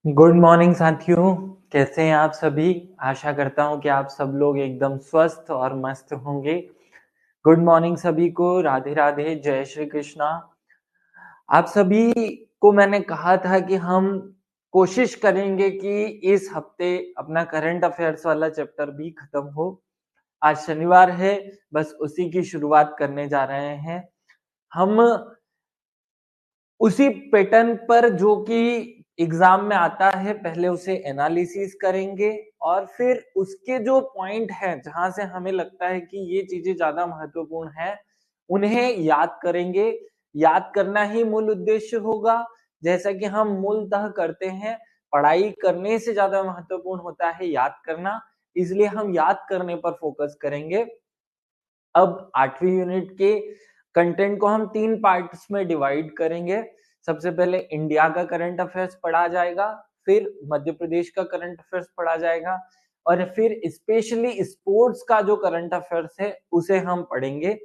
Good morning साथियों। कैसे हैं आप सभी? आशा करता हूँ कि आप सब लोग एकदम स्वस्थ और मस्त होंगे। गुड मॉर्निंग सभी को। राधे राधे, जय श्री कृष्णा। आप सभी को मैंने कहा था कि हम कोशिश करेंगे कि इस हफ्ते अपना करंट अफेयर्स वाला चैप्टर भी खत्म हो। आज शनिवार है, बस उसी की शुरुआत करने जा रहे हैं हम। उसी पैटर्न पर जो कि एग्जाम में आता है, पहले उसे एनालिसिस करेंगे और फिर उसके जो पॉइंट हैं जहां से हमें लगता है कि ये चीजें ज्यादा महत्वपूर्ण है, उन्हें याद करेंगे। याद करना ही मूल उद्देश्य होगा। जैसा कि हम मूलतः करते हैं, पढ़ाई करने से ज्यादा महत्वपूर्ण होता है याद करना, इसलिए हम याद करने पर फोकस करेंगे। अब 8वीं यूनिट के कंटेंट को हम 3 पार्ट्स में डिवाइड करेंगे। सबसे पहले इंडिया का करंट अफेयर्स पढ़ा जाएगा, फिर मध्य प्रदेश का करंट अफेयर्स पढ़ा जाएगा और फिर स्पेशली स्पोर्ट्स का जो करंट अफेयर्स है उसे हम पढ़ेंगे।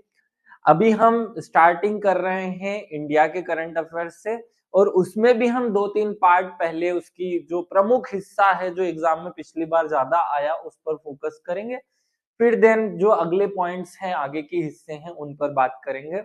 अभी हम स्टार्टिंग कर रहे हैं इंडिया के करंट अफेयर्स से और उसमें भी हम 2-3 पार्ट पहले उसकी जो प्रमुख हिस्सा है जो एग्जाम में पिछली बार ज्यादा आया उस पर फोकस करेंगे। फिर देन जो अगले पॉइंट्स हैं, आगे के हिस्से हैं, उन पर बात करेंगे।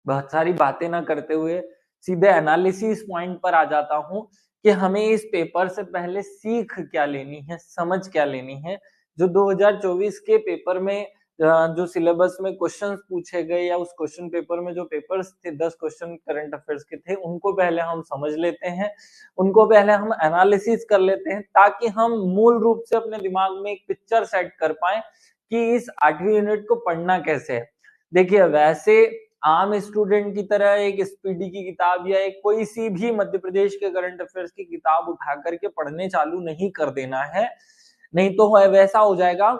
बहुत सारी बातें ना करते हुए सीधे एनालिसिस पॉइंट पर आ जाता हूं कि हमें इस पेपर से पहले सीख क्या लेनी है, समझ क्या लेनी है। जो 2024 के पेपर में जो सिलेबस में क्वेश्चंस पूछे गए या उस क्वेश्चन पेपर में जो पेपर्स थे, 10 क्वेश्चन करंट अफेयर्स के थे, उनको पहले हम समझ लेते हैं, उनको पहले हम एनालिसिस कर लेते हैं ताकि हम मूल रूप से अपने दिमाग में एक पिक्चर सेट कर पाए कि इस 8वीं यूनिट को पढ़ना कैसे है। देखिए, वैसे आम स्टूडेंट की तरह एक स्पीडी की किताब या एक कोई सी भी मध्य प्रदेश के करंट अफेयर्स की किताब उठा करके पढ़ने चालू नहीं कर देना है। नहीं तो वैसा हो जाएगा,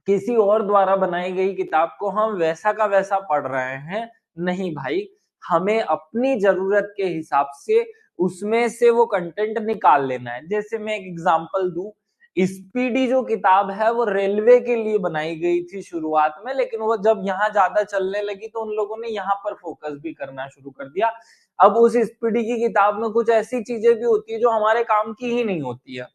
किसी और द्वारा बनाई गई किताब को हम वैसा का वैसा पढ़ रहे हैं। नहीं भाई, हमें अपनी जरूरत के हिसाब से उसमें से वो कंटेंट निकाल लेना है। जैसे मैं एक एग्जांपल दूं, स्पीडी जो किताब है वो रेलवे के लिए बनाई गई थी शुरुआत में, लेकिन वो जब यहाँ ज्यादा चलने लगी तो उन लोगों ने यहाँ पर फोकस भी करना शुरू कर दिया। अब उस स्पीडी की किताब में कुछ ऐसी चीजें भी होती है जो हमारे काम की ही नहीं होती है।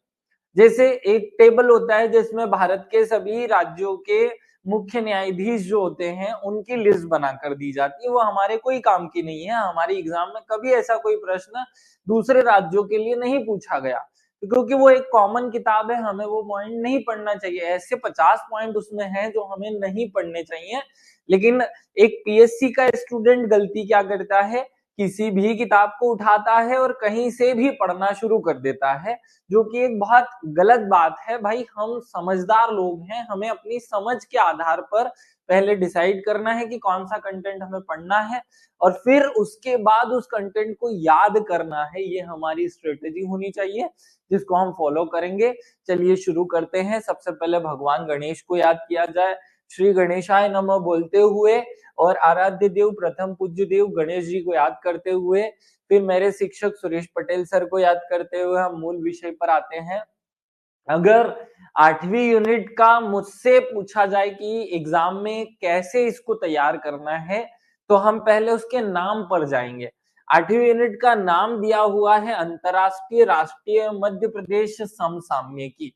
जैसे एक टेबल होता है जिसमें भारत के सभी राज्यों के मुख्य न्यायाधीश जो होते हैं उनकी लिस्ट बनाकर दी जाती है, वो हमारे कोई काम की नहीं है। हमारी एग्जाम में कभी ऐसा कोई प्रश्न दूसरे राज्यों के लिए नहीं पूछा गया, क्योंकि वो एक कॉमन किताब है, हमें वो पॉइंट नहीं पढ़ना चाहिए। ऐसे 50 पॉइंट उसमें हैं जो हमें नहीं पढ़ने चाहिए। लेकिन एक पीएससी का स्टूडेंट गलती क्या करता है, किसी भी किताब को उठाता है और कहीं से भी पढ़ना शुरू कर देता है, जो कि एक बहुत गलत बात है। भाई, हम समझदार लोग हैं, हमें अपनी समझ के आधार पर पहले डिसाइड करना है कि कौन सा कंटेंट हमें पढ़ना है और फिर उसके बाद उस कंटेंट को याद करना है। ये हमारी स्ट्रेटेजी होनी चाहिए जिसको हम फॉलो करेंगे। चलिए शुरू करते हैं। सबसे पहले भगवान गणेश को याद किया जाए। श्री गणेशाय नमः बोलते हुए और आराध्य देव प्रथम पूज्य देव गणेश जी को याद करते हुए, फिर मेरे शिक्षक सुरेश पटेल सर को याद करते हुए हम मूल विषय पर आते हैं। अगर 8वीं यूनिट का मुझसे पूछा जाए कि एग्जाम में कैसे इसको तैयार करना है, तो हम पहले उसके नाम पर जाएंगे। 8वीं यूनिट का नाम दिया हुआ है अंतरराष्ट्रीय राष्ट्रीय मध्य प्रदेश समसामयिकी।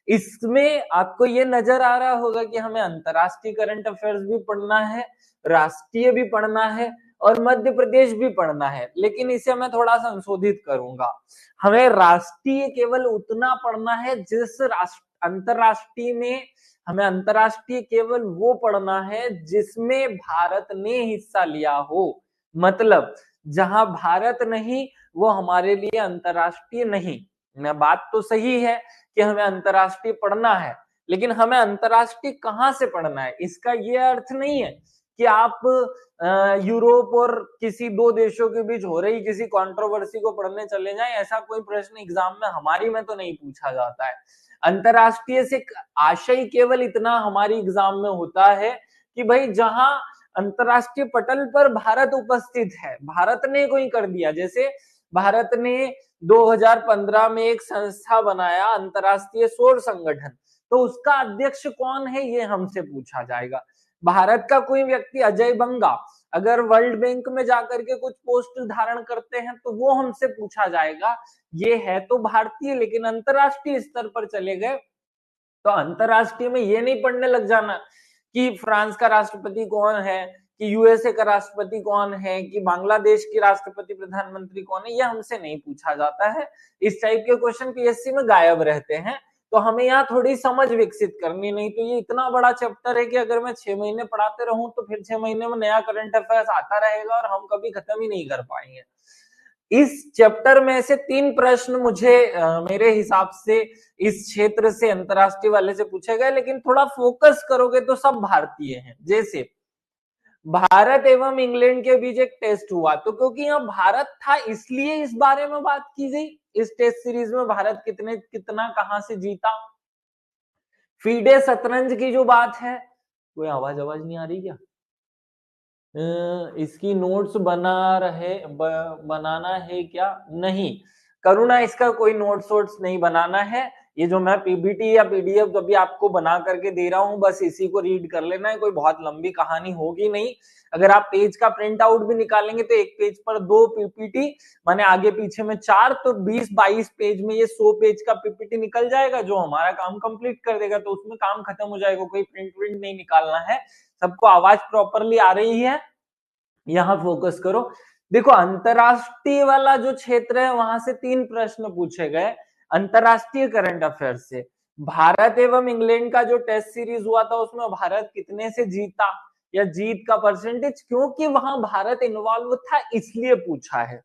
इसमें आपको ये नजर आ रहा होगा कि हमें अंतरराष्ट्रीय करंट अफेयर्स भी पढ़ना है, राष्ट्रीय भी पढ़ना है और मध्य प्रदेश भी पढ़ना है, लेकिन इसे मैं थोड़ा संशोधित करूंगा। हमें राष्ट्रीय केवल उतना पढ़ना है जिस अंतरराष्ट्रीय में, हमें अंतरराष्ट्रीय केवल वो पढ़ना है जिसमें भारत ने हिस्सा लिया हो। मतलब जहां भारत नहीं वो हमारे लिए अंतरराष्ट्रीय नहीं। मैं बात तो सही है कि हमें अंतरराष्ट्रीय पढ़ना है, लेकिन हमें अंतरराष्ट्रीय कहां से पढ़ना है, इसका ये अर्थ नहीं है कि आप यूरोप और किसी दो देशों के बीच हो रही किसी कंट्रोवर्सी को पढ़ने चले जाएं। ऐसा कोई प्रश्न एग्जाम में हमारी में तो नहीं पूछा जाता है। अंतरराष्ट्रीय से आशय केवल इतना हमारी एग्जाम में होता है कि भाई जहां अंतरराष्ट्रीय पटल पर भारत उपस्थित है, भारत ने कोई कर दिया। जैसे भारत ने 2015 में एक संस्था बनाया अंतरराष्ट्रीय सौर संगठन, तो उसका अध्यक्ष कौन है ये हमसे पूछा जाएगा। भारत का कोई व्यक्ति अजय बंगा अगर वर्ल्ड बैंक में जाकर के कुछ पोस्ट धारण करते हैं तो वो हमसे पूछा जाएगा। ये है तो भारतीय, लेकिन अंतरराष्ट्रीय स्तर पर चले गए तो अंतरराष्ट्रीय में ये नहीं पढ़ने लग जाना कि फ्रांस का राष्ट्रपति कौन है, कि यूएसए का राष्ट्रपति कौन है, कि बांग्लादेश की राष्ट्रपति प्रधानमंत्री कौन है, ये हमसे नहीं पूछा जाता है। इस टाइप के क्वेश्चन पीएससी में गायब रहते हैं। तो हमें यहाँ थोड़ी समझ विकसित करनी, नहीं तो ये इतना बड़ा चैप्टर है कि अगर मैं 6 महीने पढ़ाते रहूं तो फिर 6 महीने में नया करंट अफेयर्स आता रहेगा और हम कभी खत्म ही नहीं कर पाएंगे। इस चैप्टर में से 3 प्रश्न मुझे मेरे हिसाब से इस क्षेत्र से अंतरराष्ट्रीय वाले से पूछे गए, लेकिन थोड़ा फोकस करोगे तो सब भारतीय हैं। जैसे भारत एवं इंग्लैंड के बीच एक टेस्ट हुआ, तो क्योंकि यहाँ भारत था इसलिए इस बारे में बात की गई। इस टेस्ट सीरीज में भारत कितना कहां से जीता। फीडे शतरंज की जो बात है, कोई आवाज नहीं आ रही क्या? इसकी नोट्स बनाना है क्या? नहीं, करुणा इसका कोई नोट्स वोट्स नहीं बनाना है। ये जो मैं पीपीटी या पीडीएफ अभी आपको बना करके दे रहा हूं, बस इसी को रीड कर लेना है, कोई बहुत लंबी कहानी होगी नहीं। अगर आप पेज का प्रिंट आउट भी निकालेंगे तो एक पेज पर 2 पीपीटी, माने आगे पीछे में 4, तो 20-22 पेज में ये 100 पेज का पीपीटी निकल जाएगा, जो हमारा काम कंप्लीट कर देगा। तो उसमें काम खत्म हो जाएगा, कोई प्रिंट नहीं निकालना है। सबको आवाज प्रॉपरली आ रही है? यहां फोकस करो। देखो, अंतरराष्ट्रीय वाला जो क्षेत्र है वहां से 3 प्रश्न पूछे गए अंतरराष्ट्रीय करंट अफेयर से। भारत एवं इंग्लैंड का जो टेस्ट सीरीज हुआ था उसमें भारत कितने से जीता, या जीत का परसेंटेज, क्योंकि वहां भारत इन्वॉल्व था इसलिए पूछा है।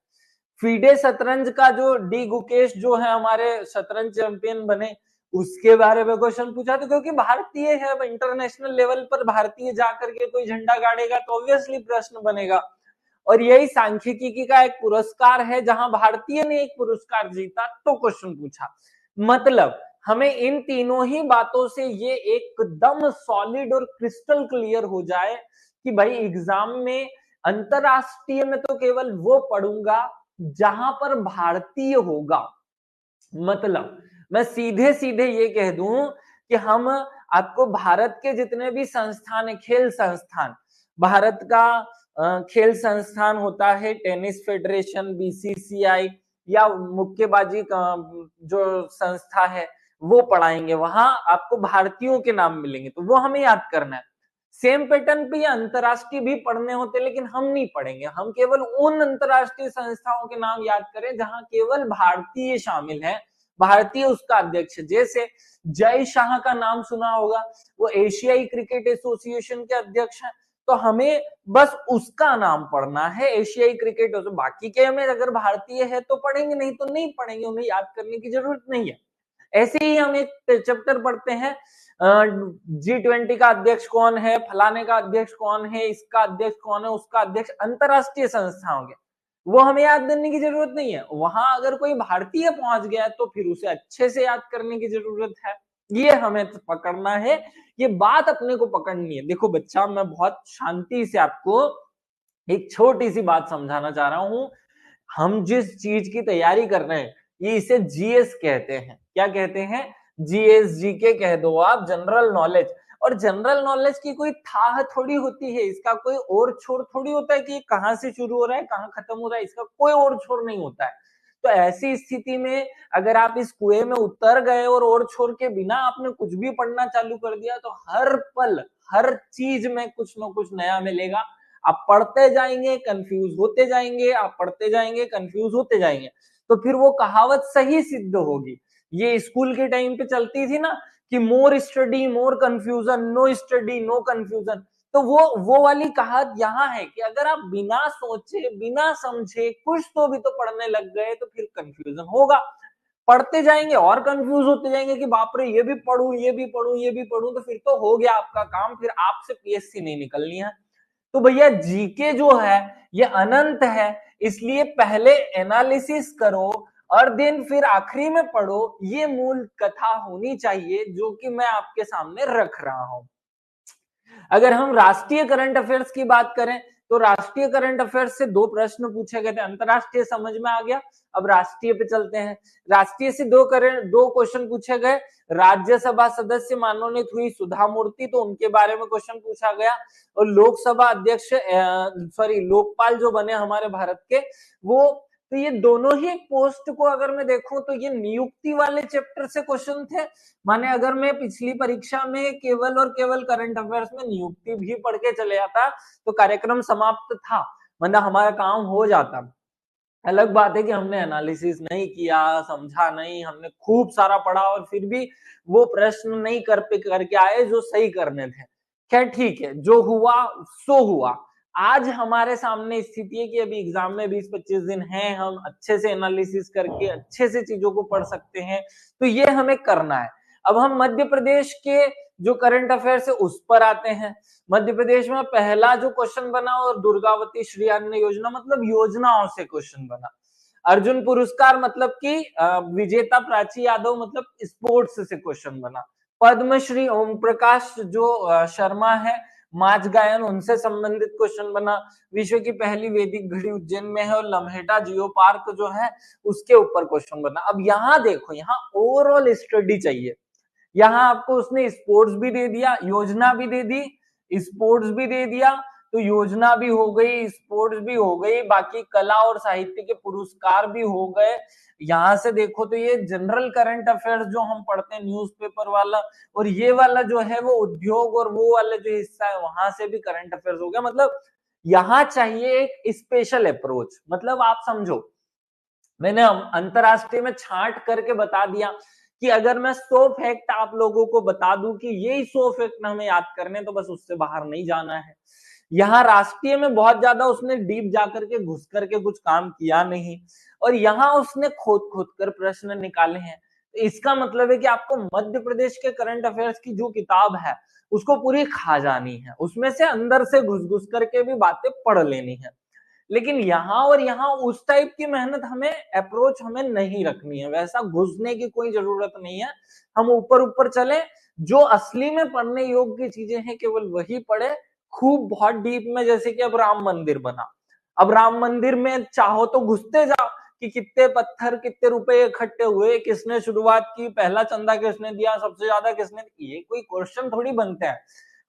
फीडे शतरंज का जो डी गुकेश जो है हमारे शतरंज चैंपियन बने, उसके बारे में क्वेश्चन पूछा, तो क्योंकि भारतीय है, अब इंटरनेशनल लेवल पर भारतीय जाकर के कोई झंडा गाड़ेगा तो ऑब्वियसली प्रश्न बनेगा। और यही सांख्यिकी का एक पुरस्कार है जहां भारतीय ने एक पुरस्कार जीता तो क्वेश्चन पूछा। मतलब हमें इन तीनों ही बातों से ये एकदम सॉलिड और क्रिस्टल क्लियर हो जाए कि भाई एग्जाम में अंतरराष्ट्रीय में तो केवल वो पढ़ूंगा जहां पर भारतीय होगा। मतलब मैं सीधे सीधे ये कह दूं कि हम आपको भारत के जितने भी संस्थान है, खेल संस्थान, भारत का खेल संस्थान होता है, टेनिस फेडरेशन, बीसीसीआई, या मुक्केबाजी का जो संस्था है वो पढ़ाएंगे। वहां आपको भारतीयों के नाम मिलेंगे, तो वो हमें याद करना है। सेम पैटर्न पे ये अंतरराष्ट्रीय भी पढ़ने होते, लेकिन हम नहीं पढ़ेंगे। हम केवल उन अंतरराष्ट्रीय संस्थाओं के नाम याद करें जहां केवल भारतीय शामिल है, भारतीय उसका अध्यक्ष। जैसे जय शाह का नाम सुना होगा, वो एशियाई क्रिकेट एसोसिएशन के अध्यक्ष हैं, तो हमें बस उसका नाम पढ़ना है, एशियाई क्रिकेट। तो बाकी के में अगर भारतीय है तो पढ़ेंगे, नहीं तो नहीं पढ़ेंगे, उन्हें याद करने की जरूरत नहीं है। ऐसे ही हम एक चैप्टर पढ़ते हैं, G20 का अध्यक्ष कौन है, फलाने का अध्यक्ष कौन है, इसका अध्यक्ष कौन है, उसका अध्यक्ष, अंतरराष्ट्रीय संस्थाओं के, वो हमें याद करने की जरूरत नहीं है। वहां अगर कोई भारतीय पहुंच गया तो फिर उसे अच्छे से याद करने की जरूरत है। ये हमें पकड़ना है, ये बात अपने को पकड़नी है। देखो बच्चा, मैं बहुत शांति से आपको एक छोटी सी बात समझाना चाह रहा हूं। हम जिस चीज की तैयारी कर रहे हैं, ये इसे जीएस कहते हैं। क्या कहते हैं? जीएस, जीके कह दो आप, जनरल नॉलेज। और जनरल नॉलेज की कोई थाह थोड़ी होती है, इसका कोई और छोर थोड़ी होता है कि कहां से शुरू हो रहा है कहां खत्म हो रहा है, इसका कोई और छोर नहीं होता है। तो ऐसी स्थिति में अगर आप इस कुएं में उतर गए और छोर के बिना आपने कुछ भी पढ़ना चालू कर दिया, तो हर पल हर चीज में कुछ ना कुछ नया मिलेगा। आप पढ़ते जाएंगे, कंफ्यूज होते जाएंगे, आप पढ़ते जाएंगे, कंफ्यूज होते जाएंगे, तो फिर वो कहावत सही सिद्ध होगी। ये स्कूल के टाइम पे चलती थी ना कि more study more confusion, no study no confusion. तो वो वाली कहावत यहाँ है कि अगर आप बिना सोचे बिना समझे कुछ तो भी तो पढ़ने लग गए तो फिर कंफ्यूजन होगा। पढ़ते जाएंगे और कंफ्यूज होते जाएंगे कि बाप रे, ये भी पढ़ूं, ये भी पढ़ूं, ये भी पढ़ूं, तो फिर तो हो गया आपका काम, फिर आपसे पीएससी नहीं निकलनी है। तो भैया जीके जो है ये अनंत है, इसलिए पहले एनालिसिस करो और देन फिर आखिरी में पढ़ो। ये मूल कथा होनी चाहिए जो कि मैं आपके सामने रख रहा हूं। अगर हम राष्ट्रीय करंट अफेयर्स की बात करें, तो राष्ट्रीय करंट अफेयर्स से 2 प्रश्न पूछे गए थे, अंतरराष्ट्रीय समझ में आ गया। अब राष्ट्रीय पे चलते हैं। राष्ट्रीय से 2 क्वेश्चन पूछे गए। राज्यसभा सदस्य मनोनीत हुई सुधा मूर्ति, तो उनके बारे में क्वेश्चन पूछा गया। और लोकसभा अध्यक्ष लोकपाल जो बने हमारे भारत के, वो, तो ये दोनों ही पोस्ट को अगर मैं देखूं तो ये नियुक्ति वाले चैप्टर से क्वेश्चन थे। माने अगर मैं पिछली परीक्षा में केवल और केवल करंट अफेयर्स में नियुक्ति भी पढ़ के चले जाता तो कार्यक्रम समाप्त था, मतलब हमारा काम हो जाता। अलग बात है कि हमने एनालिसिस नहीं किया, समझा नहीं, हमने खूब सारा पढ़ा और फिर भी वो प्रश्न नहीं करके आए जो सही करने थे। खैर ठीक है, जो हुआ सो हुआ। आज हमारे सामने स्थिति है कि अभी एग्जाम में 20-25 दिन हैं, हम अच्छे से एनालिसिस करके अच्छे से चीजों को पढ़ सकते हैं, तो ये हमें करना है। अब हम मध्य प्रदेश के जो करंट अफेयर्स है उस पर आते हैं। मध्य प्रदेश में पहला जो क्वेश्चन बना और दुर्गावती श्री अन्न योजना, मतलब योजनाओं से क्वेश्चन बना। अर्जुन पुरस्कार मतलब कि विजेता प्राची यादव, मतलब स्पोर्ट्स से क्वेश्चन बना। पद्मश्री ओम प्रकाश जो शर्मा है, माच गायन, उनसे संबंधित क्वेश्चन बना। विश्व की पहली वैदिक घड़ी उज्जैन में है और लम्हेटा जियो पार्क जो है उसके ऊपर क्वेश्चन बना। अब यहाँ देखो, यहाँ ओवरऑल स्टडी चाहिए। यहाँ आपको उसने स्पोर्ट्स भी दे दिया, योजना भी दे दी, स्पोर्ट्स भी दे दिया, तो योजना भी हो गई, स्पोर्ट्स भी हो गई, बाकी कला और साहित्य के पुरस्कार भी हो गए। यहाँ से देखो तो ये जनरल करंट अफेयर्स जो हम पढ़ते हैं न्यूज़पेपर वाला, और ये वाला जो है वो उद्योग और वो वाला जो हिस्सा है वहां से भी करंट अफेयर्स हो गया। मतलब यहाँ चाहिए एक स्पेशल अप्रोच। मतलब आप समझो, मैंने अंतरराष्ट्रीय में छांट करके बता दिया कि अगर मैं 100 फैक्ट आप लोगों को बता दूं कि यही 100 फैक्ट हमें याद करने, तो बस उससे बाहर नहीं जाना है। यहाँ राष्ट्रीय में बहुत ज्यादा उसने डीप जाकर के घुस करके कुछ काम किया नहीं, और यहाँ उसने खोद खोद कर प्रश्न निकाले हैं। तो इसका मतलब है कि आपको मध्य प्रदेश के करंट अफेयर्स की जो किताब है उसको पूरी खा जानी है, उसमें से अंदर से घुस घुस करके भी बातें पढ़ लेनी है। लेकिन यहाँ और यहाँ उस टाइप की मेहनत हमें, अप्रोच हमें नहीं रखनी है, वैसा घुसने की कोई जरूरत नहीं है। हम ऊपर ऊपर चले, जो असली में पढ़ने योग्य चीजें हैं केवल वही पढ़े, खूब बहुत डीप में। जैसे कि अब राम मंदिर बना, अब राम मंदिर में चाहो तो घुसते जाओ कि कितने पत्थर कितने रुपए इकट्ठे हुए, किसने शुरुआत की, पहला चंदा किसने दिया, सबसे ज्यादा किसने, ये कोई क्वेश्चन थोड़ी बनते हैं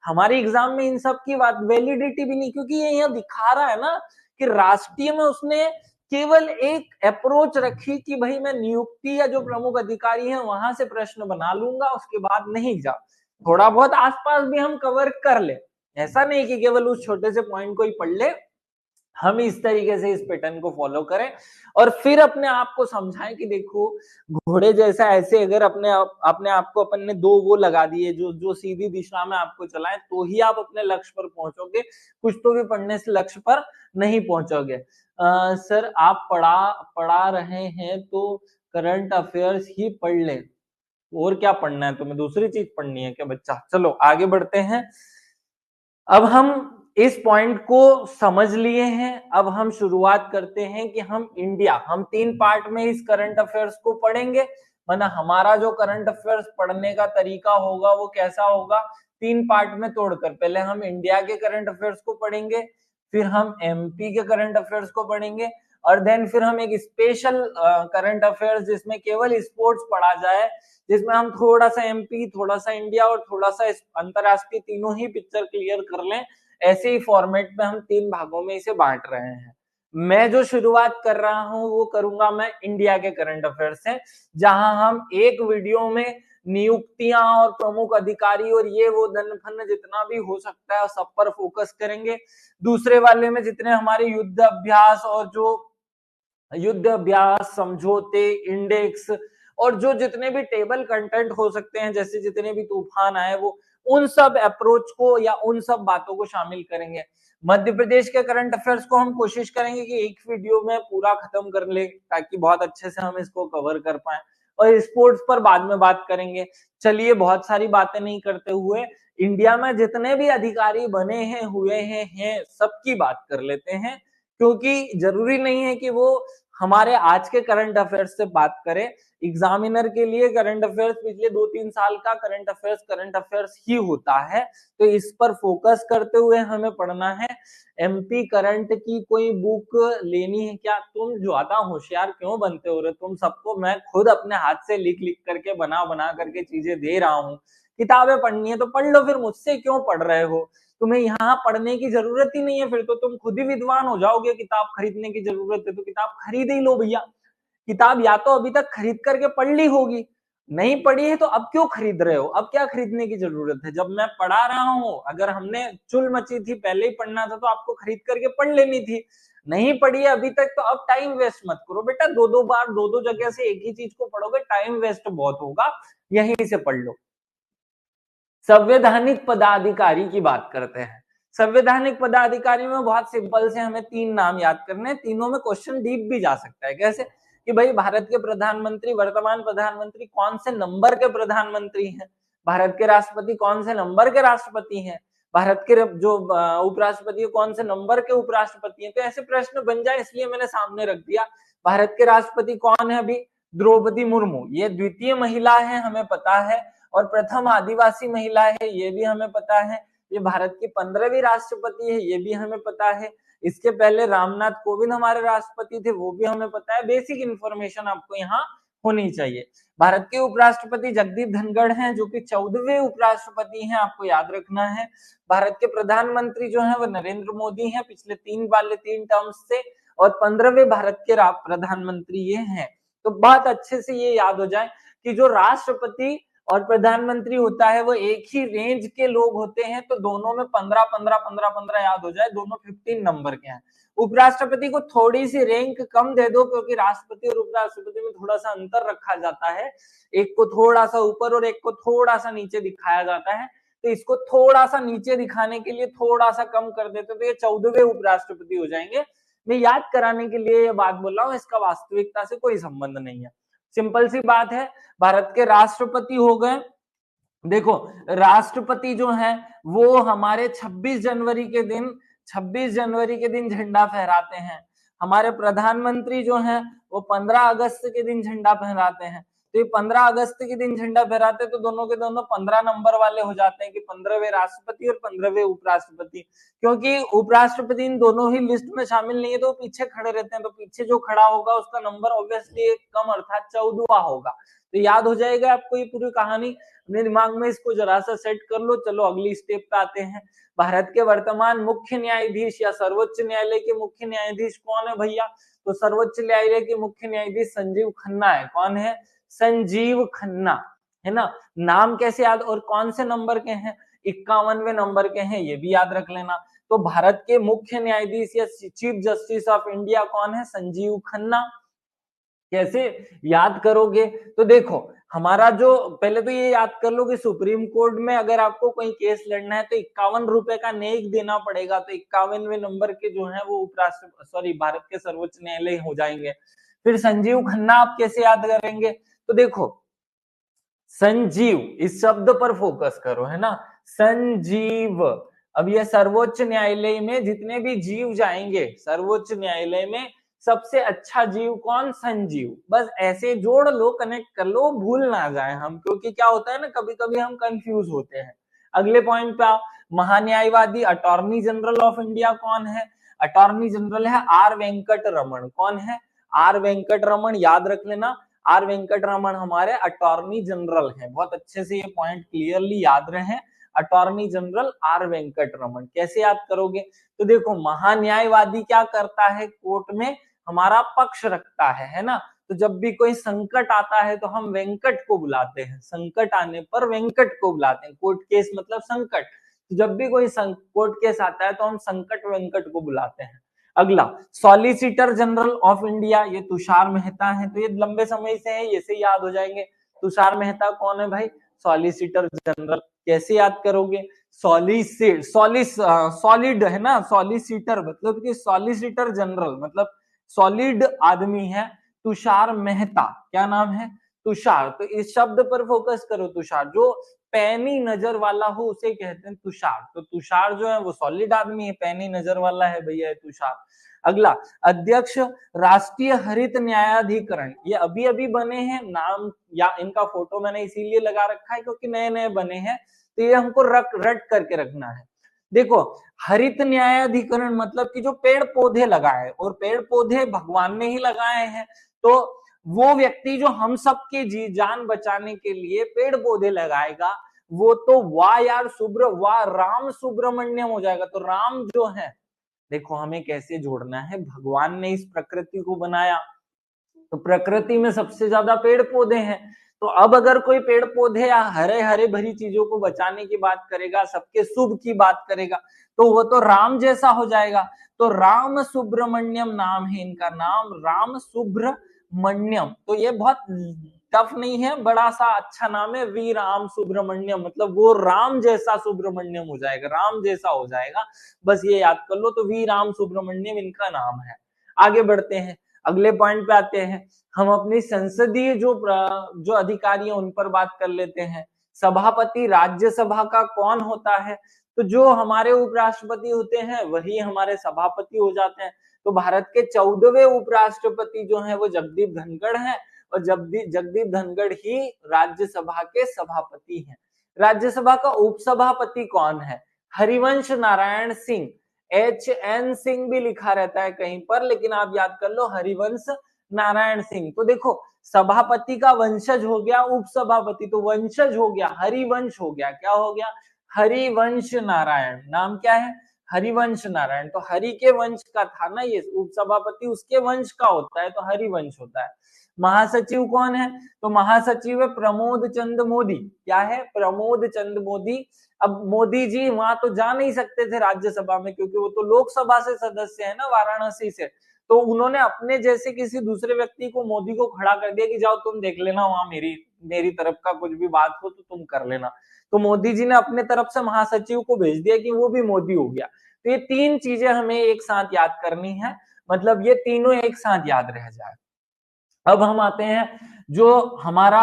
हमारी एग्जाम में। इन सब की बात वैलिडिटी भी नहीं, क्योंकि ये यहाँ दिखा रहा है ना कि राष्ट्रीय में उसने केवल एक अप्रोच रखी कि भाई मैं नियुक्ति या जो प्रमुख अधिकारी हैं वहां से प्रश्न बना लूंगा, उसके बाद नहीं जा, थोड़ा बहुत आसपास भी हम कवर कर ले। ऐसा नहीं कि केवल उस छोटे से पॉइंट को ही पढ़ ले। हम इस तरीके से इस पैटर्न को फॉलो करें और फिर अपने आप को समझाएं कि देखो घोड़े जैसा, ऐसे अगर अपने आप को अपन ने 2 वो लगा दिए जो जो सीधी दिशा में आपको चलाएं, तो ही आप अपने लक्ष्य पर पहुंचोगे। कुछ तो भी पढ़ने से लक्ष्य पर नहीं पहुंचोगे। सर आप पढ़ा रहे हैं तो करंट अफेयर्स ही पढ़ ले, और क्या पढ़ना है तुम्हें, दूसरी चीज पढ़नी है क्या बच्चा? चलो आगे बढ़ते हैं। अब हम इस पॉइंट को समझ लिए हैं, अब हम शुरुआत करते हैं कि हम 3 पार्ट में इस करंट अफेयर्स को पढ़ेंगे। माना हमारा जो करंट अफेयर्स पढ़ने का तरीका होगा वो कैसा होगा, 3 पार्ट में तोड़कर। पहले हम इंडिया के करंट अफेयर्स को पढ़ेंगे, फिर हम एमपी के करंट अफेयर्स को पढ़ेंगे, और देन फिर हम एक स्पेशल करंट अफेयर्स जिसमें केवल स्पोर्ट्स पढ़ा जाए, जिसमें हम थोड़ा सा एमपी, थोड़ा सा इंडिया और थोड़ा सा अंतरराष्ट्रीय तीनों ही पिक्चर क्लियर कर लें। ऐसे ही फॉर्मेट में हम 3 भागों में इसे बांट रहे हैं। मैं जो शुरुआत कर रहा हूं वो करूंगा मैं इंडिया के करंट अफेयर्स से, जहां हम एक वीडियो में नियुक्तियां और प्रमुख अधिकारी और ये वो धन फन जितना भी हो सकता है सब पर फोकस करेंगे। दूसरे वाले में जितने हमारे युद्ध अभ्यास और जो युद्ध अभ्यास, समझौते, इंडेक्स और जो जितने भी टेबल कंटेंट हो सकते हैं, जैसे जितने भी तूफान आए, वो उन सब अप्रोच को या उन सब बातों को शामिल करेंगे। मध्य प्रदेश के करंट अफेयर्स को हम कोशिश करेंगे कि एक वीडियो में पूरा खत्म कर ले, ताकि बहुत अच्छे से हम इसको कवर कर पाए, और स्पोर्ट्स पर बाद में बात करेंगे। चलिए बहुत सारी बातें नहीं करते हुए इंडिया में जितने भी अधिकारी बने हैं, हुए हैं सबकी बात कर लेते हैं, क्योंकि जरूरी नहीं है कि वो हमारे आज के करंट अफेयर्स से बात करें, एग्जामिनर के लिए करंट अफेयर्स पिछले 2-3 साल का करंट अफेयर्स ही होता है, तो इस पर फोकस करते हुए हमें पढ़ना है। एमपी करंट की कोई बुक लेनी है क्या? तुम ज्यादा होशियार क्यों बनते हो रे? तुम सबको मैं खुद अपने हाथ से लिख लिख करके बना बना करके चीजें दे रहा हूँ। किताबें पढ़नी है तो पढ़ लो, फिर मुझसे क्यों पढ़ रहे हो? तुम्हें यहाँ पढ़ने की जरूरत ही नहीं है, फिर तो तुम खुद ही विद्वान हो जाओगे। किताब खरीदने की जरूरत है तो किताब खरीद ही लो भैया। किताब या तो अभी तक खरीद करके पढ़ ली होगी, नहीं पढ़ी है तो अब क्यों खरीद रहे हो? अब क्या खरीदने की जरूरत है? जब मैं पढ़ा रहा हूं, अगर हमने चुल मची थी पहले ही पढ़ना था तो आपको खरीद करके पढ़ लेनी थी। नहीं पढ़ी है अभी तक तो अब टाइम वेस्ट मत करो बेटा। दो दो बार दो दो जगह से एक ही चीज को पढ़ोगे, टाइम वेस्ट बहुत होगा, यहीं से पढ़ लो। संवैधानिक पदाधिकारी की बात करते हैं। संवैधानिक पदाधिकारी में बहुत सिंपल से हमें 3 नाम याद करने हैं, तीनों में क्वेश्चन डीप भी जा सकता है। कैसे? कि भाई भारत के प्रधानमंत्री, वर्तमान प्रधानमंत्री कौन से नंबर के प्रधानमंत्री हैं? भारत के राष्ट्रपति कौन से नंबर के राष्ट्रपति हैं? भारत के जो उपराष्ट्रपति कौन से नंबर के उपराष्ट्रपति हैं? तो ऐसे प्रश्न बन जाए इसलिए मैंने सामने रख दिया। भारत के राष्ट्रपति कौन है अभी? द्रौपदी मुर्मू, ये द्वितीय महिला है हमें पता है, और प्रथम आदिवासी महिला है ये भी हमें पता है। ये भारत की 15वीं राष्ट्रपति है ये भी हमें पता है। इसके पहले रामनाथ कोविंद हमारे राष्ट्रपति थे, वो भी हमें पता है। बेसिक इंफॉर्मेशन आपको यहाँ होनी चाहिए। भारत के उपराष्ट्रपति जगदीप धनखड़ हैं जो कि 14वें उपराष्ट्रपति हैं, आपको याद रखना है। भारत के प्रधानमंत्री जो है वो नरेंद्र मोदी हैं पिछले 3 टर्म्स से, और 15वें भारत के प्रधानमंत्री ये हैं। तो बहुत अच्छे से ये याद हो जाए कि जो राष्ट्रपति और प्रधानमंत्री होता है वो एक ही रेंज के लोग होते हैं, तो दोनों में 15 याद हो जाए, दोनों 15 नंबर के हैं। उपराष्ट्रपति को थोड़ी सी रैंक कम दे दो क्योंकि राष्ट्रपति और उपराष्ट्रपति में थोड़ा सा अंतर रखा जाता है, एक को थोड़ा सा ऊपर और एक को थोड़ा सा नीचे दिखाया जाता है। तो इसको थोड़ा सा नीचे दिखाने के लिए थोड़ा सा कम कर देते तो ये 14वें उपराष्ट्रपति हो जाएंगे। मैं याद कराने के लिए ये बात बोल रहा हूँ, इसका वास्तविकता से कोई संबंध नहीं है। सिंपल सी बात है। भारत के राष्ट्रपति हो गए। देखो राष्ट्रपति जो है वो हमारे 26 जनवरी के दिन झंडा फहराते हैं। हमारे प्रधानमंत्री जो हैं वो 15 अगस्त के दिन झंडा फहराते हैं। तो ये 15 अगस्त के दिन झंडा फहराते तो दोनों के दोनों 15 नंबर वाले हो जाते हैं कि 15वें राष्ट्रपति और 15वें उपराष्ट्रपति। क्योंकि उपराष्ट्रपति इन दोनों ही लिस्ट में शामिल नहीं है तो पीछे खड़े रहते हैं, तो पीछे जो खड़ा होगा उसका नंबर ऑब्वियसली एक कम अर्थात 14वां होगा। तो याद हो जाएगा आपको ये पूरी कहानी, अपने दिमाग में इसको जरा सा सेट कर लो। चलो अगली स्टेप पे आते हैं। भारत के वर्तमान मुख्य न्यायाधीश या सर्वोच्च न्यायालय के मुख्य न्यायाधीश कौन है भैया? तो सर्वोच्च न्यायालय के मुख्य न्यायाधीश संजीव खन्ना है। कौन है? संजीव खन्ना, है ना। नाम कैसे याद, और कौन से नंबर के हैं? 51वें नंबर के हैं, ये भी याद रख लेना। तो भारत के मुख्य न्यायाधीश या चीफ जस्टिस ऑफ इंडिया कौन है? संजीव खन्ना। कैसे याद करोगे? तो देखो हमारा जो, पहले तो ये याद कर लो कि सुप्रीम कोर्ट में अगर आपको कोई केस लड़ना है तो 51 रुपए का नेक देना पड़ेगा। तो 51वें नंबर के जो है वो भारत के सर्वोच्च न्यायालय हो जाएंगे। फिर संजीव खन्ना आप कैसे याद करेंगे? तो देखो संजीव, इस शब्द पर फोकस करो, है ना। संजीव, अब ये सर्वोच्च न्यायालय में जितने भी जीव जाएंगे सर्वोच्च न्यायालय में, सबसे अच्छा जीव कौन? संजीव। बस ऐसे जोड़ लो, कनेक्ट कर लो, भूल ना जाए हम, क्योंकि क्या होता है ना कभी कभी हम कंफ्यूज होते हैं। अगले पॉइंट पे आओ। महान्यायवादी अटॉर्नी जनरल ऑफ इंडिया कौन है? अटॉर्नी जनरल है आर वेंकट रमन। कौन है? आर वेंकट रमन, याद रख लेना। आर वेंकट रमन हमारे अटॉर्नी जनरल हैं। बहुत अच्छे से ये पॉइंट क्लियरली याद रहे। Attorney general R Venkat Raman. कैसे याद करोगे? तो देखो महान्यायवादी क्या करता है? कोर्ट में हमारा पक्ष रखता है ना। तो जब भी कोई संकट आता है तो हम वेंकट को बुलाते हैं, संकट आने पर वेंकट को बुलाते हैं। कोर्ट केस मतलब संकट, तो जब भी कोई कोर्ट केस आता है तो हम संकट वेंकट को बुलाते हैं। अगला सॉलिसिटर जनरल ऑफ इंडिया, ये तुषार मेहता है। तो ये लंबे समय से है, ये से याद हो जाएंगे। तुषार मेहता कौन है भाई? Solicitor general. कैसे याद करोगे? सॉलिड है ना, सॉलिसिटर मतलब कि सॉलिसिटर जनरल मतलब सॉलिड आदमी है तुषार मेहता। क्या नाम है? तुषार। तो इस शब्द पर फोकस करो, तुषार जो पैनी नजर वाला हो उसे कहते हैं तुषार। तो तुषार जो है वो सॉलिड आदमी है, पैनी नजर वाला है भैया तुषार। अगला, अध्यक्ष राष्ट्रीय हरित न्यायाधिकरण, ये अभी अभी बने हैं, नाम या इनका फोटो मैंने इसीलिए लगा रखा है क्योंकि नए नए बने हैं, तो ये हमको रट करके रखना है। देखो, हरित न्यायाधिकरण मतलब कि जो पेड़ पौधे लगाए, और पेड़ पौधे भगवान ने ही लगाए हैं, तो वो व्यक्ति जो हम सबके जी जान बचाने के लिए पेड़ पौधे लगाएगा, वो तो वाह यार वाह राम सुब्रमण्यम हो जाएगा। तो राम जो है, देखो हमें कैसे जोड़ना है, भगवान ने इस प्रकृति को बनाया, तो प्रकृति में सबसे ज्यादा पेड़ पौधे हैं, तो अब अगर कोई पेड़ पौधे या हरे हरे भरी चीजों को बचाने की बात करेगा, सबके शुभ की बात करेगा, तो वो तो राम जैसा हो जाएगा। तो राम सुब्रमण्यम नाम है इनका, नाम राम सुब्रमण्यम। तो ये बहुत टफ नहीं है, बड़ा सा अच्छा नाम है, वी राम सुब्रमण्यम, मतलब वो राम जैसा सुब्रमण्यम हो जाएगा, राम जैसा हो जाएगा, बस ये याद कर लो। तो वी राम सुब्रमण्यम इनका नाम है। आगे बढ़ते हैं, अगले पॉइंट पे आते हैं, हम अपनी संसदीय जो अधिकारी है उन पर बात कर लेते हैं। सभापति राज्यसभा का कौन होता है? तो जो हमारे उपराष्ट्रपति होते हैं वही हमारे सभापति हो जाते हैं। तो भारत के 14वें उपराष्ट्रपति जो है वो जगदीप धनखड़ हैं, और जगदीप धनखड़ ही राज्यसभा के सभापति हैं। राज्यसभा का उपसभापति कौन है? हरिवंश नारायण सिंह, HN सिंह भी लिखा रहता है कहीं पर, लेकिन आप याद कर लो हरिवंश नारायण सिंह। तो देखो, सभापति का वंशज हो गया उपसभापति, तो वंशज हो गया हरिवंश हो गया, क्या हो गया? हरिवंश नारायण। नाम क्या है? हरिवंश नारायण। तो हरि के वंश का था ना ये उपसभापति, उसके वंश का होता है, तो हरिवंश होता है। महासचिव कौन है? तो महासचिव है प्रमोद चंद मोदी। क्या है? प्रमोद चंद मोदी। अब मोदी जी वहां तो जा नहीं सकते थे राज्यसभा में, क्योंकि वो तो लोकसभा से सदस्य है ना, वाराणसी से, तो उन्होंने अपने जैसे किसी दूसरे व्यक्ति को, मोदी को खड़ा कर दिया कि जाओ तुम देख लेना वहां, मेरी तरफ का कुछ भी बात हो तो तुम कर लेना। तो मोदी जी ने अपने तरफ से महासचिव को भेज दिया कि वो भी मोदी हो गया। तो ये तीन चीजें हमें एक साथ याद करनी है, मतलब ये तीनों एक साथ याद रह जाए। अब हम आते हैं, जो हमारा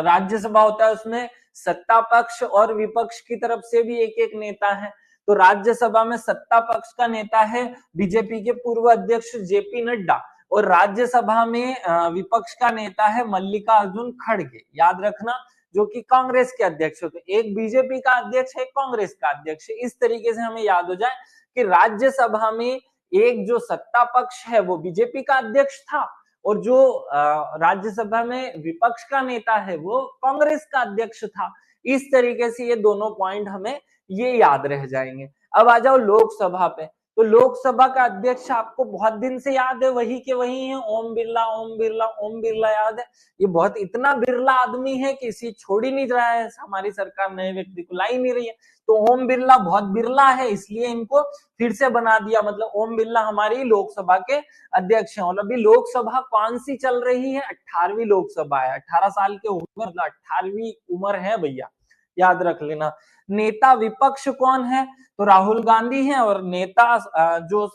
राज्यसभा होता है उसमें सत्ता पक्ष और विपक्ष की तरफ से भी एक एक नेता है। तो राज्यसभा में सत्ता पक्ष का नेता है बीजेपी के पूर्व अध्यक्ष JP नड्डा, और राज्यसभा में विपक्ष का नेता है मल्लिकार्जुन खड़गे, याद रखना, जो कि कांग्रेस के अध्यक्ष होते। एक बीजेपी का अध्यक्ष है, कांग्रेस का अध्यक्ष। इस तरीके से हमें याद हो जाए कि राज्यसभा में एक जो सत्ता पक्ष है वो बीजेपी का अध्यक्ष था, और जो राज्यसभा में विपक्ष का नेता है वो कांग्रेस का अध्यक्ष था। इस तरीके से ये दोनों पॉइंट हमें ये याद रह जाएंगे। अब आ जाओ लोकसभा पे। तो लोकसभा का अध्यक्ष आपको बहुत दिन से याद है, वही के वही है, ओम बिरला, ओम बिरला, ओम बिरला याद है। ये बहुत इतना बिरला आदमी है कि इसी छोड़ ही नहीं रहा है, हमारी सरकार नए व्यक्ति को ला ही नहीं रही है। तो ओम बिरला बहुत बिरला है, इसलिए इनको फिर से बना दिया, मतलब ओम बिरला हमारी लोकसभा के अध्यक्ष हैं। और अभी लोकसभा कौन सी चल रही है? 18वीं लोकसभा है। 18 साल के उम्र, मतलब 18वीं उम्र है भैया, याद रख लेना। नेता विपक्ष कौन है? तो राहुल गांधी हैं, और नेता जो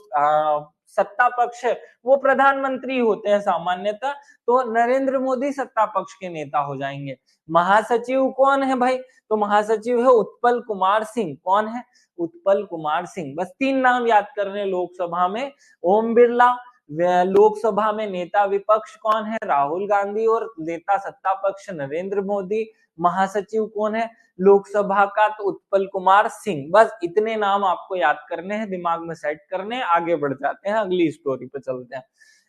सत्ता पक्ष है वो प्रधानमंत्री होते हैं सामान्यतः, तो नरेंद्र मोदी सत्ता पक्ष के नेता हो जाएंगे। महासचिव कौन है भाई? तो महासचिव है उत्पल कुमार सिंह। कौन है? उत्पल कुमार सिंह। बस तीन नाम याद करने लोकसभा में, ओम बिरला, लोकसभा में नेता विपक्ष कौन है? राहुल गांधी, और नेता सत्ता पक्ष नरेंद्र मोदी। महासचिव कौन है लोकसभा का? तो उत्पल कुमार सिंह। बस इतने नाम आपको याद करने हैं, दिमाग में सेट करने। आगे बढ़ जाते हैं, अगली स्टोरी पे चलते हैं।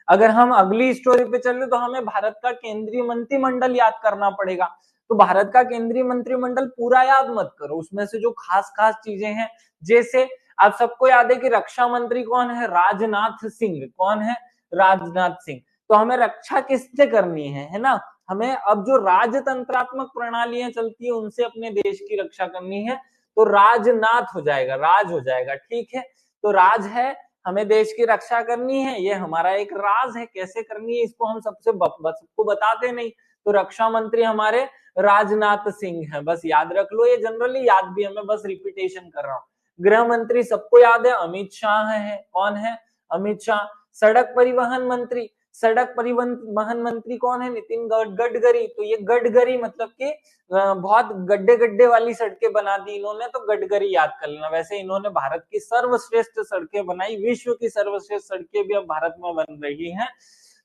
अगर हम अगली स्टोरी पे चले तो हमें भारत का केंद्रीय मंत्रिमंडल याद करना पड़ेगा। तो भारत का केंद्रीय मंत्रिमंडल पूरा याद मत करो, उसमें से जो खास खास चीजें हैं, जैसे आप सबको याद है कि रक्षा मंत्री कौन है? राजनाथ सिंह। कौन है? राजनाथ सिंह। तो हमें रक्षा किससे करनी है ना? हमें अब जो राजतंत्रात्मक प्रणालियां चलती है उनसे अपने देश की रक्षा करनी है, तो राजनाथ हो जाएगा, राज हो जाएगा, ठीक है। तो राज है, हमें देश की रक्षा करनी है, ये हमारा एक राज है, कैसे करनी है इसको हम सबको बताते नहीं। तो रक्षा मंत्री हमारे राजनाथ सिंह है, बस याद रख लो, ये जनरली याद भी है, मैं बस रिपीटेशन कर रहा हूँ। गृह मंत्री सबको याद है, अमित शाह है। कौन है? अमित शाह। सड़क परिवहन मंत्री, सड़क परिवहन मंत्री कौन है? नितिन गडकरी। तो ये गडकरी मतलब कि बहुत गड्ढे गड्ढे वाली सड़कें बना दी इन्होंने, तो गडकरी याद कर लेना। वैसे इन्होंने भारत की सर्वश्रेष्ठ सड़कें बनाई, विश्व की सर्वश्रेष्ठ सड़कें भी अब भारत में बन रही हैं।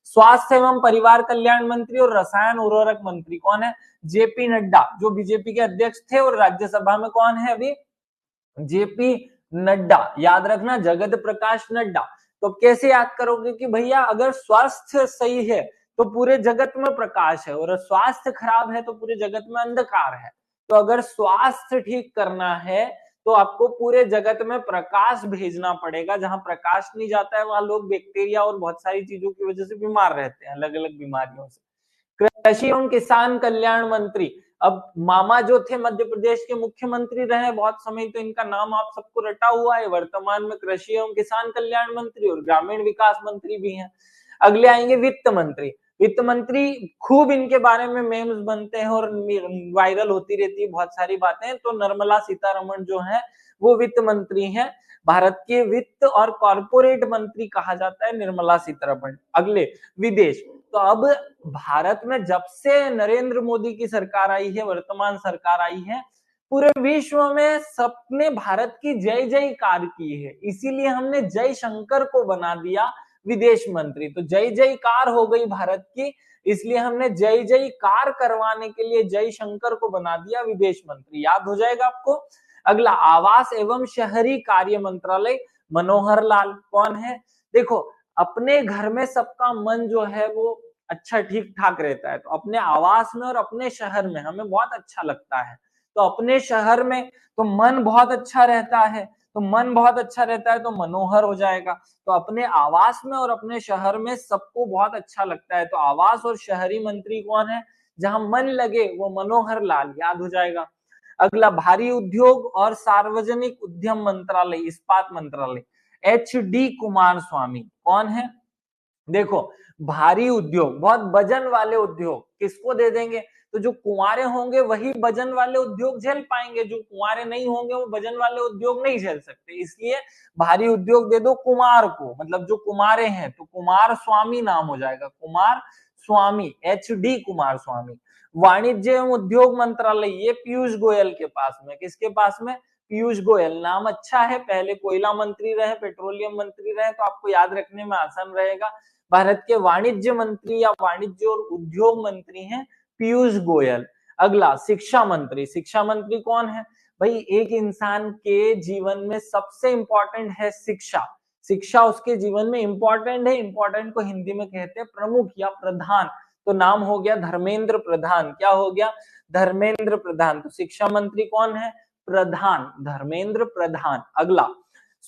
स्वास्थ्य एवं परिवार कल्याण मंत्री और रसायन उर्वरक मंत्री कौन है? जेपी नड्डा, जो बीजेपी के अध्यक्ष थे, और राज्यसभा में कौन है अभी? जेपी नड्डा। याद रखना, जगत प्रकाश नड्डा। तो कैसे याद करोगे कि भैया अगर स्वास्थ्य सही है तो पूरे जगत में प्रकाश है, और स्वास्थ्य खराब है तो पूरे जगत में अंधकार है। तो अगर स्वास्थ्य ठीक करना है तो आपको पूरे जगत में प्रकाश भेजना पड़ेगा। जहां प्रकाश नहीं जाता है वहां लोग बैक्टीरिया और बहुत सारी चीजों की वजह से बीमार रहते हैं, अलग अलग बीमारियों से। कृषि एवं किसान कल्याण मंत्री, अब मामा जो थे मध्य प्रदेश के मुख्यमंत्री रहे बहुत समय, तो इनका नाम आप सबको रटा हुआ है। वर्तमान में कृषि एवं किसान कल्याण मंत्री और ग्रामीण विकास मंत्री भी हैं। अगले आएंगे वित्त मंत्री। वित्त मंत्री खूब इनके बारे में मेम्स बनते हैं और वायरल होती रहती है बहुत सारी बातें। तो निर्मला सीतारमण जो है वो वित्त मंत्री हैं। भारत के वित्त और कॉर्पोरेट मंत्री कहा जाता है निर्मला सीतारमण। अगले विदेश। तो अब भारत में जब से नरेंद्र मोदी की सरकार आई है, वर्तमान सरकार आई है, पूरे विश्व में सबने भारत की जय जयकार की है। इसीलिए हमने जय शंकर को बना दिया विदेश मंत्री। तो जय जयकार हो गई भारत की, इसलिए हमने जय जयकार करवाने के लिए जय शंकर को बना दिया विदेश मंत्री। याद हो जाएगा आपको। अगला आवास एवं शहरी कार्य मंत्रालय, मनोहर लाल कौन है? देखो, अपने घर में सबका मन जो है वो अच्छा ठीक ठाक रहता है, तो अपने आवास में और अपने शहर में हमें बहुत अच्छा लगता है। तो अपने शहर में तो मन बहुत अच्छा रहता है, तो मन बहुत अच्छा रहता है तो मनोहर हो जाएगा। तो अपने आवास में और अपने शहर में सबको बहुत अच्छा लगता है, तो आवास और शहरी मंत्री कौन है? जहां मन लगे वो मनोहर लाल। याद हो जाएगा। अगला भारी उद्योग और सार्वजनिक उद्यम मंत्रालय, इस्पात मंत्रालय, एच डी कुमार स्वामी कौन है? देखो, भारी उद्योग, बहुत वजन वाले उद्योग किसको दे देंगे? तो जो कुंवारे होंगे वही वजन वाले उद्योग झेल पाएंगे, जो कुंवारे नहीं होंगे वो वजन वाले उद्योग नहीं झेल सकते। इसलिए भारी उद्योग दे दो कुमार को, मतलब जो कुमारे हैं, तो कुमार स्वामी नाम हो जाएगा, कुमार स्वामी, एच डी कुमार स्वामी। वाणिज्य एवं उद्योग मंत्रालय, ये पीयूष गोयल के पास में। किसके पास में? पीयूष गोयल। नाम अच्छा है, पहले कोयला मंत्री रहे, पेट्रोलियम मंत्री रहे, तो आपको याद रखने में आसान रहेगा। भारत के वाणिज्य मंत्री या वाणिज्य और उद्योग मंत्री हैं पीयूष गोयल। अगला शिक्षा मंत्री। शिक्षा मंत्री कौन है? भाई, एक इंसान के जीवन में सबसे इंपॉर्टेंट है शिक्षा। शिक्षा उसके जीवन में इंपॉर्टेंट है। इंपॉर्टेंट को हिंदी में कहते हैं प्रमुख या प्रधान। तो नाम हो गया धर्मेंद्र प्रधान। क्या हो गया? धर्मेंद्र प्रधान। तो शिक्षा मंत्री कौन है? प्रधान, धर्मेंद्र प्रधान। अगला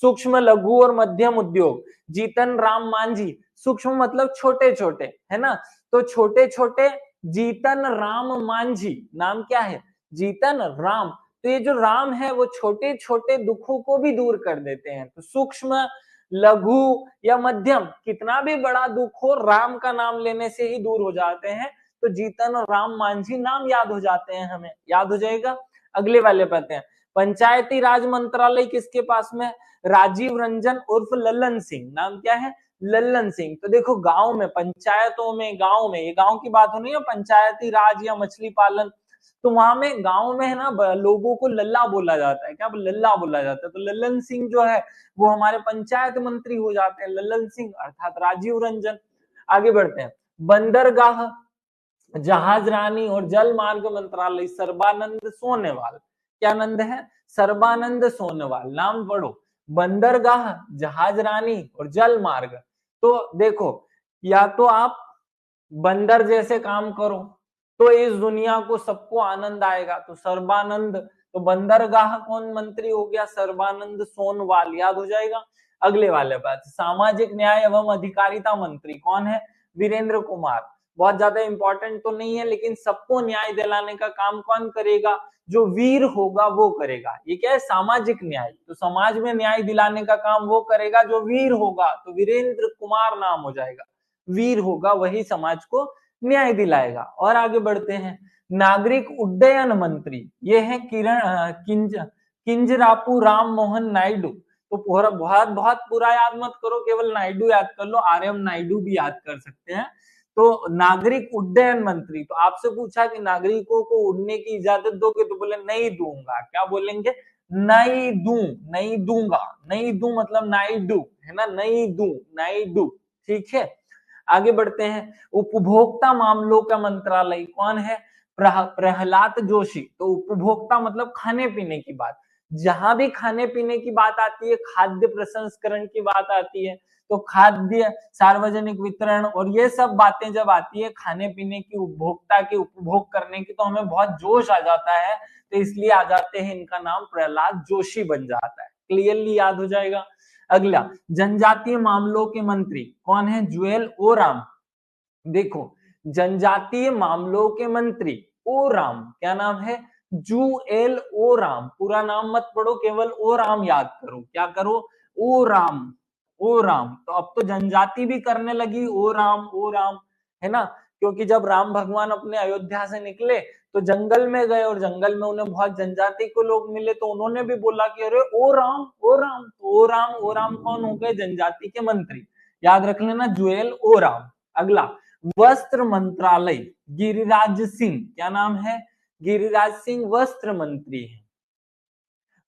सूक्ष्म लघु और मध्यम उद्योग, जीतन राम मांझी। सूक्ष्म मतलब छोटे छोटे, है ना? तो छोटे छोटे, जीतन राम मांझी। नाम क्या है? जीतन राम। तो ये जो राम है वो छोटे छोटे दुखों को भी दूर कर देते हैं। तो सूक्ष्म, लघु या मध्यम, कितना भी बड़ा दुख हो राम का नाम लेने से ही दूर हो जाते हैं। तो जीतन और राम मांझी नाम याद हो जाते हैं, हमें याद हो जाएगा। अगले वाले पढ़ते हैं। पंचायती राज मंत्रालय किसके पास में? राजीव रंजन उर्फ लल्लन सिंह। नाम क्या है? लल्लन सिंह। तो देखो, गांव में, पंचायतों में, गांव में, ये गांव की बात हो रही है, पंचायती राज या मछली पालन, तो वहां में गांव में है ना, लोगों को लल्ला बोला जाता है। क्या लल्ला बोला जाता है? तो लल्लन सिंह जो है वो हमारे पंचायत मंत्री हो जाते हैं, लल्लन सिंह अर्थात राजीव रंजन। आगे बढ़ते हैं। बंदरगाह, जहाज रानी और जल मार्ग मंत्रालय, सर्बानंद सोनोवाल। क्या नंद है? सर्बानंद सोनोवाल। नाम पढ़ो, बंदरगाह, जहाज रानी और जल मार्ग। तो देखो, या तो आप बंदर जैसे काम करो तो इस दुनिया को सबको आनंद आएगा, तो सर्बानंद। तो बंदरगाह कौन मंत्री हो गया? सर्बानंद सोनोवाल। याद हो जाएगा। अगले वाले बात, सामाजिक न्याय एवं अधिकारिता मंत्री कौन है? वीरेंद्र कुमार। बहुत ज्यादा इंपॉर्टेंट तो नहीं है, लेकिन सबको न्याय दिलाने का काम कौन करेगा? जो वीर होगा वो करेगा। ये क्या है? सामाजिक न्याय। तो समाज में न्याय दिलाने का काम वो करेगा जो वीर होगा, तो वीरेंद्र कुमार नाम हो जाएगा। वीर होगा वही समाज को न्याय दिलाएगा। और आगे बढ़ते हैं। नागरिक उड्डयन मंत्री, ये है किंजरापू राम मोहन नायडू। तो पूरा बहुत बहुत पूरा याद मत करो, केवल नायडू याद कर लो, आरएम नायडू भी याद कर सकते हैं। तो नागरिक उड्डयन मंत्री, तो आपसे पूछा कि नागरिकों को उड़ने की इजाजत दोगे, तो बोले नहीं दूंगा। क्या बोलेंगे? नहीं दूं, नहीं दूंगा, नहीं दूं मतलब नायडू है ना, नहीं दूं, नायडू। ठीक है, आगे बढ़ते हैं। उपभोक्ता मामलों का मंत्रालय कौन है? प्रहलाद जोशी। तो उपभोक्ता मतलब खाने पीने की बात, जहां भी खाने पीने की बात आती है, खाद्य प्रसंस्करण की बात आती है, तो खाद्य सार्वजनिक वितरण और ये सब बातें जब आती है खाने पीने की, उपभोक्ता की, उपभोग करने की, तो हमें बहुत जोश आ जाता है, तो इसलिए आ जाते हैं, इनका नाम प्रहलाद जोशी बन जाता है। क्लियरली याद हो जाएगा। अगला, जनजातीय मामलों के मंत्री कौन है? जुएल ओराम। देखो, जनजातीय मामलों के मंत्री ओराम, क्या नाम है? जुएल ओराम। पूरा नाम मत पढ़ो, केवल ओराम याद करो। क्या करो? ओराम, ओराम। तो अब तो जनजाति भी करने लगी ओराम, ओराम, है ना, क्योंकि जब राम भगवान अपने अयोध्या से निकले तो जंगल में गए, और जंगल में उन्हें बहुत जनजाति के लोग मिले, तो उन्होंने भी बोला कि अरे ओ राम, ओ राम। तो ओ राम, ओ राम कौन हो गए? जनजाति के मंत्री। याद रख लेना, जुएल ओ राम। अगला, वस्त्र मंत्रालय, गिरिराज सिंह। क्या नाम है? गिरिराज सिंह वस्त्र मंत्री है।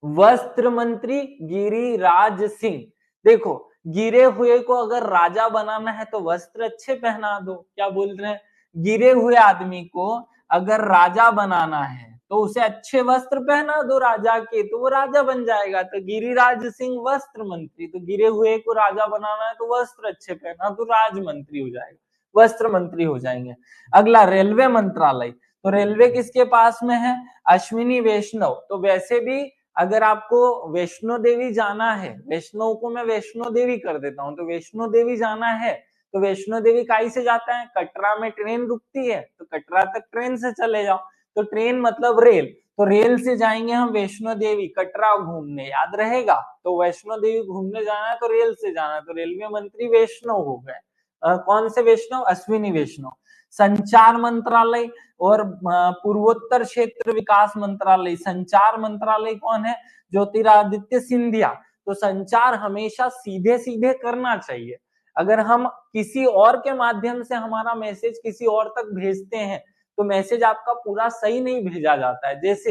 वस्त्र मंत्री गिरिराज सिंह। देखो, गिरे हुए को अगर राजा बनाना है तो वस्त्र अच्छे पहना दो। क्या बोल रहे हैं? गिरे हुए आदमी को अगर राजा बनाना है तो उसे अच्छे वस्त्र पहना दो राजा के, तो वो राजा बन जाएगा। तो गिरिराज सिंह वस्त्र मंत्री, तो गिरे हुए को राजा बनाना है तो वस्त्र अच्छे पहना तो राजमंत्री हो जाएगा, वस्त्र मंत्री हो जाएंगे। अगला, रेलवे मंत्रालय। तो रेलवे किसके पास में है? अश्विनी वैष्णव। तो वैसे भी अगर आपको वैष्णो देवी जाना है, वैष्णव को मैं वैष्णो देवी कर देता हूं, तो वैष्णो देवी जाना है तो वैष्णो देवी काई से जाता है? कटरा में ट्रेन रुकती है, तो कटरा तक ट्रेन से चले जाओ। तो ट्रेन मतलब रेल, तो रेल से जाएंगे हम वैष्णो देवी कटरा घूमने, याद रहेगा। तो वैष्णो देवी घूमने जाना है तो रेल से जाना है, तो रेलवे मंत्री वैष्णव हो गए। कौन से वैष्णव? अश्विनी वैष्णव। संचार मंत्रालय और पूर्वोत्तर क्षेत्र विकास मंत्रालय, संचार मंत्रालय कौन है? ज्योतिरादित्य सिंधिया। तो संचार हमेशा सीधे सीधे करना चाहिए। अगर हम किसी और के माध्यम से हमारा मैसेज किसी और तक भेजते हैं तो मैसेज आपका पूरा सही नहीं भेजा जाता है। जैसे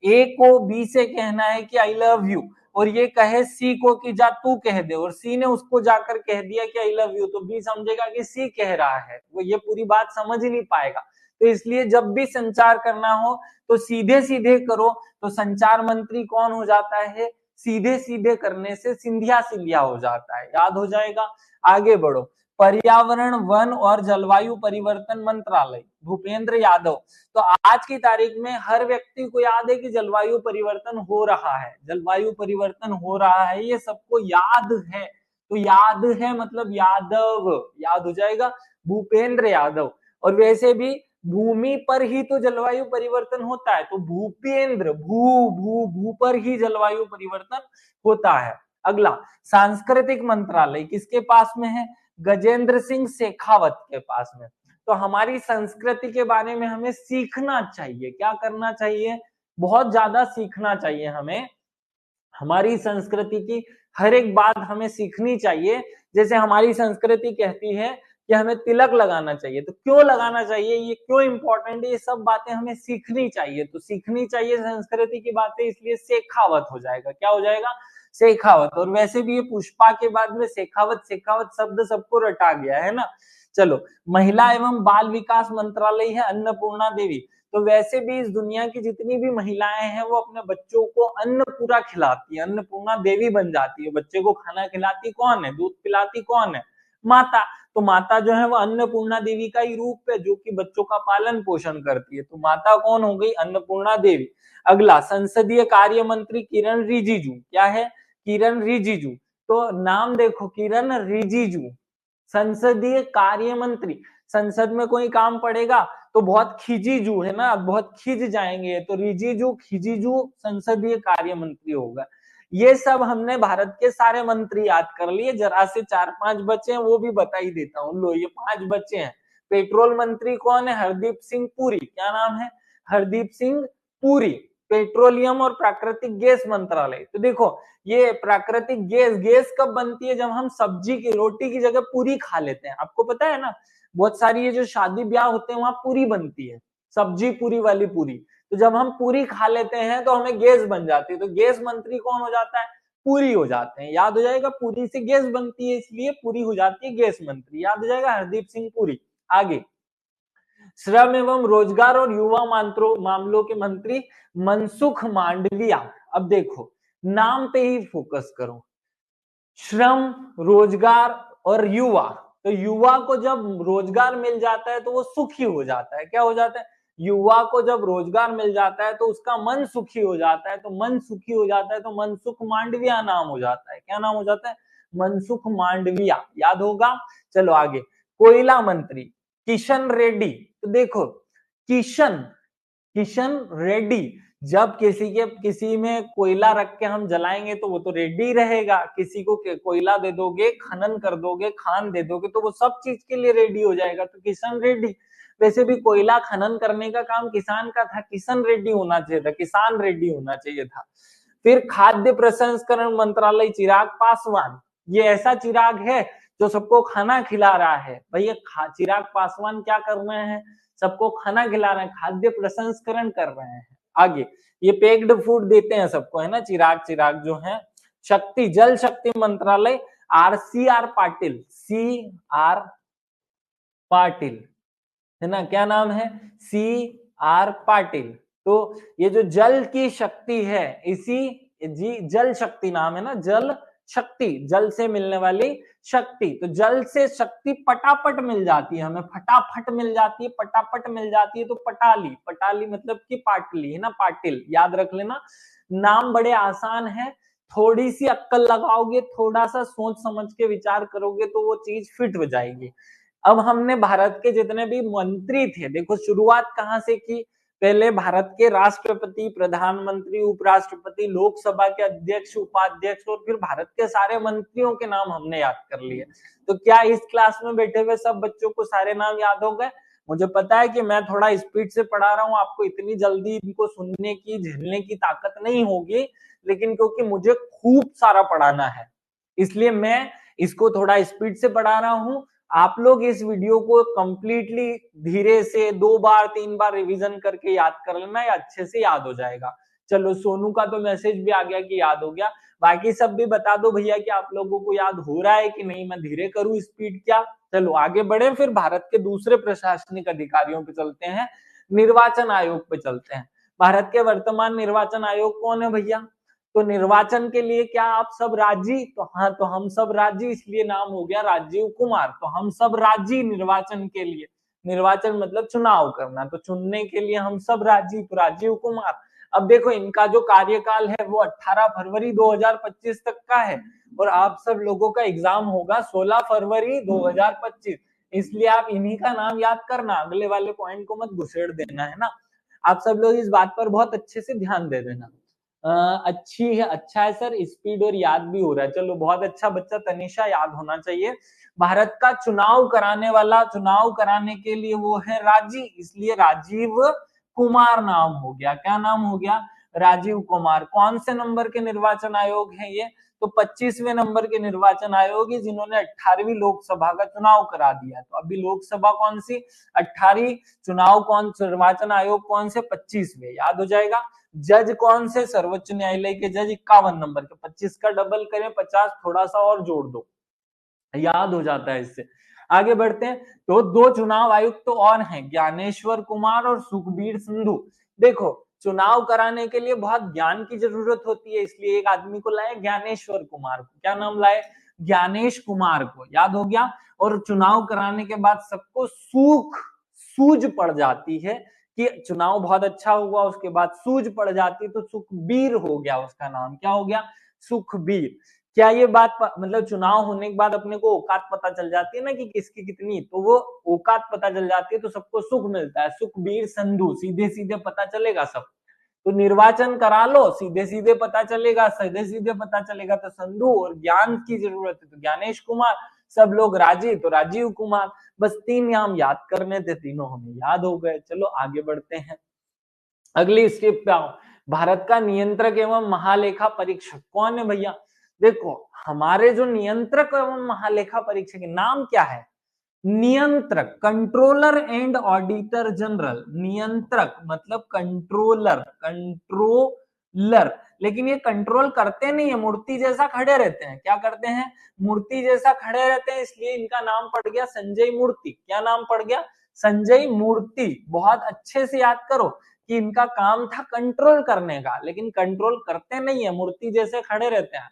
ए को बी से कहना है कि आई लव यू, और ये कहे सी को कि जा तू कह दे, और सी ने उसको जाकर कह दिया कि आई लव यू, तो बी समझेगा कि सी कह रहा है, वो ये पूरी बात समझ ही नहीं पाएगा। तो इसलिए जब भी संचार करना हो तो सीधे सीधे करो। तो संचार मंत्री कौन हो जाता है? सीधे सीधे करने से सिंधिया सिंधिया हो जाता है, याद हो जाएगा। आगे बढ़ो, पर्यावरण वन और जलवायु परिवर्तन मंत्रालय, भूपेंद्र यादव। तो आज की तारीख में हर व्यक्ति को याद है कि जलवायु परिवर्तन हो रहा है, जलवायु परिवर्तन हो रहा है, ये सबको याद है। तो याद है मतलब यादव, याद हो जाएगा, भूपेंद्र यादव। और वैसे भी भूमि पर ही तो जलवायु परिवर्तन होता है, तो भूपेंद्र, भू भू भू पर ही जलवायु परिवर्तन होता है। अगला, सांस्कृतिक मंत्रालय किसके पास में है? गजेंद्र सिंह शेखावत के पास में। तो हमारी संस्कृति के बारे में हमें सीखना चाहिए। क्या करना चाहिए? बहुत ज्यादा सीखना चाहिए हमें। हमारी संस्कृति की हर एक बात हमें सीखनी चाहिए। जैसे हमारी संस्कृति कहती है कि हमें तिलक लगाना चाहिए, तो क्यों लगाना चाहिए, ये क्यों इंपॉर्टेंट है, ये सब बातें हमें सीखनी चाहिए। तो सीखनी चाहिए संस्कृति की बातें, इसलिए शेखावत हो जाएगा। क्या हो जाएगा? शेखावत। और वैसे भी ये पुष्पा के बाद में शेखावत शेखावत शब्द सबको रटा गया है ना। चलो, महिला एवं बाल विकास मंत्रालय है अन्नपूर्णा देवी। तो वैसे भी इस दुनिया की जितनी भी महिलाएं हैं वो अपने बच्चों को अन्न पूरा खिलाती है, अन्नपूर्णा देवी बन जाती है। बच्चे को खाना खिलाती कौन है? दूध पिलाती कौन है? माता। तो माता जो है वो अन्नपूर्णा देवी का ही रूप है, जो कि बच्चों का पालन पोषण करती है। तो माता कौन हो गई? अन्नपूर्णा देवी। अगला, संसदीय कार्य मंत्री किरण रिजिजू। क्या है? किरण रिजिजू। तो नाम देखो, किरण रिजिजू, संसदीय कार्य मंत्री। संसद में कोई काम पड़ेगा तो बहुत खिजीजू है ना, बहुत खिज जाएंगे, तो रिजिजू खिजीजू संसदीय कार्य मंत्री होगा। ये सब हमने भारत के सारे मंत्री याद कर लिए, जरा से 4-5 बचे हैं वो भी बता ही देता हूँ। लो, ये 5 बचे हैं। पेट्रोल मंत्री कौन है? हरदीप सिंह पुरी। क्या नाम है? हरदीप सिंह पुरी। पेट्रोलियम और प्राकृतिक गैस मंत्रालय। तो देखो ये प्राकृतिक गैस कब बनती है, जब हम सब्जी की रोटी की जगह पूरी खा लेते हैं। आपको पता है ना, बहुत सारी ये जो शादी ब्याह होते हैं वहां पूरी बनती है, सब्जी पूरी वाली पूरी। तो जब हम पूरी खा लेते हैं तो हमें गैस बन जाती है, तो गैस मंत्री कौन हो जाता है, पूरी हो जाते हैं। याद हो जाएगा, पूरी से गैस बनती है इसलिए पूरी हो जाती है गैस मंत्री, याद हो जाएगा, हरदीप सिंह पुरी। आगे, श्रम एवं रोजगार और युवा मामलों के मंत्री मनसुख मांडविया। अब देखो नाम पे ही फोकस करो, श्रम, रोजगार और युवा। तो युवा को जब रोजगार मिल जाता है तो वो सुखी हो जाता है। क्या हो जाता है, युवा को जब रोजगार मिल जाता है तो उसका मन सुखी हो जाता है। तो मन सुखी हो जाता है तो मनसुख मांडविया नाम हो जाता है। क्या नाम हो जाता है, मनसुख मांडविया, याद होगा। चलो आगे, कोयला मंत्री किशन रेड्डी। तो देखो किशन किशन रेड्डी, जब किसी में कोयला रख के हम जलाएंगे तो वो तो रेड्डी रहेगा। किसी को कोयला दे दोगे, खनन कर दोगे, खान दे दोगे तो वो सब चीज के लिए रेडी हो जाएगा, तो किशन रेड्डी। वैसे भी कोयला खनन करने का काम किसान का था, किशन रेड्डी होना चाहिए था, किसान रेड्डी होना चाहिए था। फिर खाद्य प्रसंस्करण मंत्रालय चिराग पासवान, ये ऐसा चिराग है जो सबको खाना खिला रहा है। भैया चिराग पासवान क्या कर रहे हैं, सबको खाना खिला रहे हैं, खाद्य प्रसंस्करण कर रहे हैं। आगे, ये पैक्ड फूड देते हैं सबको, है ना, चिराग जो है। शक्ति जल शक्ति मंत्रालय RCR पाटिल, CR पाटिल, है ना, क्या नाम है, CR पाटिल। तो ये जो जल की शक्ति है, इसी जी जल शक्ति नाम है ना, जल शक्ति, जल से मिलने वाली शक्ति। तो जल से शक्ति पटापट मिल जाती है हमें, फटाफट मिल जाती है, पटापट मिल जाती है। तो पटाली मतलब कि पाटली, है ना, पाटिल, याद रख लेना। नाम बड़े आसान है, थोड़ी सी अक्कल लगाओगे, थोड़ा सा सोच समझ के विचार करोगे तो वो चीज फिट हो जाएगी। अब हमने भारत के जितने भी मंत्री थे, देखो शुरुआत कहां से की, पहले भारत के राष्ट्रपति, प्रधानमंत्री, उपराष्ट्रपति, लोकसभा के अध्यक्ष, उपाध्यक्ष और फिर भारत के सारे मंत्रियों के नाम हमने याद कर लिए। तो क्या इस क्लास में बैठे हुए सब बच्चों को सारे नाम याद हो गए? मुझे पता है कि मैं थोड़ा स्पीड से पढ़ा रहा हूँ, आपको इतनी जल्दी इनको सुनने की, झेलने की ताकत नहीं होगी, लेकिन क्योंकि मुझे खूब सारा पढ़ाना है इसलिए मैं इसको थोड़ा स्पीड से पढ़ा रहा हूँ। आप लोग इस वीडियो को कंप्लीटली धीरे से 2 बार 3 बार रिवीजन करके याद कर लेना, या अच्छे से याद हो जाएगा। चलो सोनू का तो मैसेज भी आ गया कि याद हो गया, बाकी सब भी बता दो भैया कि आप लोगों को याद हो रहा है कि नहीं, मैं धीरे करूं स्पीड क्या। चलो आगे बढ़े, फिर भारत के दूसरे प्रशासनिक अधिकारियों पे चलते हैं, निर्वाचन आयोग पे चलते हैं। भारत के वर्तमान निर्वाचन आयोग कौन है भैया? तो निर्वाचन के लिए क्या आप सब राजी? तो हाँ, तो हम सब राजी, इसलिए नाम हो गया राजीव कुमार। तो हम सब राजी निर्वाचन के लिए, निर्वाचन मतलब चुनाव करना, तो चुनने के लिए हम सब राजी, तो राजीव कुमार। अब देखो इनका जो कार्यकाल है वो 18 फरवरी 2025 तक का है, और आप सब लोगों का एग्जाम होगा 16 फरवरी 2025, इसलिए आप इन्हीं का नाम याद करना, अगले वाले पॉइंट को मत घुसेड़ देना, है ना। आप सब लोग इस बात पर बहुत अच्छे से ध्यान दे देना। अच्छी है, अच्छा है सर, स्पीड और याद भी हो रहा है। चलो बहुत अच्छा बच्चा, तनिषा, याद होना चाहिए। भारत का चुनाव कराने वाला, चुनाव कराने के लिए वो है राजी, इसलिए राजीव कुमार नाम हो गया। क्या नाम हो गया? राजीव कुमार। कौन से नंबर के निर्वाचन आयोग है ये? तो 25वें नंबर के निर्वाचन आयोग है, जिन्होंने 18वीं लोकसभा का चुनाव करा दिया। तो अभी लोकसभा कौन सी? 18वीं। चुनाव कौन, निर्वाचन आयोग कौन से? 25वें, याद हो जाएगा। जज कौन से? सर्वोच्च न्यायालय के जज 51 नंबर के। 25 का डबल करें 50, थोड़ा सा और जोड़ दो, याद हो जाता है इससे। आगे बढ़ते हैं, तो 2 चुनाव आयुक्त तो और हैं, ज्ञानेश्वर कुमार और सुखबीर सिंधु। देखो चुनाव कराने के लिए बहुत ज्ञान की जरूरत होती है, इसलिए एक आदमी को लाए, ज्ञानेश्वर कुमार को। क्या नाम लाए? ज्ञानेश कुमार को, याद हो गया। और चुनाव कराने के बाद सबको सूझ पड़ जाती है कि चुनाव बहुत अच्छा हुआ, उसके बाद सूझ पड़ जाती, तो सुखबीर हो गया उसका नाम। क्या हो गया? सुखबीर। क्या ये बात मतलब चुनाव होने के बाद अपने को औकात पता चल जाती है ना कि किसकी कितनी, तो वो औकात पता चल जाती है, तो सबको सुख मिलता है। सुखबीर संधू, सीधे सीधे पता चलेगा सब। तो निर्वाचन करा लो, सीधे सीधे पता चलेगा, सीधे सीधे पता चलेगा। तो संधू, और ज्ञान की जरूरत है तो ज्ञानेश कुमार, सब लोग राजी तो राजीव कुमार। बस 3 नाम याद करने थे, तीनों हमें याद हो गए। चलो आगे बढ़ते हैं, अगली स्टेप पे आओ। भारत का नियंत्रक एवं महालेखा परीक्षक कौन है भैया? देखो हमारे जो नियंत्रक एवं महालेखा परीक्षक नाम क्या है? नियंत्रक, कंट्रोलर एंड ऑडिटर जनरल। नियंत्रक मतलब कंट्रोलर, कंट्रोलर, लेकिन ये कंट्रोल करते नहीं है, मूर्ति जैसा खड़े रहते हैं। क्या करते हैं? मूर्ति जैसा खड़े रहते हैं, इसलिए इनका नाम पड़ गया संजय मूर्ति। क्या नाम पड़ गया? संजय मूर्ति। बहुत अच्छे से याद करो कि इनका काम था कंट्रोल करने का, लेकिन कंट्रोल करते नहीं है, मूर्ति जैसे खड़े रहते हैं।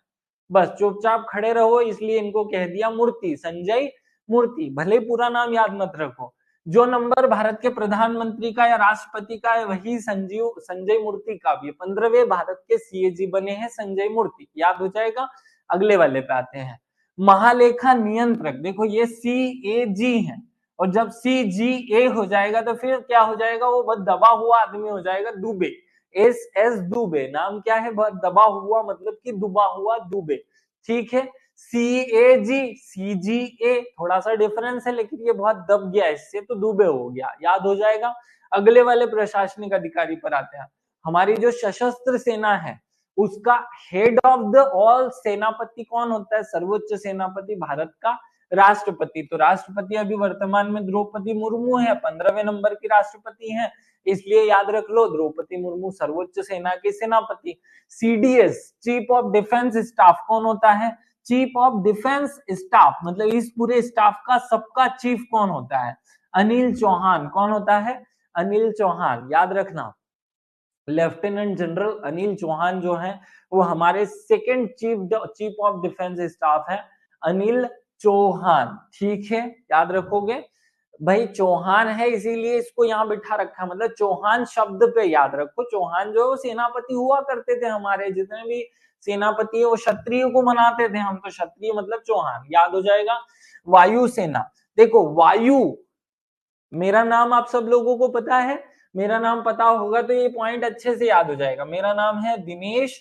बस चुपचाप खड़े रहो, इसलिए इनको कह दिया मूर्ति, संजय मूर्ति। भले पूरा नाम याद मत रखो। जो नंबर भारत के प्रधानमंत्री का या राष्ट्रपति का है वही संजय मूर्ति का भी है। 15वें भारत के सीएजी बने हैं संजय मूर्ति, याद हो जाएगा। अगले वाले पे आते हैं, महालेखा नियंत्रक। देखो ये सीएजी है, और जब सीजीए हो जाएगा तो फिर क्या हो जाएगा? वो बहुत दबा हुआ आदमी हो जाएगा, दुबे। एस दुबे नाम क्या है? बहुत दबा हुआ मतलब कि डूबा हुआ, दुबे। ठीक है। सीएजी, सीजीए थोड़ा सा डिफरेंस है, लेकिन ये बहुत दब गया इससे, तो दुबे हो गया, याद हो जाएगा। अगले वाले प्रशासनिक अधिकारी पर आते हैं। हमारी जो सशस्त्र सेना है उसका हेड ऑफ द ऑल सेनापति कौन होता है? सर्वोच्च सेनापति भारत का राष्ट्रपति। तो राष्ट्रपति अभी वर्तमान में द्रौपदी मुर्मू है, 15वें नंबर की राष्ट्रपति हैं, इसलिए याद रख लो द्रौपदी मुर्मू सर्वोच्च सेना के सेनापति। CDS, chief of defence staff कौन होता है? चीफ ऑफ डिफेंस स्टाफ मतलब इस पूरे स्टाफ का सबका चीफ कौन होता है? अनिल चौहान। कौन होता है? अनिल चौहान, याद रखना। लेफ्टिनेंट जनरल अनिल चौहान जो है वो हमारे second chief of defence staff है, अनिल चौहान। ठीक है, याद रखोगे भाई। चौहान है इसीलिए इसको यहाँ बिठा रखा, मतलब चौहान शब्द पे याद रखो। चौहान जो है सेनापति हुआ करते थे, हमारे जितने भी सेनापति है वो क्षत्रिय को मनाते थे, हम तो क्षत्रिय मतलब चौहान, याद हो जाएगा। वायुसेना, देखो वायु, मेरा नाम आप सब लोगों को पता है, मेरा नाम पता होगा तो ये पॉइंट अच्छे से याद हो जाएगा। मेरा नाम है दिनेश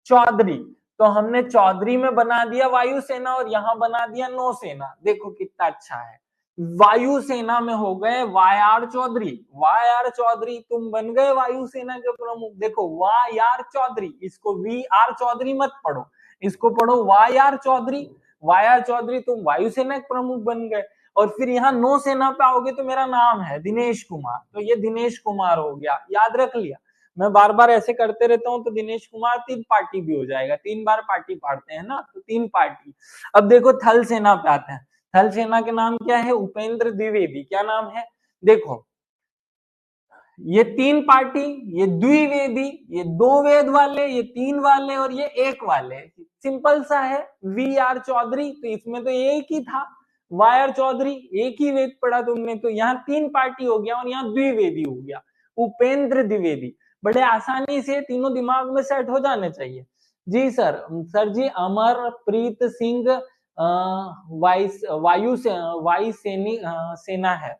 चौधरी, तो हमने चौधरी में बना दिया वायुसेना और यहां बना दिया नौसेना। देखो कितना अच्छा है। वायुसेना में हो गए वाई चौधरी। वाई चौधरी तुम बन गए वायुसेना के प्रमुख। देखो वाई चौधरी, इसको वी चौधरी मत पढ़ो, इसको पढ़ो वाई चौधरी। वाई चौधरी तुम वायुसेना के प्रमुख बन गए। और फिर यहाँ नौसेना पे आओगे तो मेरा नाम है दिनेश कुमार, तो ये दिनेश कुमार हो गया, याद रख लिया। मैं बार बार ऐसे करते रहता हूँ तो दिनेश कुमार 3 पार्टी भी हो जाएगा, 3 बार पार्टी पाड़ते हैं ना, तो 3 पार्टी। अब देखो थल सेना पे आते हैं। थल सेना के नाम क्या है? उपेंद्र द्विवेदी। क्या नाम है? देखो ये 3 पार्टी, ये द्विवेदी, ये 2 वेद वाले, ये 3 वाले और ये 1 वाले। सिंपल सा है। चौधरी तो इसमें तो एक ही था, वाई चौधरी एक ही वेद पढ़ा तुमने, तो यहाँ 3 पार्टी हो गया और यहाँ द्विवेदी हो गया, उपेंद्र द्विवेदी। बड़े आसानी से तीनों दिमाग में सेट हो जाने चाहिए। जी सर, सर जी अमरप्रीत सिंह वायु सैनिक सेना है,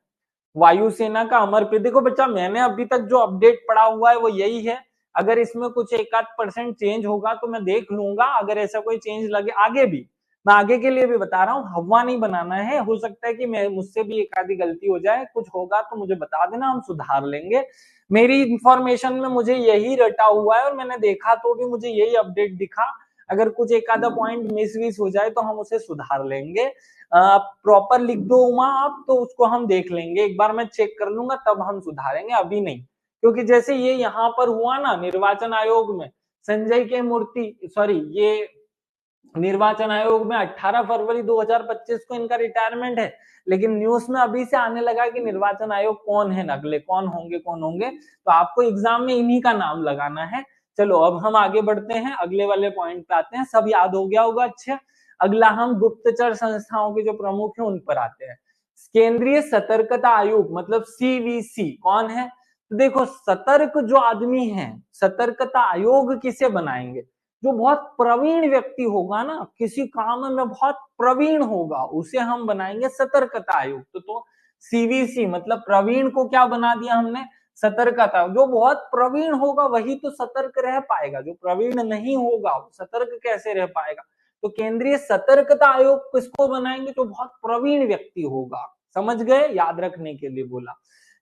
वायुसेना का अमरप्रीत। देखो बच्चा मैंने अभी तक जो अपडेट पड़ा हुआ है वो यही है, अगर इसमें कुछ 1-8% चेंज होगा तो मैं देख लूंगा, अगर ऐसा कोई चेंज लगे आगे भी, मैं आगे के लिए भी बता रहा हूँ, हवा नहीं बनाना है। हो सकता है कि मैं मुझसे भी एक आधी गलती हो जाए, कुछ होगा तो मुझे बता देना, हम सुधार लेंगे। मेरी इंफॉर्मेशन में मुझे यही रटा हुआ है और मैंने देखा तो भी मुझे यही अपडेट दिखा। अगर कुछ एक आधा पॉइंट मिस विस हो जाए तो हम उसे सुधार लेंगे। प्रॉपर लिख दो उमा आप, तो उसको हम देख लेंगे, एक बार मैं चेक कर लूंगा तब हम सुधारेंगे, अभी नहीं। क्योंकि जैसे ये यहाँ पर हुआ ना निर्वाचन आयोग में, संजय के मूर्ति, सॉरी ये निर्वाचन आयोग में 18 फरवरी 2025 को इनका रिटायरमेंट है, लेकिन न्यूज में अभी से आने लगा कि निर्वाचन आयोग कौन है, अगले कौन होंगे, तो आपको एग्जाम में इन्हीं का नाम लगाना है। चलो अब हम आगे बढ़ते हैं, अगले वाले पॉइंट पे आते हैं, सब याद हो गया होगा अच्छे। अगला हम गुप्तचर संस्थाओं के जो प्रमुख हैं उन पर आते हैं। केंद्रीय सतर्कता आयोग मतलब सीवीसी कौन है? तो देखो सतर्क जो आदमी है, सतर्कता आयोग किसे बनाएंगे? जो बहुत प्रवीण व्यक्ति होगा ना, किसी काम में बहुत प्रवीण होगा, उसे हम बनाएंगे सतर्कता आयोग। तो सीवीसी मतलब प्रवीण को क्या बना दिया हमने? सतर्कता। जो बहुत प्रवीण होगा वही तो सतर्क रह पाएगा, जो प्रवीण नहीं होगा वो सतर्क कैसे रह पाएगा? तो केंद्रीय सतर्कता आयोग किसको बनाएंगे? जो बहुत प्रवीण व्यक्ति होगा। समझ गए? याद रखने के लिए बोला।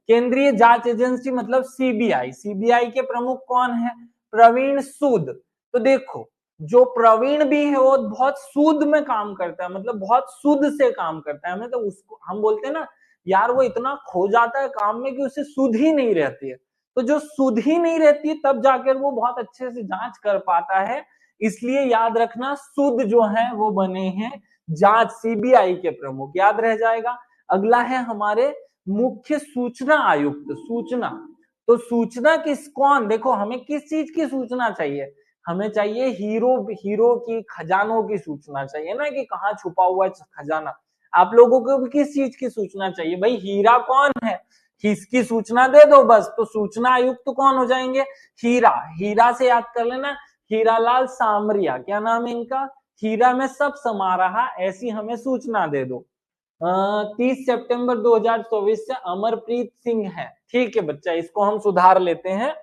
केंद्रीय जांच एजेंसी मतलब सीबीआई। सीबीआई के प्रमुख कौन है? प्रवीण सूद। तो देखो जो प्रवीण भी है वो बहुत सूद में काम करता है, मतलब बहुत सूद से काम करता है। हमें तो उसको हम बोलते हैं ना यार वो इतना खो जाता है काम में कि उसे सुध ही नहीं रहती है। तो जो सुध ही नहीं रहती है तब जाकर वो बहुत अच्छे से जांच कर पाता है। इसलिए याद रखना सुध जो है वो बने हैं जांच सीबीआई के प्रमुख, याद रह जाएगा। अगला है हमारे मुख्य सूचना आयुक्त। सूचना, तो सूचना किस कौन, देखो हमें किस चीज की सूचना चाहिए, हमें चाहिए हीरो की खजानों की सूचना चाहिए ना, कि कहाँ छुपा हुआ है खजाना। आप लोगों को भी किस चीज की सूचना चाहिए भाई, हीरा कौन है इसकी सूचना दे दो बस। तो सूचना आयुक्त तो कौन हो जाएंगे, हीरा। हीरा से याद कर लेना, हीरालाल सामरिया, क्या नाम है इनका, हीरा में सब समा रहा, ऐसी हमें सूचना दे दो। 30 सितंबर 2024 से अमरप्रीत सिंह है। ठीक है बच्चा, इसको हम सुधार लेते हैं।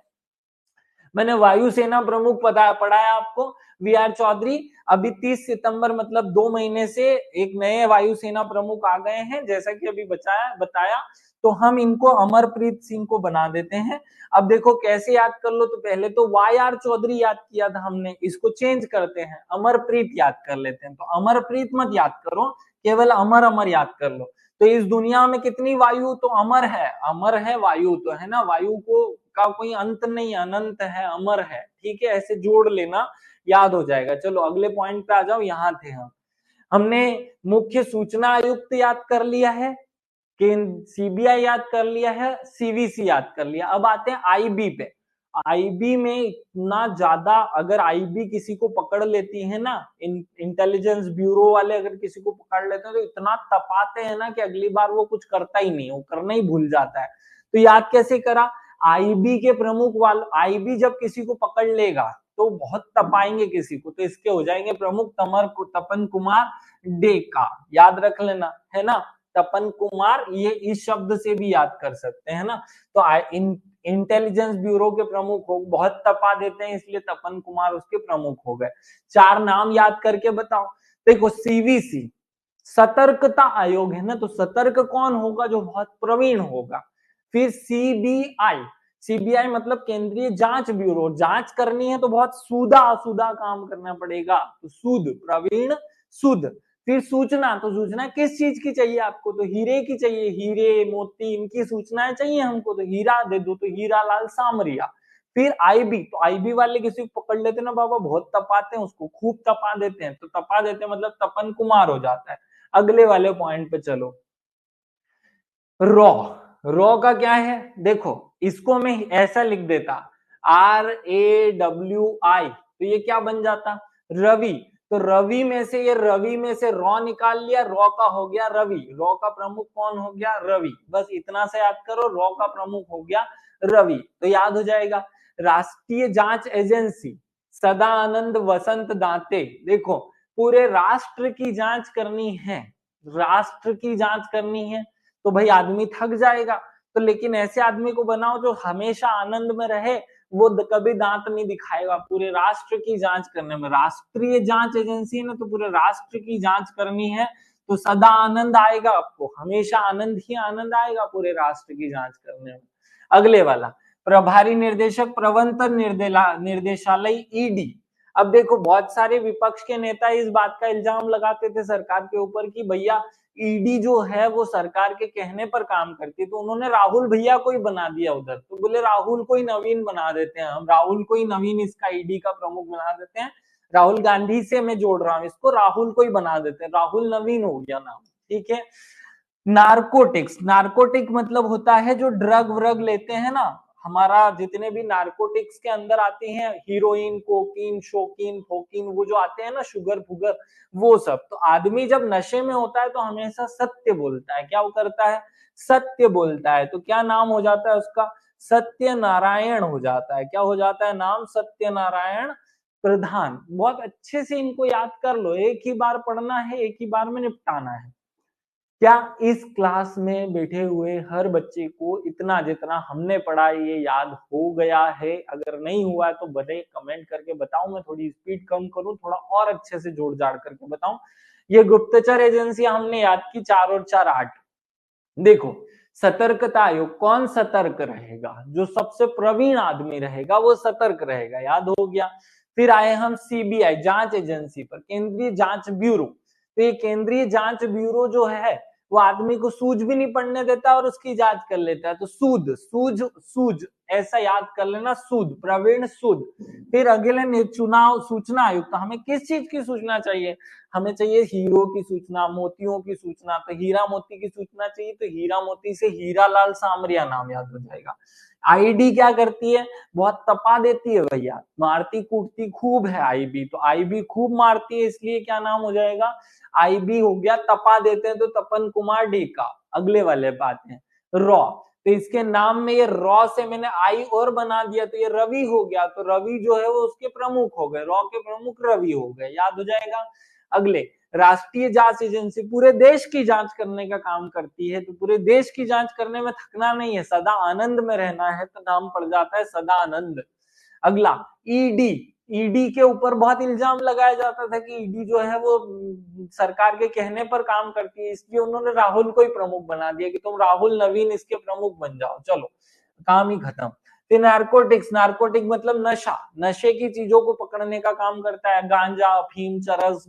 मैंने वायुसेना प्रमुख पढ़ाया आपको वी आर चौधरी। अभी 30 सितंबर मतलब 2 महीने से एक नए वायुसेना प्रमुख आ गए हैं, जैसा कि अभी बताया। तो हम इनको अमरप्रीत सिंह को बना देते हैं। अब देखो कैसे याद कर लो, तो पहले तो वाई आर चौधरी याद किया था हमने, इसको चेंज करते हैं, अमरप्रीत याद कर लेते हैं। तो अमरप्रीत मत याद करो, केवल अमर अमर याद कर लो। तो इस दुनिया में कितनी वायु, तो अमर है वायु, तो है ना, वायु को का कोई अंत नहीं, अनंत है, अमर है। ठीक है, ऐसे जोड़ लेना, याद हो जाएगा। चलो अगले पॉइंट पे आ जाओ, यहां थे हम। हमने मुख्य सूचना आयुक्त याद कर लिया है, सीबीआई याद कर लिया है, सीवीसी याद कर लिया। अब आते हैं आईबी पे। आईबी में इतना ज्यादा, अगर आईबी किसी को पकड़ लेती है ना, इंटेलिजेंस ब्यूरो वाले अगर किसी को पकड़ लेते हैं तो इतना तपाते हैं ना कि अगली बार वो कुछ करता ही नहीं, वो करना ही भूल जाता है। तो याद कैसे करा, आईबी के प्रमुख वाले, आईबी जब किसी को पकड़ लेगा तो बहुत तपाएंगे किसी को, तो इसके हो जाएंगे प्रमुख तपन कुमार डेका, याद रख लेना, है ना। तपन कुमार, ये इस शब्द से भी याद कर सकते हैं ना। तो इंटेलिजेंस ब्यूरो के प्रमुख हो, बहुत तपा देते हैं इसलिए तपन कुमार उसके प्रमुख हो गए। 4 नाम याद करके बताओ। देखो सीवीसी सतर्कता आयोग है ना, तो सतर्क कौन होगा, जो बहुत प्रवीण होगा। फिर सीबीआई, सीबीआई मतलब केंद्रीय जांच ब्यूरो, जांच करनी है तो बहुत सूदा सूदा काम करना पड़ेगा, तो सूद, प्रवीण सूद। फिर सूचना, तो सूचना किस चीज की चाहिए आपको, तो हीरे की चाहिए, हीरे मोती इनकी सूचनाएं चाहिए हमको, तो हीरा दे दो, तो हीरा लाल सामरिया। फिर आईबी, तो आईबी वाले किसी को पकड़ लेते ना बाबा, बहुत तपाते हैं उसको, खूब तपा देते हैं, तो तपा देते हैं मतलब तपन कुमार हो जाता है। अगले वाले पॉइंट पे चलो, रॉ। रॉ का क्या है, देखो इसको मैं ऐसा लिख देता, RAWI, तो ये क्या बन जाता, रवि। तो रवि में से, ये रवि में से रॉ निकाल लिया, रॉ का हो गया रवि। रॉ का प्रमुख कौन हो गया, रवि। बस इतना सा याद करो, रॉ का प्रमुख हो गया रवि, तो याद हो जाएगा। राष्ट्रीय जांच एजेंसी, सदानंद वसंत दांते। देखो पूरे राष्ट्र की जांच करनी है, राष्ट्र की जांच करनी है, तो भाई आदमी थक जाएगा। तो लेकिन ऐसे आदमी को बनाओ जो हमेशा आनंद में रहे, वो कभी दांत नहीं दिखाएगा। पूरे राष्ट्र की जांच करने में, राष्ट्रीय जांच एजेंसी है ना, तो पूरे राष्ट्र की जांच करनी है, तो सदा आनंद आएगा आपको, हमेशा आनंद ही आनंद आएगा पूरे राष्ट्र की जांच करने में। अगले वाला, प्रभारी निर्देशक प्रवर्तन निर्देशालय, ईडी। अब देखो बहुत सारे विपक्ष के नेता इस बात का इल्जाम लगाते थे सरकार के ऊपर कि भैया ईडी जो है वो सरकार के कहने पर काम करती है, तो उन्होंने राहुल भैया को ही बना दिया उधर, तो बोले राहुल को ही नवीन बना देते हैं हम, राहुल को ही नवीन इसका ईडी का प्रमुख बना देते हैं। राहुल गांधी से मैं जोड़ रहा हूं इसको, राहुल को ही बना देते हैं, राहुल नवीन हो गया नाम। ठीक है। नारकोटिक्स, नारकोटिक मतलब होता है जो ड्रग व्रग लेते हैं ना, हमारा जितने भी नारकोटिक्स के अंदर आती हैं, हीरोइन, कोकीन, शोकीन, फोकीन, वो जो आते हैं ना, शुगर फुगर, वो सब। तो आदमी जब नशे में होता है तो हमेशा सत्य बोलता है, क्या वो करता है, सत्य बोलता है। तो क्या नाम हो जाता है उसका, सत्य नारायण हो जाता है। क्या हो जाता है नाम, सत्य नारायण प्रधान। बहुत अच्छे से इनको याद कर लो, एक ही बार पढ़ना है, एक ही बार में निपटाना है। क्या इस क्लास में बैठे हुए हर बच्चे को इतना जितना हमने पढ़ा ये याद हो गया है? अगर नहीं हुआ तो बड़े कमेंट करके बताओ, मैं थोड़ी स्पीड कम करूं, थोड़ा और अच्छे से जोड़ जाड़ करके बताऊं। ये गुप्तचर एजेंसियां हमने याद की, 4 और 4 8। देखो सतर्कता आयोग, कौन सतर्क रहेगा? जो सबसे प्रवीण आदमी रहेगा वो सतर्क रहेगा, याद हो गया। फिर आए हम सीबीआई, जांच एजेंसी पर, केंद्रीय जांच ब्यूरो। तो ये केंद्रीय जांच ब्यूरो जो है वो आदमी को सूझ भी नहीं पड़ने देता और उसकी जांच कर लेता है। तो सूद, सूझ ऐसा याद कर लेना, सूद, प्रवीण सूद। फिर अगले चुनाव सूचना आयोग, तो हमें किस चीज की सूचना चाहिए? हमें चाहिए हीरो की सूचना, मोतियों की सूचना। तो हीरा मोती की सूचना चाहिए, तो हीरा मोती से हीरालाल सामरिया नाम याद हो जाएगा। आईडी क्या करती है? बहुत तपा देती है भैया, मारती कूटती खूब है आईबी। तो आईबी खूब मारती है, इसलिए क्या नाम हो जाएगा? आईबी हो गया। तपा देते हैं तो तपन कुमार ढीका। अगले वाले पे आते हैं, रॉ। तो इसके नाम में ये रॉ से मैंने आई और बना दिया, तो ये रवि हो गया। तो रवि जो है वो उसके प्रमुख हो गए, रॉ के प्रमुख रवि हो गए, याद हो जाएगा। अगले, राष्ट्रीय जांच एजेंसी पूरे देश की जांच करने का काम करती है। तो पूरे देश की जांच करने में थकना नहीं है, सदा आनंद में रहना है, तो नाम पड़ जाता है सदा आनंद। अगला, ईडी। ईडी के ऊपर बहुत इल्जाम लगाया जाता था कि ईडी जो है वो सरकार के कहने पर काम करती है, इसलिए उन्होंने राहुल को ही प्रमुख बना दिया कि तुम राहुल नवीन इसके प्रमुख बन जाओ, चलो काम ही खत्म। फिर नारकोटिक्स, नारकोटिक मतलब नशा, नशे की चीजों को पकड़ने का काम करता है। गांजा, अफीम, चरस,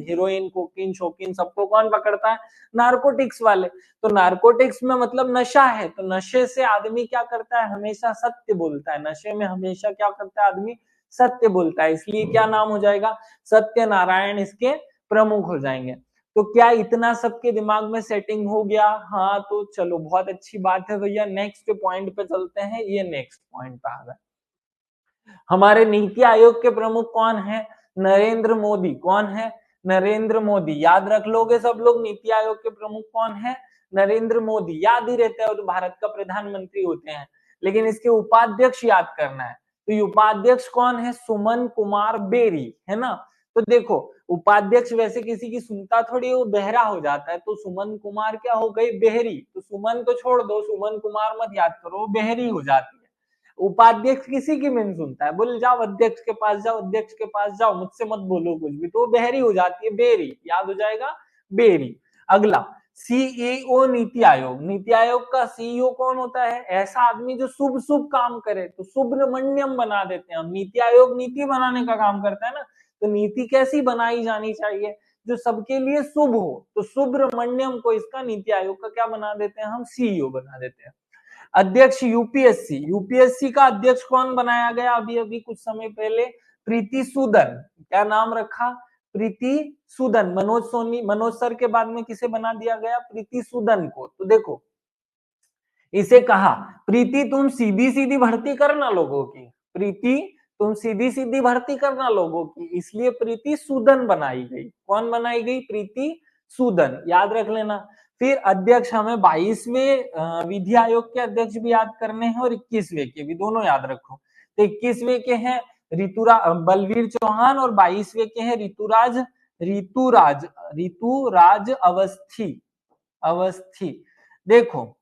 हीरोइन, कोकीन, शोकीन, सबको कौन पकड़ता है? नारकोटिक्स वाले। तो नारकोटिक्स में मतलब नशा है, तो नशे से आदमी क्या करता है? हमेशा सत्य बोलता है। नशे में हमेशा क्या करता है आदमी? सत्य बोलता है, इसलिए क्या नाम हो जाएगा? सत्यनारायण इसके प्रमुख हो जाएंगे। तो क्या इतना सबके दिमाग में सेटिंग हो गया? हाँ, तो चलो बहुत अच्छी बात है भैया। नेक्स्ट पॉइंट पे चलते हैं। ये नेक्स्ट पॉइंट पे आ गए। हमारे नीति आयोग के प्रमुख कौन है? नरेंद्र मोदी। कौन है? नरेंद्र मोदी। याद रख लोगे सब लोग, नीति आयोग के प्रमुख कौन है? नरेंद्र मोदी। याद ही रहता है, तो भारत का प्रधानमंत्री होते हैं, लेकिन इसके उपाध्यक्ष याद करना है। तो ये उपाध्यक्ष कौन है? सुमन कुमार बेरी, है ना। तो देखो, उपाध्यक्ष वैसे किसी की सुनता थोड़ी, वो बहरा हो जाता है। तो सुमन कुमार क्या हो गई? बेहरी। तो सुमन को छोड़ दो, सुमन कुमार मत याद करो, बेहरी हो जाती है। उपाध्यक्ष किसी की नहीं सुनता है, बोल जाओ अध्यक्ष के पास जाओ, अध्यक्ष के पास जाओ, मुझसे मत बोलो कुछ भी, तो वो बहरी हो जाती है, बेरी। याद हो जाएगा, बेरी। अगला, सीईओ नीति आयोग। नीति आयोग का सीईओ कौन होता है? ऐसा आदमी जो शुभ शुभ काम करे, तो सुब्रमण्यम बना देते हैं हम। नीति आयोग नीति बनाने का काम करता है ना, तो नीति कैसी बनाई जानी चाहिए? जो सबके लिए शुभ हो। तो सुब्रमण्यम को इसका नीति आयोग का क्या बना देते हैं हम? सीईओ बना देते हैं। अध्यक्ष यूपीएससी, यूपीएससी का अध्यक्ष कौन बनाया गया अभी अभी कुछ समय पहले? प्रीति सूदन। क्या नाम रखा? प्रीति सूदन। मनोज सोनी, मनोज सर के बाद में किसे बना दिया गया? प्रीति सूदन को। तो देखो, इसे कहा, प्रीति तुम सीधी सीधी भर्ती करना लोगों की, प्रीति तुम सीधी सीधी भर्ती करना लोगों की, इसलिए प्रीति सूदन बनाई गई। कौन बनाई गई? प्रीति सूदन, याद रख लेना। फिर अध्यक्ष हमें 22वें विधि आयोग के अध्यक्ष भी याद करने हैं और 21वें के भी, दोनों याद रखो। तो 21वें के हैं बलवीर चौहान, और 22वें के हैं ऋतुराज अवस्थी। अवस्थी। देखो,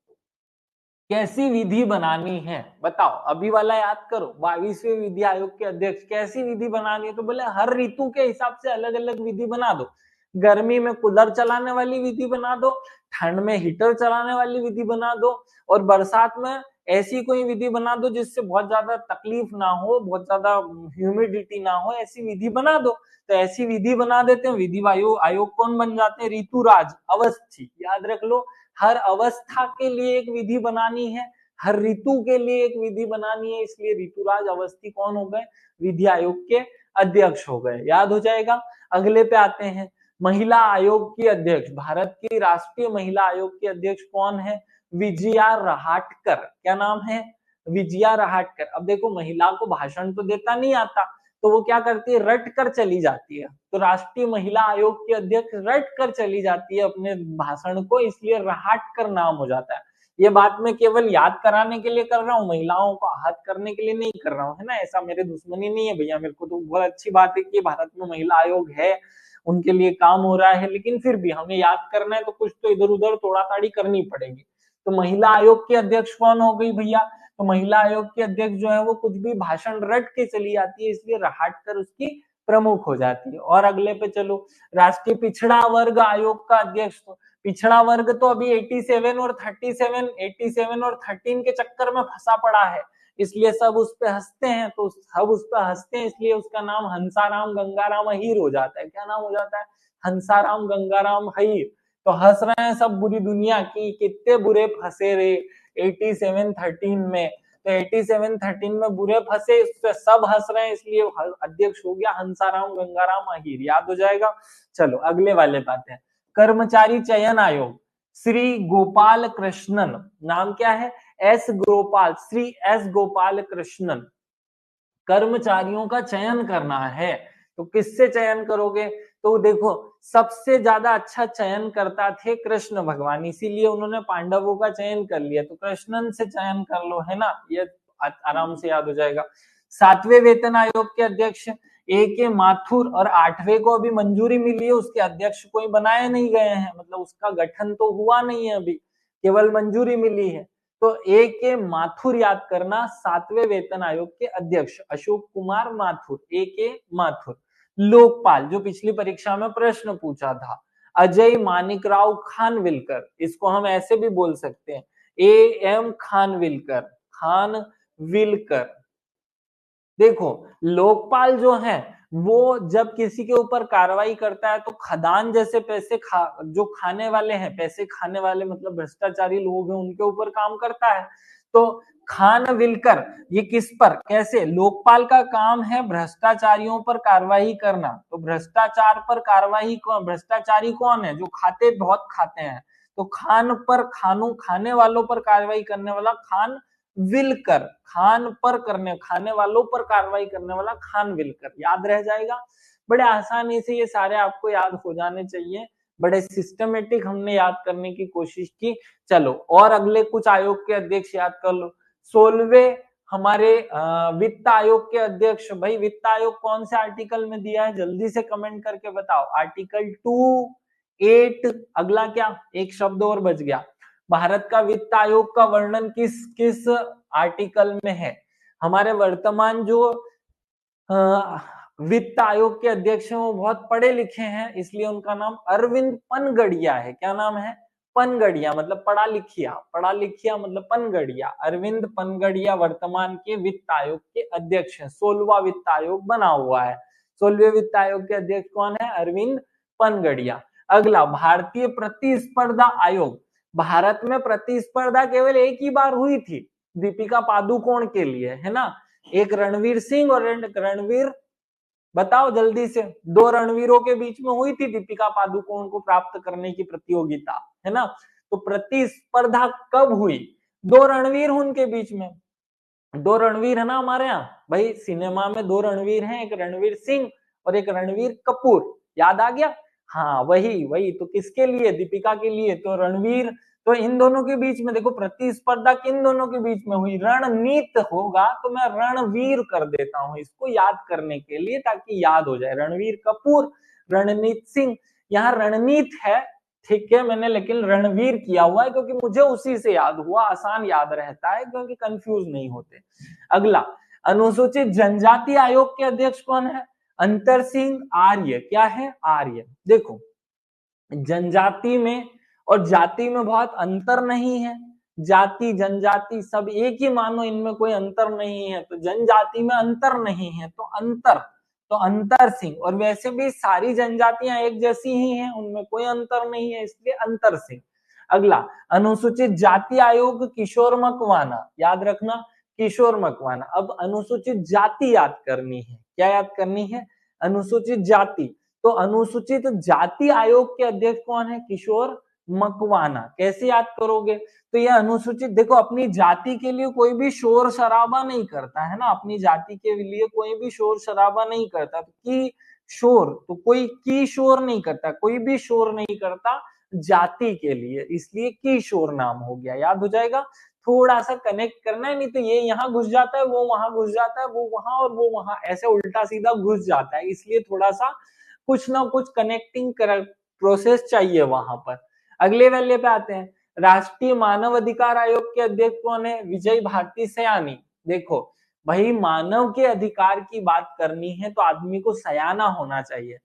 कैसी विधि बनानी है बताओ, अभी वाला याद करो। 22वें विधि आयोग के अध्यक्ष, कैसी विधि बनानी है? तो बोले हर ऋतु के हिसाब से अलग अलग विधि बना दो। गर्मी में कूलर चलाने वाली विधि बना दो, ठंड में हीटर चलाने वाली विधि बना दो, और बरसात में ऐसी कोई विधि बना दो जिससे बहुत ज्यादा तकलीफ ना हो, बहुत ज्यादा ह्यूमिडिटी ना हो, ऐसी विधि बना दो। तो ऐसी विधि बना देते हैं। विधि आयोग कौन बन जाते हैं? ऋतुराज अवस्थी। याद रख लो, हर अवस्था के लिए एक विधि बनानी है, हर ऋतु के लिए एक विधि बनानी है, इसलिए ऋतुराज अवस्थी कौन हो गए? विधि आयोग के अध्यक्ष हो गए, याद हो जाएगा। अगले पे आते हैं, महिला आयोग की अध्यक्ष। भारत की राष्ट्रीय महिला आयोग की अध्यक्ष कौन है? विजया रहाटकर। क्या नाम है? विजया रहाटकर। अब देखो, महिला को भाषण तो देता नहीं आता, तो वो क्या करती है? रट कर चली जाती है। तो राष्ट्रीय महिला आयोग की अध्यक्ष रट कर चली जाती है अपने भाषण को, इसलिए रहाटकर नाम हो जाता है। ये बात मैं केवल याद कराने के लिए कर रहा हूँ, महिलाओं को आहत करने के लिए नहीं कर रहा हूँ, है ना। ऐसा मेरे दुश्मनी नहीं है भैया, मेरे को तो बहुत अच्छी बात है कि भारत में महिला आयोग है, उनके लिए काम हो रहा है, लेकिन फिर भी हमें याद करना है तो कुछ तो इधर उधर तोड़ा ताड़ी करनी पड़ेगी। तो महिला आयोग की अध्यक्ष कौन हो गई भैया? तो महिला आयोग की अध्यक्ष जो है वो कुछ भी भाषण रट के चली आती है, इसलिए रहाटकर उसकी प्रमुख हो जाती है। और अगले पे चलो, राष्ट्रीय पिछड़ा वर्ग आयोग का अध्यक्ष, तो पिछड़ा वर्ग तो अभी 87 और 13 के चक्कर में फंसा पड़ा है, इसलिए सब उस पे हंसते हैं, तो सब उस पे हंसते हैं, इसलिए उसका नाम हंसाराम गंगाराम अहीर हो जाता है। क्या नाम हो जाता है? हंसाराम गंगाराम अहीर। तो हंस रहे हैं सब बुरी दुनिया की, कितने बुरे फंसे रे 87-13 में। तो 87-13 में बुरे फंसे, इस पे सब हंस रहे हैं, इसलिए अध्यक्ष हो गया हंसाराम गंगाराम अहीर। याद हो जाएगा। चलो अगले वाले बातें, कर्मचारी चयन आयोग, श्री गोपाल कृष्णन, नाम क्या है? S Gopal, Shri S Gopal Krishnan. कर्मचारियों का चयन करना है, तो किससे चयन करोगे? तो देखो, सबसे ज्यादा अच्छा चयन करता थे कृष्ण भगवान, इसीलिए उन्होंने पांडवों का चयन कर लिया, तो कृष्णन से चयन कर लो, है ना, ये आराम से याद हो जाएगा। 7वें वेतन आयोग के अध्यक्ष ए के माथुर, और 8वें को अभी मंजूरी मिली है, उसके अध्यक्ष कोई बनाए नहीं गए हैं, मतलब उसका गठन तो हुआ नहीं है अभी, केवल मंजूरी मिली है। तो ए के माथुर याद करना, 7वें वेतन आयोग के अध्यक्ष अशोक कुमार माथुर, ए के माथुर। लोकपाल, जो पिछली परीक्षा में प्रश्न पूछा था, अजय मानिकराव खानविलकर, इसको हम ऐसे भी बोल सकते हैं, ए एम खानविलकर, खानविलकर। देखो, लोकपाल जो है वो जब किसी के ऊपर कार्रवाई करता है, तो खदान जैसे पैसे जो खाने वाले हैं, पैसे खाने वाले मतलब भ्रष्टाचारी लोग हैं, उनके ऊपर काम करता है। तो खानविलकर, ये किस पर, कैसे? लोकपाल का काम है भ्रष्टाचारियों पर कार्रवाई करना, तो भ्रष्टाचार पर कार्रवाई कौन, भ्रष्टाचारी कौन है? जो खाते बहुत खाते हैं, तो खाने वालों पर कार्रवाई करने वाला खान विलकर, खाने वालों पर कार्रवाई करने वाला खान विलकर, याद रह जाएगा। बड़े आसानी से ये सारे आपको याद हो जाने चाहिए, बड़े सिस्टमेटिक हमने याद करने की कोशिश की। चलो और अगले कुछ आयोग के अध्यक्ष याद कर लो। 16वें हमारे वित्त आयोग के अध्यक्ष, भाई वित्त आयोग कौन से आर्टिकल में दिया है, जल्दी से कमेंट करके बताओ। आर्टिकल 2(8). अगला क्या, एक शब्द और बच गया। भारत का वित्त आयोग का वर्णन किस किस आर्टिकल में है? हमारे वर्तमान जो वित्त आयोग के अध्यक्ष हैं वो बहुत पढ़े लिखे हैं, इसलिए उनका नाम अरविंद पनगड़िया है। क्या नाम है? पनगड़िया, मतलब पढ़ा लिखिया मतलब पनगड़िया। अरविंद पनगड़िया वर्तमान के वित्त आयोग के अध्यक्ष हैं। 16वां वित्त आयोग बना हुआ है। 16वें वित्त आयोग के अध्यक्ष कौन है? अरविंद पनगड़िया। अगला, भारतीय प्रतिस्पर्धा आयोग। भारत में प्रतिस्पर्धा केवल एक ही बार हुई थी, दीपिका पादुकोण के लिए, है ना। एक रणवीर सिंह और रणवीर, बताओ जल्दी से, दो रणवीरों के बीच में हुई थी दीपिका पादुकोण को प्राप्त करने की प्रतियोगिता, है ना। तो प्रतिस्पर्धा कब हुई? दो रणवीर उनके बीच में, दो रणवीर है ना हमारे यहाँ, भाई सिनेमा में दो रणवीर हैं, एक रणवीर सिंह और एक रणवीर कपूर, याद आ गया। हाँ वही वही, तो किसके लिए? दीपिका के लिए। तो रणवीर, तो इन दोनों के बीच में देखो प्रतिस्पर्धा किन दोनों के बीच में हुई, रणनीत होगा तो मैं रणवीर कर देता हूं इसको याद करने के लिए, ताकि याद हो जाए। रणवीर कपूर, रणनीत सिंह, यहाँ रणनीत है, ठीक है, मैंने लेकिन रणवीर किया हुआ है क्योंकि मुझे उसी से याद हुआ, आसान याद रहता है क्योंकि कंफ्यूज नहीं होते। अगला, अनुसूचित जनजाति आयोग के अध्यक्ष कौन है? अंतर सिंह आर्य। क्या है? आर्य। देखो, जनजाति में और जाति में बहुत अंतर नहीं है, जाति जनजाति सब एक ही मानो, इनमें कोई अंतर नहीं है, तो जनजाति में अंतर नहीं है, तो अंतर सिंह। और वैसे भी सारी जनजातियां एक जैसी ही हैं, उनमें कोई अंतर नहीं है, इसलिए अंतर सिंह। अगला, अनुसूचित जाति आयोग किशोर मकवाना, याद रखना किशोर मकवाना। अब अनुसूचित जाति याद करनी है, क्या याद करनी है? अनुसूचित जाति। तो अनुसूचित जाति आयोग के अध्यक्ष कौन है? किशोर मकवाना। कैसे याद करोगे? तो यह अनुसूचित, देखो अपनी जाति के लिए कोई भी शोर शराबा नहीं करता है ना, अपनी जाति के लिए कोई भी शोर शराबा नहीं करता, की शोर, तो कोई की शोर नहीं करता, कोई भी शोर नहीं करता जाति के लिए, इसलिए की शोर नाम हो गया, याद हो जाएगा। थोड़ा सा कनेक्ट करना है, नहीं तो ये यहाँ घुस जाता है, वो वहां घुस जाता है, वो वहां और वो वहां, ऐसे उल्टा सीधा घुस जाता है, इसलिए थोड़ा सा कुछ ना कुछ कनेक्टिंग प्रोसेस चाहिए वहां पर। अगले वाले पे आते हैं, राष्ट्रीय मानव अधिकार आयोग के अध्यक्ष कौन है? विजय भारती सयानी। देखो, भाई मानव के अधिकार की बात करनी है तो आदमी को सयाना होना चाहिए।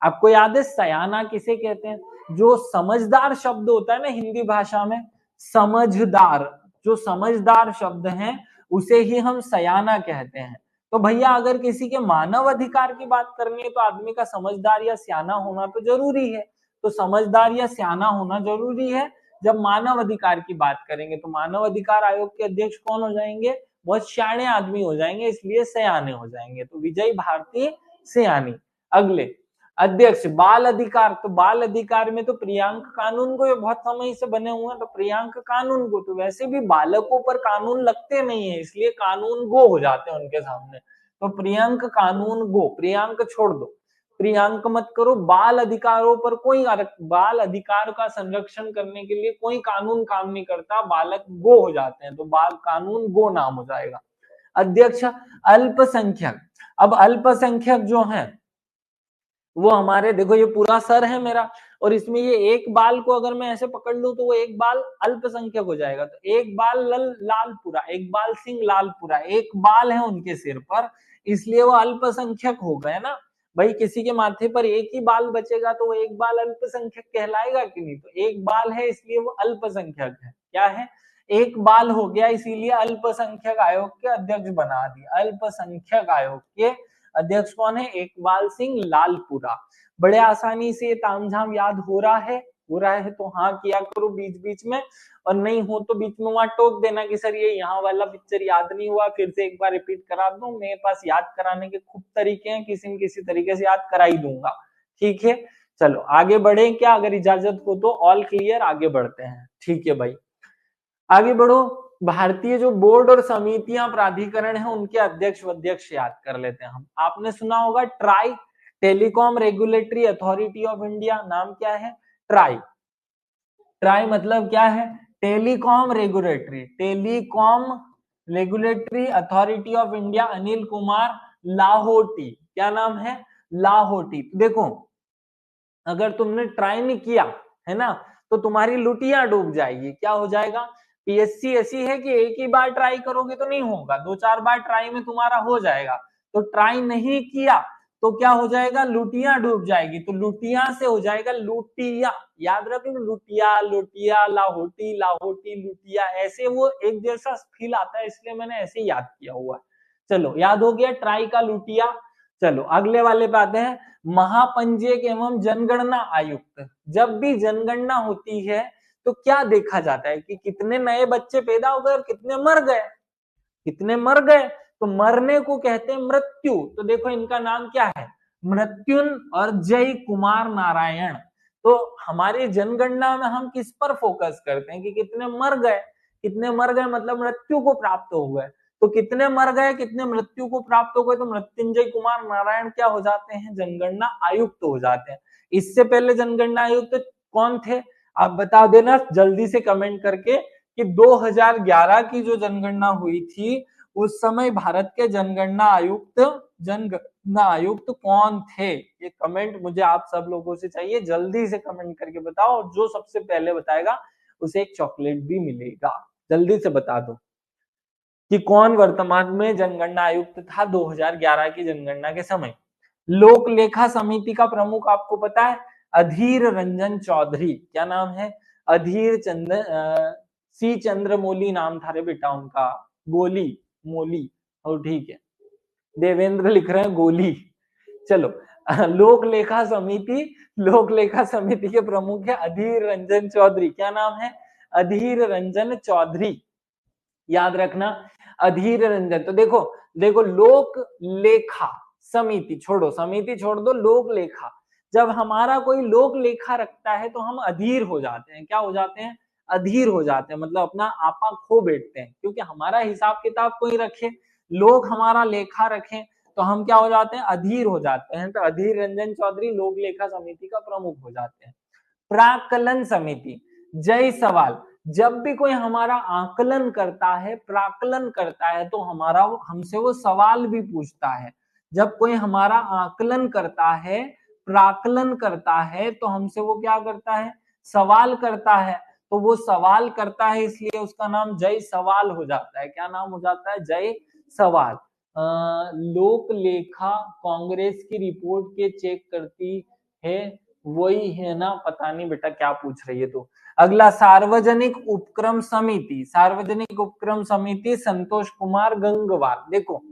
आपको याद है सयाना किसे कहते हैं? जो समझदार शब्द होता है ना हिंदी भाषा में, समझदार, जो समझदार शब्द है उसे ही हम सयाना कहते हैं। तो भैया अगर किसी के मानव अधिकार की बात करनी है तो आदमी का समझदार या सियाना होना तो जरूरी है। तो समझदार या सियाना होना जरूरी है। जब मानव अधिकार की बात करेंगे तो मानव अधिकार आयोग के अध्यक्ष कौन हो जाएंगे? बहुत सियाने आदमी हो जाएंगे, इसलिए सयाने हो जाएंगे। तो विजय भारती सयानी। अगले अध्यक्ष बाल अधिकार, तो बाल अधिकार में तो प्रियांक कानून को, ये बहुत समय से बने हुए हैं, तो प्रियांक कानून को, तो वैसे भी बालकों पर कानून लगते नहीं है इसलिए कानून गो हो जाते हैं उनके सामने। तो प्रियांक कानून गो, प्रियांक छोड़ दो, प्रियांक मत करो। बाल अधिकारों पर कोई, बाल अधिकार का संरक्षण करने के लिए कोई कानून काम नहीं करता, बालक गो हो जाते हैं, तो बाल कानून गो नाम हो जाएगा। अध्यक्ष अल्पसंख्यक, अब अल्पसंख्यक जो है वो हमारे, देखो ये पूरा सर है मेरा और इसमें ये एक बाल को अगर मैं ऐसे पकड़ लूं तो वो एक बाल अल्पसंख्यक हो जाएगा। तो एक बाल लालपुरा, एक बाल सिंह लालपुरा, एक बाल है उनके सिर पर, इसलिए वो अल्पसंख्यक हो गए ना। भाई किसी के माथे पर एक ही बाल बचेगा तो वो एक बाल अल्पसंख्यक कहलाएगा कि नहीं? तो एक बाल है इसलिए वो अल्पसंख्यक है। क्या है? एक बाल हो गया, इसीलिए अल्पसंख्यक आयोग के अध्यक्ष बना दिया। अल्पसंख्यक आयोग के अध्यक्ष कौन है? एकबाल सिंह लालपुरा। बड़े आसानी से ये तामझाम याद हो रहा है? हो रहा है तो हाँ किया करो बीच बीच में, और नहीं हो तो बीच में वहां टोक देना कि सर ये यहाँ वाला पिक्चर याद नहीं हुआ, फिर से एक बार रिपीट करा दूं। मेरे पास याद कराने के खूब तरीके हैं, किसी न किसी तरीके से याद करा ही दूंगा। ठीक है, चलो आगे बढ़े क्या? अगर इजाजत हो तो ऑल क्लियर, आगे बढ़ते हैं। ठीक है भाई, आगे बढ़ो। भारतीय जो बोर्ड और समितियां प्राधिकरण है उनके अध्यक्ष अध्यक्ष याद कर लेते हैं हम। आपने सुना होगा try, telecom regulatory authority of India, नाम क्या है? ट्राई। ट्राई मतलब क्या है? Telecom regulatory, telecom regulatory authority of India, Anil Kumar Lahoti. क्या नाम है? लाहोटी। देखो अगर तुमने ट्राई नहीं किया है ना तो तुम्हारी लुटिया डूब जाएगी। क्या हो जाएगा? पीएससी ऐसी है कि एक ही बार ट्राई करोगे तो नहीं होगा, दो चार बार ट्राई में तुम्हारा हो जाएगा। तो ट्राई नहीं किया तो क्या हो जाएगा? लुटिया डूब जाएगी। तो लुटिया से हो जाएगा लुटिया। याद रखो, लुटिया, लुटिया, लाहोटी, लाहोटी, लुटिया, ऐसे वो एक जैसा फील आता है इसलिए मैंने ऐसे याद किया हुआ है। चलो याद हो गया ट्राई का लुटिया। चलो अगले वाले पे आते हैं। महापंजीयक एवं जनगणना आयुक्त, जब भी जनगणना होती है तो क्या देखा जाता है कि कितने नए बच्चे पैदा हो गए और कितने मर गए। कितने मर गए, तो मरने को कहते हैं मृत्यु। तो देखो इनका नाम क्या है? मृत्युन और जय कुमार नारायण। तो हमारी जनगणना में हम किस पर फोकस करते हैं कि कितने मर गए। कितने मर गए मतलब मृत्यु को प्राप्त हो गए। तो कितने मर गए, कितने मृत्यु को प्राप्त हो गए, तो मृत्युंजय कुमार नारायण क्या हो जाते हैं? जनगणना आयुक्त हो जाते हैं। इससे पहले जनगणना आयुक्त कौन थे? आप बता देना जल्दी से कमेंट करके कि 2011 की जो जनगणना हुई थी उस समय भारत के जनगणना आयुक्त कौन थे? ये कमेंट मुझे आप सब लोगों से चाहिए, जल्दी से कमेंट करके बताओ। और जो सबसे पहले बताएगा उसे एक चॉकलेट भी मिलेगा। जल्दी से बता दो कि कौन वर्तमान में जनगणना आयुक्त था 2011 की जनगणना के समय। लोक लेखा समिति का प्रमुख आपको पता है? अधीर रंजन चौधरी। क्या नाम है? अधीर सी चंद्रमौली नाम था रे बेटा उनका। गोली, मोली, और ठीक है, देवेंद्र लिख रहे हैं गोली। चलो लोक लेखा समिति, लोक लेखा समिति के प्रमुख है अधीर रंजन चौधरी। क्या नाम है? अधीर रंजन चौधरी। याद रखना अधीर रंजन। तो देखो देखो लोक लेखा समिति छोड़ो, समिति छोड़ दो, लोक लेखा। जब हमारा कोई लोक लेखा रखता है तो हम अधीर हो जाते हैं। क्या हो जाते हैं? अधीर हो जाते हैं, मतलब अपना आपा खो बैठते हैं, क्योंकि हमारा हिसाब किताब कोई रखे, लोग हमारा लेखा रखें तो हम क्या हो जाते हैं? अधीर हो जाते हैं। तो अधीर रंजन चौधरी लोक लेखा समिति का प्रमुख हो जाते हैं। प्राकलन समिति, जय सवाल, जब भी कोई हमारा आकलन करता है, प्राकलन करता है, तो हमारा हमसे वो सवाल भी पूछता है। जब कोई हमारा आकलन करता है, प्राकलन करता है, तो हमसे वो क्या करता है? सवाल करता है। तो वो सवाल करता है इसलिए उसका नाम जय सवाल हो जाता है। क्या नाम हो जाता है? जय सवाल, लोक लेखा कांग्रेस की रिपोर्ट के चेक करती है, वही है ना? पता नहीं बेटा क्या पूछ रही है। तो अगला, सार्वजनिक उपक्रम समिति, सार्वजनिक उपक्रम समिति संतोष कुमार गंगवार। देखो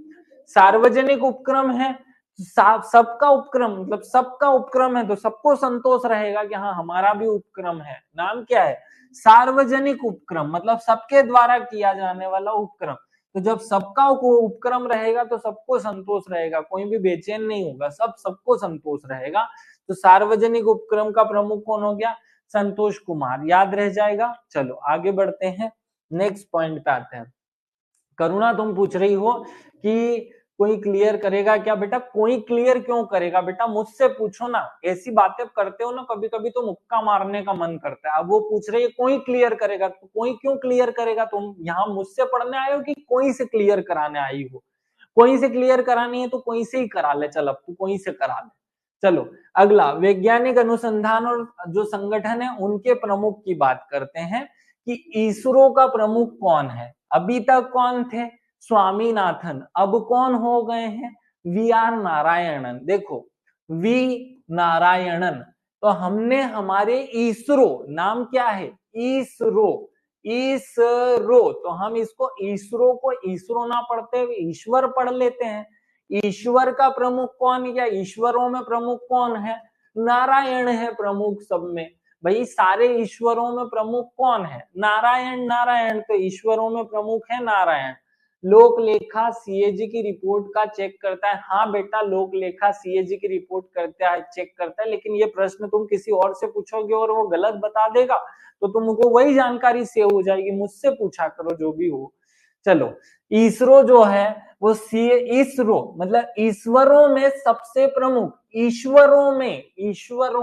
सार्वजनिक उपक्रम है, सबका उपक्रम, मतलब सबका उपक्रम है, तो सबको संतोष रहेगा कि हाँ हमारा भी उपक्रम है। नाम क्या है? सार्वजनिक उपक्रम, मतलब सबके द्वारा किया जाने वाला उपक्रम। तो जब सबका उपक्रम रहेगा तो सबको संतोष रहेगा, कोई भी बेचैन नहीं होगा, सबको संतोष रहेगा। तो सार्वजनिक उपक्रम का प्रमुख कौन हो गया? संतोष कुमार, याद रह जाएगा। चलो आगे बढ़ते हैं, नेक्स्ट पॉइंट पे आते हैं। करुणा तुम पूछ रही हो कि कोई क्लियर करेगा क्या? बेटा कोई क्लियर क्यों करेगा? बेटा मुझसे पूछो ना, ऐसी बातें करते हो ना कभी कभी तो मुक्का मारने का मन करता है। अब वो पूछ रही है कोई क्लियर करेगा, तो कोई क्यों क्लियर करेगा? तुम यहाँ मुझसे पढ़ने आए हो कि कोई से क्लियर कराने आई हो? कोई से क्लियर करानी है तो कोई से ही करा ले, चल अब तू कोई से करा ले। चलो अगला, वैज्ञानिक अनुसंधान और जो संगठन है उनके प्रमुख की बात करते हैं कि इसरो का प्रमुख कौन है। अभी तक कौन थे? स्वामीनाथन। अब कौन हो गए हैं? वी आर नारायणन। देखो वी नारायणन। तो हमने हमारे इसरो, नाम क्या है? इसरो, इसरो, तो हम इसको इसरो को इसरो ना पढ़ते हुए ईश्वर पढ़ लेते हैं। ईश्वर का प्रमुख कौन, या ईश्वरों में प्रमुख कौन है? नारायण है प्रमुख सब में। भाई सारे ईश्वरों में प्रमुख कौन है? नारायण, नारायण, तो ईश्वरों में प्रमुख है नारायण। लोक लेखा सीएजी की रिपोर्ट का चेक करता है। हाँ बेटा लोक लेखा सीएजी की रिपोर्ट करता है, चेक करता है, लेकिन ये प्रश्न तुम किसी और से पूछोगे और वो गलत बता देगा तो तुमको वही जानकारी सेव हो जाएगी। मुझसे पूछा करो जो भी हो। चलो इसरो जो है वो इसरो मतलब ईश्वरों में सबसे प्रमुख, ईश्वरों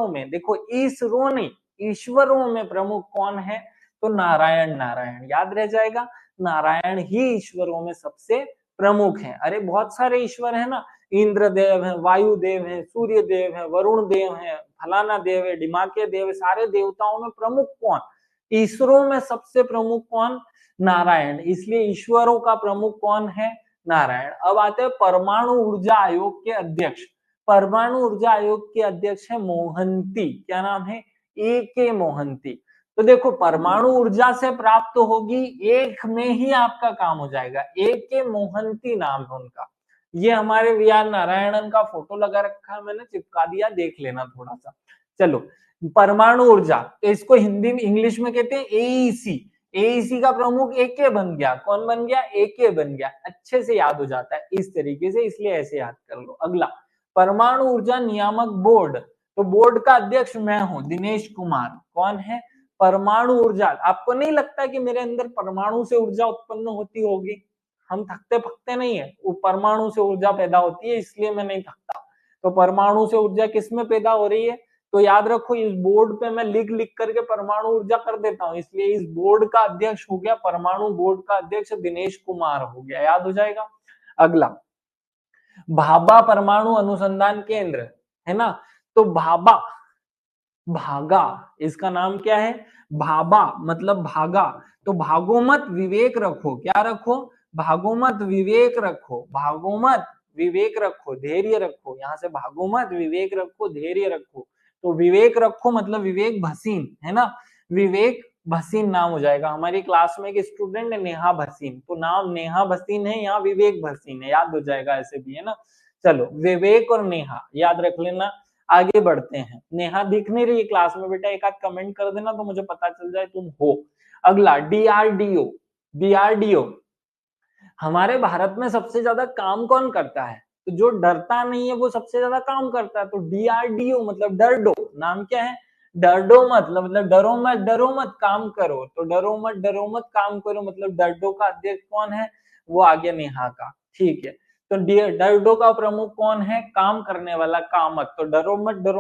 में देखो इसरो नहीं, ईश्वरों में प्रमुख कौन है? तो नारायण, नारायण याद रह जाएगा। नारायण ही ईश्वरों में सबसे प्रमुख है। अरे बहुत सारे ईश्वर है ना, इंद्र देव है, वायु देव है, सूर्य देव है, वरुण देव है, फलाना देव है, डिमाके देव है। सारे देवताओं में प्रमुख कौन? ईश्वरों में सबसे प्रमुख कौन? नारायण। इसलिए ईश्वरों का प्रमुख कौन है? नारायण। अब आते हैं परमाणु ऊर्जा आयोग के अध्यक्ष। परमाणु ऊर्जा आयोग के अध्यक्ष है मोहंती। क्या नाम है? ए के मोहंती। तो देखो परमाणु ऊर्जा से प्राप्त होगी, एक में ही आपका काम हो जाएगा। ए के मोहंती नाम है उनका। ये हमारे वी आर नारायणन का फोटो लगा रखा है, मैंने चिपका दिया, देख लेना थोड़ा सा। चलो परमाणु ऊर्जा, तो इसको हिंदी में इंग्लिश में कहते हैं एईसी। एईसी का प्रमुख एके बन गया। कौन बन गया? एके बन गया। अच्छे से याद हो जाता है इस तरीके से, इसलिए ऐसे याद कर लो। अगला, परमाणु ऊर्जा नियामक बोर्ड। तो बोर्ड का अध्यक्ष मैं हूं, दिनेश कुमार। कौन है? परमाणु ऊर्जा। आपको नहीं लगता कि मेरे अंदर परमाणु से ऊर्जा उत्पन्न होती होगी? हम थकते पकते नहीं है, वो परमाणु से ऊर्जा पैदा होती है, इसलिए मैं नहीं थकता। तो परमाणु से ऊर्जा किसमें पैदा हो रही है? तो याद रखो इस बोर्ड पे मैं लिख लिख करके परमाणु ऊर्जा कर देता हूं, इसलिए इस बोर्ड का अध्यक्ष हो गया, परमाणु बोर्ड का अध्यक्ष दिनेश कुमार हो गया। याद हो जाएगा। अगला, भाभा परमाणु अनुसंधान केंद्र है ना। तो भाभा, भागा, इसका नाम क्या है? भाभा मतलब भागा। तो भागो मत विवेक रखो। क्या रखो? भागो मत विवेक रखो। भागो मत विवेक रखो, धैर्य रखो। यहां से भागो मत विवेक रखो, धैर्य रखो। तो विवेक रखो मतलब विवेक भसीन है ना, विवेक भसीन नाम हो जाएगा। हमारी क्लास में एक स्टूडेंट है नेहा भसीन, तो नाम नेहा भसीन है, यहाँ विवेक भसीन है, याद हो जाएगा ऐसे भी है ना। चलो विवेक और नेहा याद रख लेना। आगे बढ़ते हैं। नेहा दिख नहीं रही क्लास में, बेटा एक आध कमेंट कर देना तो मुझे पता चल जाए तुम हो। अगला, डीआरडीओ। डीआरडीओ हमारे भारत में सबसे ज्यादा काम कौन करता है? तो जो डरता नहीं है वो सबसे ज्यादा काम करता है। तो डीआरडीओ मतलब डर डो। नाम क्या है? डर डो मत, मतलब डरो मत काम करो। तो डरो मत काम करो मतलब डर डो का अध्यक्ष कौन है? वो आ गया नेहा का। ठीक है। तो डर डो का प्रमुख कौन है? काम करने वाला कामत। तो डरो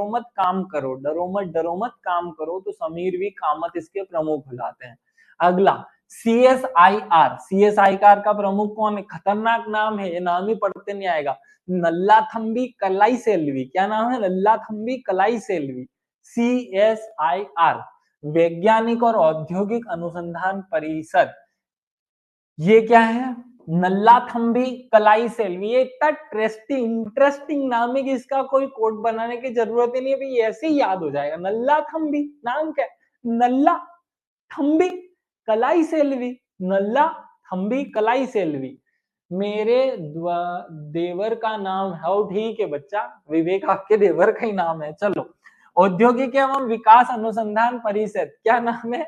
मत काम करो, डरो मत काम करो। तो समीर भी कामत इसके प्रमुख हो जाते हैं। अगला, सीएसआईआर। सीएसआईआर का प्रमुख कौन है? खतरनाक नाम है, ये नाम ही पढ़ते नहीं आएगा। नल्लाथंबी कलाई सेल्वी। क्या नाम है? नल्लाथंबी कलाई सेल्वी। सीएसआईआर वैज्ञानिक और औद्योगिक अनुसंधान परिषद। ये क्या है? नल्ला थम्बी कलाई सेल्वी, ये इतना इंटरेस्टिंग नाम है कि इसका कोई कोड बनाने की जरूरत ही नहीं है, ये ऐसे ही याद हो जाएगा। नल्ला थम्बी नाम क्या है, नल्ला थम्बी कलाई सेल्वी, नल्ला थम्बी कलाई सेल्वी। मेरे देवर का नाम है, ठीक है बच्चा, विवेक आपके देवर का ही नाम है। चलो, औद्योगिक एवं विकास अनुसंधान परिषद, क्या नाम है,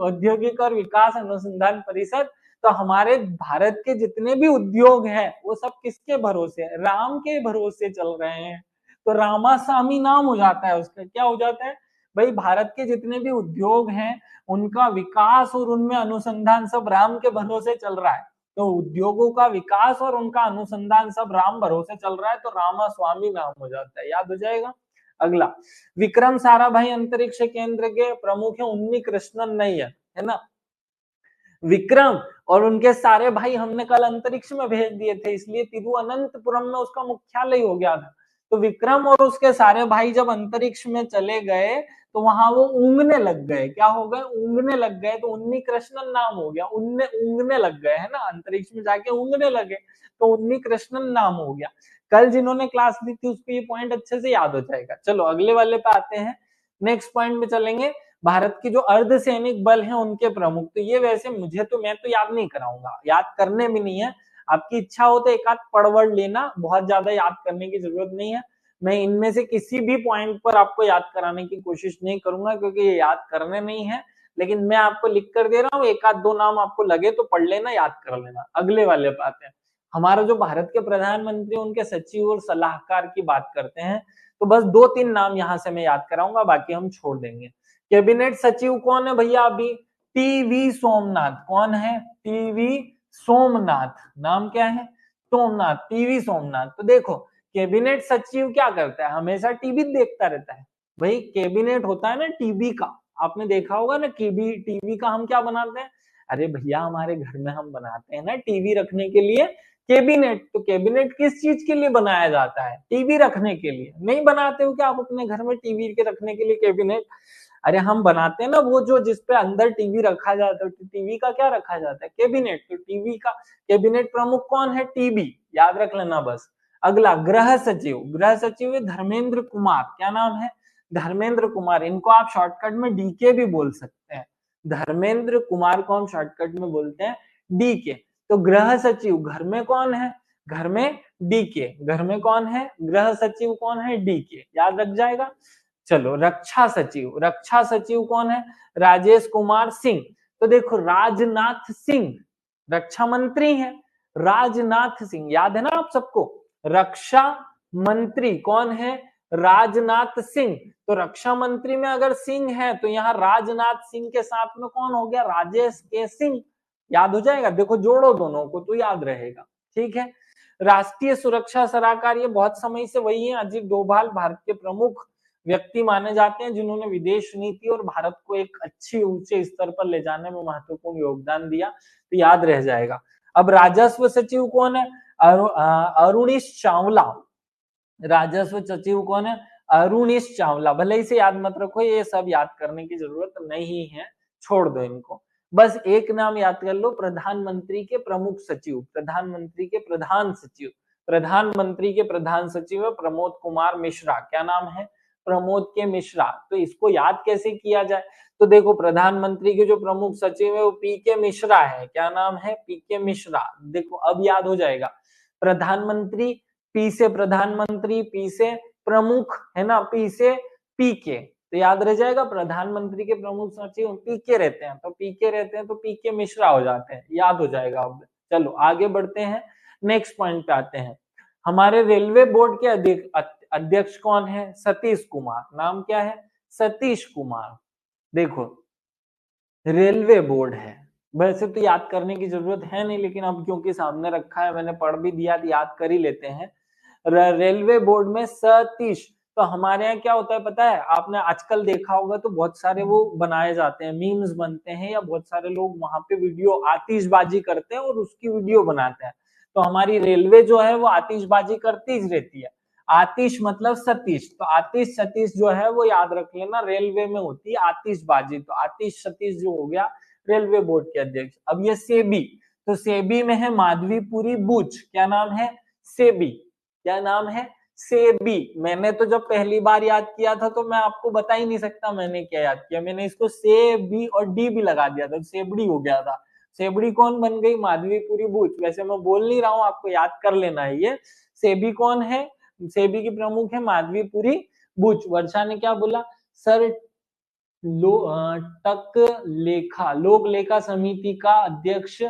औद्योगिक और विकास अनुसंधान परिषद। तो हमारे भारत के जितने भी उद्योग हैं वो सब किसके भरोसे है, राम के भरोसे चल रहे हैं। तो रामासामी नाम हो जाता है उसका, क्या हो जाता है भाई, भारत के जितने भी उद्योग हैं उनका विकास और उनमें अनुसंधान सब राम के भरोसे चल रहा है। तो उद्योगों का विकास और उनका अनुसंधान सब राम भरोसे चल रहा है, तो रामास्वामी नाम हो जाता है, याद हो जाएगा। अगला, विक्रम साराभाई अंतरिक्ष केंद्र के प्रमुख है उन्नी कृष्णन नैयर, है ना। विक्रम और उनके सारे भाई हमने कल अंतरिक्ष में भेज दिए थे, इसलिए तिरुवनंतपुरम में उसका मुख्यालय हो गया था। तो विक्रम और उसके सारे भाई जब अंतरिक्ष में चले गए तो वहां वो ऊँगने लग गए, क्या हो गए, ऊँगने लग गए, तो उन्नी कृष्णन नाम हो गया, उनने ऊँगने लग गए, है ना, अंतरिक्ष में जाके ऊँगने लगे, तो उन्नी कृष्णन नाम हो गया। कल जिन्होंने क्लास ली थी उसको ये पॉइंट अच्छे से याद हो जाएगा। चलो अगले वाले पे आते हैं, नेक्स्ट पॉइंट में चलेंगे। भारत की जो अर्धसैनिक बल है उनके प्रमुख, तो ये वैसे मैं तो याद नहीं कराऊंगा, याद करने भी नहीं है, आपकी इच्छा हो तो एक आध पढ़ लेना, बहुत ज्यादा याद करने की जरूरत नहीं है। मैं इनमें से किसी भी पॉइंट पर आपको याद कराने की कोशिश नहीं करूंगा क्योंकि ये याद करने नहीं है, लेकिन मैं आपको लिख कर दे रहा हूँ, एक आध दो नाम आपको लगे तो पढ़ लेना, याद कर लेना। अगले वाले पे आते हैं, हमारा जो भारत के प्रधानमंत्री उनके सचिव और सलाहकार की बात करते हैं, तो बस दो तीन नाम यहां से मैं याद कराऊंगा, बाकी हम छोड़ देंगे। कैबिनेट सचिव कौन है भैया, अभी टीवी सोमनाथ, कौन है, टीवी सोमनाथ, नाम क्या है, सोमनाथ, टीवी सोमनाथ। तो देखो कैबिनेट सचिव क्या करता है, हमेशा टीवी देखता रहता है, भाई कैबिनेट होता है ना टीवी का, आपने देखा होगा ना, टीवी का हम क्या बनाते हैं, अरे भैया हमारे घर में हम बनाते हैं ना टीवी रखने के लिए कैबिनेट। तो कैबिनेट किस चीज के लिए बनाया जाता है, टीवी रखने के लिए। नहीं बनाते हो क्या आप अपने घर में टीवी के रखने के लिए कैबिनेट, अरे हम बनाते हैं ना वो जो जिसपे अंदर टीवी रखा जाता है, तो टीवी का क्या रखा जाता है, कैबिनेट। तो टीवी का कैबिनेट प्रमुख कौन है, टीबी, याद रख लेना बस। अगला, गृह सचिव, गृह सचिव है धर्मेंद्र कुमार, क्या नाम है, धर्मेंद्र कुमार, इनको आप शॉर्टकट में डीके भी बोल सकते हैं, धर्मेंद्र कुमार को हम शॉर्टकट में बोलते हैं डीके। तो गृह सचिव घर में कौन है, घर में डीके, घर में कौन है, गृह सचिव कौन है, डीके, याद रख जाएगा। चलो रक्षा सचिव, रक्षा सचिव कौन है, राजेश कुमार सिंह। तो देखो राजनाथ सिंह रक्षा मंत्री है, राजनाथ सिंह, याद है ना आप सबको, रक्षा मंत्री कौन है, राजनाथ सिंह। तो रक्षा मंत्री में अगर सिंह है तो यहाँ राजनाथ सिंह के साथ में कौन हो गया, राजेश के सिंह, याद हो जाएगा। देखो जोड़ो दोनों को तो याद रहेगा, ठीक है। राष्ट्रीय सुरक्षा सलाहकार, ये बहुत समय से वही है, अजीत डोभाल भारत के प्रमुख व्यक्ति माने जाते हैं जिन्होंने विदेश नीति और भारत को एक अच्छी ऊंचे स्तर पर ले जाने में महत्वपूर्ण योगदान दिया, तो याद रह जाएगा। अब राजस्व सचिव कौन है, अरुणीश चावला, राजस्व सचिव कौन है, अरुणीश चावला। भले इसे याद मत रखो, ये सब याद करने की जरूरत नहीं है, छोड़ दो इनको। बस एक नाम याद कर लो, प्रधानमंत्री के प्रमुख सचिव, प्रधानमंत्री के प्रधान सचिव, प्रधानमंत्री के प्रधान सचिव है प्रमोद कुमार मिश्रा, क्या नाम है, प्रमोद के मिश्रा। तो इसको याद कैसे किया जाए, तो देखो प्रधानमंत्री के जो प्रमुख सचिव है वो पी के मिश्रा है, क्या नाम है, पी के मिश्रा। देखो अब याद हो जाएगा, प्रधानमंत्री, पी से प्रधानमंत्री, पी से प्रमुख, है ना, पी से पीके, तो याद रह जाएगा। प्रधानमंत्री के प्रमुख सचिव पीके रहते हैं, तो पीके रहते हैं तो पीके मिश्रा हो जाते हैं, याद हो जाएगा। अब चलो आगे बढ़ते हैं, नेक्स्ट पॉइंट पे आते हैं। हमारे रेलवे बोर्ड के अध्यक्ष कौन है, सतीश कुमार, नाम क्या है, सतीश कुमार। देखो रेलवे बोर्ड है, वैसे तो याद करने की जरूरत है नहीं, लेकिन अब क्योंकि सामने रखा है मैंने पढ़ भी दिया तो याद कर ही लेते हैं। रेलवे बोर्ड में सतीश, तो हमारे यहाँ क्या होता है पता है, आपने आजकल देखा होगा तो बहुत सारे वो बनाए जाते हैं, मीम्स बनते हैं, या बहुत सारे लोग वहां पे वीडियो आतिशबाजी करते हैं और उसकी वीडियो बनाते हैं। तो हमारी रेलवे जो है वो आतिशबाजी करती रहती है, आतिश मतलब सतीश, तो आतिश सतीश जो है वो याद रख लेना, रेलवे में होती है आतिशबाजी, तो आतिश सतीश जो हो गया रेलवे बोर्ड के अध्यक्ष। अब ये सेबी, तो सेबी में है माधवीपुरी बुच, क्या नाम है? सेबी। क्या नाम है? सेबी। मैंने तो जब पहली बार याद किया था तो मैं आपको बता ही नहीं सकता मैंने क्या याद किया, मैंने इसको से बी और डी भी लगा दिया था, सेबड़ी हो गया था। सेबड़ी कौन बन गई? माधवीपुरी बुच। वैसे मैं बोल नहीं रहा हूं, आपको याद कर लेना है ये। सेबी कौन है? सेबी की प्रमुख है माधवीपुरी बुच। वर्षा ने क्या बोला? सर तक लेखा, लोक लेखा समिति का अध्यक्ष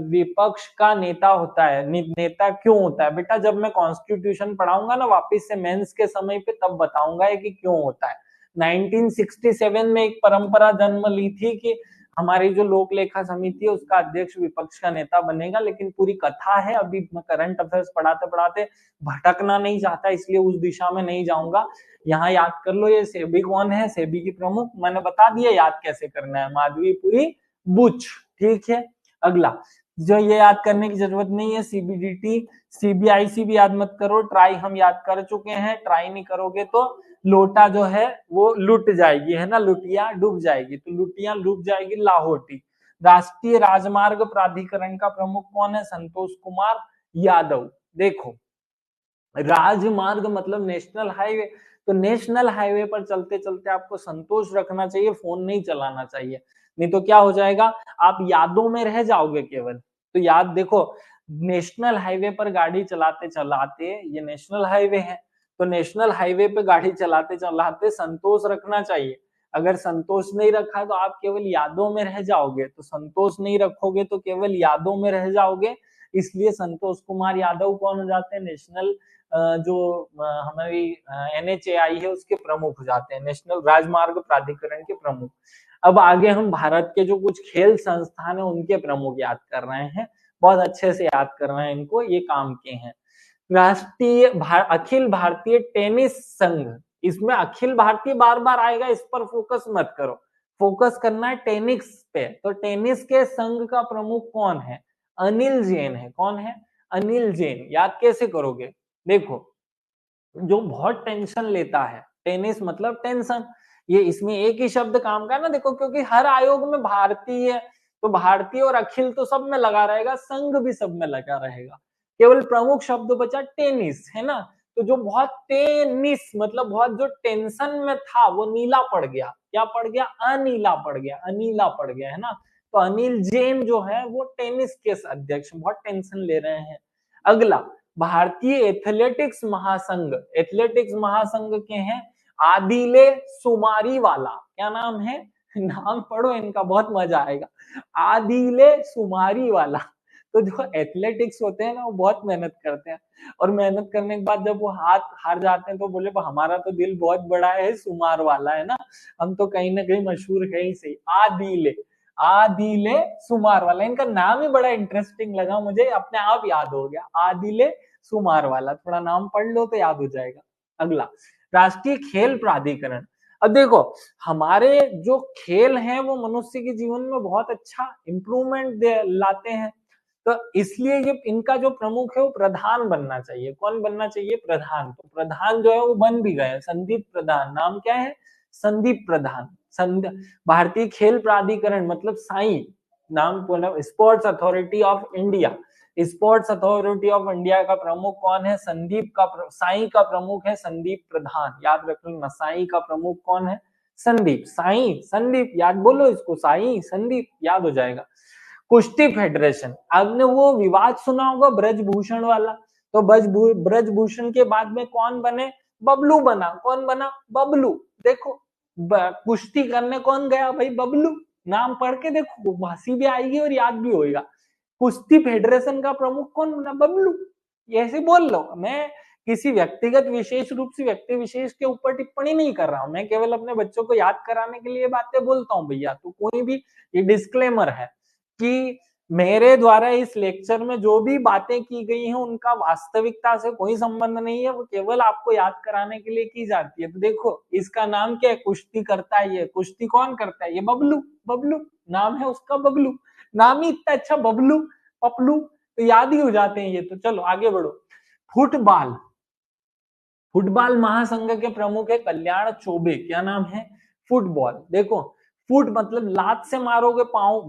विपक्ष का नेता होता है। नेता क्यों होता है बेटा? जब मैं कॉन्स्टिट्यूशन पढ़ाऊंगा ना वापस से मेंस के समय पे, तब बताऊंगा कि क्यों होता है। 1967 में एक परंपरा जन्म ली थी कि हमारी जो लोक लेखा समिति है उसका अध्यक्ष विपक्ष का नेता बनेगा, लेकिन पूरी कथा है, अभी मैं करंट अफेयर्स पढ़ाते पढ़ाते भटकना नहीं चाहता, इसलिए उस दिशा में नहीं जाऊंगा। यहाँ याद कर लो, ये सेबी कौन है? सेबी की प्रमुख मैंने बता दिया, याद कैसे करना है, माधवीपुरी बुच। ठीक है, अगला जो ये याद करने की जरूरत नहीं है, सीबीडीटी, सीबीआईसी भी याद मत करो, ट्राई हम याद कर चुके हैं, ट्राई नहीं करोगे तो लोटा जो है वो लुट जाएगी, है ना, लुटिया डूब जाएगी, तो लुटिया डूब जाएगी लाहौटी। राष्ट्रीय राजमार्ग प्राधिकरण का प्रमुख कौन है? संतोष कुमार यादव। देखो, राजमार्ग मतलब नेशनल हाईवे, तो नेशनल हाईवे पर चलते चलते आपको संतोष रखना चाहिए, फोन नहीं चलाना चाहिए, नहीं तो क्या हो जाएगा, आप यादों में रह जाओगे केवल। तो याद देखो, नेशनल हाईवे पर गाड़ी चलाते चलाते, ये नेशनल हाईवे है, तो नेशनल हाईवे पे गाड़ी चलाते चलाते संतोष रखना चाहिए। अगर संतोष नहीं रखा तो आप केवल यादों में रह जाओगे, तो संतोष नहीं रखोगे तो केवल यादों में रह जाओगे, इसलिए संतोष कुमार यादव कौन हो जाते हैं? नेशनल जो हमारी NHAI है उसके प्रमुख हो जाते हैं, नेशनल राजमार्ग प्राधिकरण के प्रमुख। अब आगे हम भारत के जो कुछ खेल संस्थान है उनके प्रमुख याद कर रहे हैं, बहुत अच्छे से याद कर रहे हैं इनको, ये काम के हैं। राष्ट्रीय अखिल भारतीय टेनिस संघ, इसमें अखिल भारतीय बार बार आएगा, इस पर फोकस मत करो, फोकस करना है टेनिस पे। तो टेनिस के संघ का प्रमुख कौन है? अनिल जैन है। कौन है? अनिल जैन। याद कैसे करोगे? देखो, जो बहुत टेंशन लेता है, टेनिस मतलब टेंशन, ये इसमें एक ही शब्द काम का है ना, देखो, क्योंकि हर आयोग में भारतीय, तो भारतीय और अखिल तो सब में लगा रहेगा, संघ भी सब में लगा रहेगा, केवल प्रमुख शब्द बचा टेनिस, है ना। तो जो बहुत टेनिस मतलब बहुत जो टेंशन में था वो नीला पड़ गया, क्या पड़ गया? अनीला पड़ गया, अनीला पड़ गया, है ना। तो अनिल जैन जो है वो टेनिस के अध्यक्ष, बहुत टेंशन ले रहे हैं। अगला, भारतीय एथलेटिक्स महासंघ, एथलेटिक्स महासंघ के हैं आदिले सुमारी वाला, क्या नाम है? नाम पढ़ो इनका, बहुत मजा आएगा, आदिले सुमारी वाला। तो जो एथलेटिक्स होते हैं ना वो बहुत मेहनत करते हैं, और मेहनत करने के बाद जब वो हार जाते हैं तो बोले हमारा तो दिल बहुत बड़ा है, सुमार वाला, है ना, हम तो कहीं ना कहीं मशहूर है ही सही। आदिले, आदिले सुमार वाला, इनका नाम ही बड़ा इंटरेस्टिंग लगा मुझे, अपने आप याद हो गया, आदिले सुमार वाला, थोड़ा नाम पढ़ लो तो याद हो जाएगा। अगला, राष्ट्रीय खेल प्राधिकरण। अब देखो, हमारे जो खेल हैं वो मनुष्य के जीवन में बहुत अच्छा इंप्रूवमेंट लाते हैं, तो इसलिए ये इनका जो प्रमुख है वो प्रधान बनना चाहिए। कौन बनना चाहिए? प्रधान। तो प्रधान जो है वो बन भी गए, संदीप प्रधान, नाम क्या है? संदीप प्रधान। भारतीय खेल प्राधिकरण मतलब साई, नाम sports authority of India, sports authority of India का प्रमुख कौन है? संदीप का, साई का प्रमुख है संदीप प्रधान, याद रख लो, साई का प्रमुख कौन है? संदीप, साई संदीप, याद बोलो इसको, साई संदीप, याद हो जाएगा। कुश्ती फेडरेशन, आपने वो विवाद सुना होगा ब्रजभूषण वाला, तो ब्रजभूषण के बाद में कौन बने? बबलू बना। कौन बना? बबलू। देखो, कुश्ती करने कौन गया भाई? बबलू। नाम पढ़ के देखो, हंसी भी आएगी और याद भी होएगा। कुश्ती फेडरेशन का प्रमुख कौन बना? बबलू। ऐसे बोल लो, मैं किसी व्यक्तिगत विशेष रूप से व्यक्ति विशेष के ऊपर टिप्पणी नहीं कर रहा हूं, मैं केवल अपने बच्चों को याद कराने के लिए बातें बोलता हूं भैया। तो कोई भी, ये डिस्क्लेमर है कि मेरे द्वारा इस लेक्चर में जो भी बातें की गई हैं उनका वास्तविकता से कोई संबंध नहीं है, वो केवल आपको याद कराने के लिए की जाती है। तो देखो, इसका नाम क्या है? कुश्ती करता है ये, कुश्ती कौन करता है? ये बबलू, बबलू नाम है उसका, बबलू, नाम ही इतना अच्छा, बबलू, पपलू, तो याद ही हो जाते हैं ये। तो चलो आगे बढ़ो। फुटबॉल, फुटबॉल महासंघ के प्रमुख है कल्याण चौबे, क्या नाम है? फुटबॉल। देखो, फुट मतलब लात से मारोगे पाँव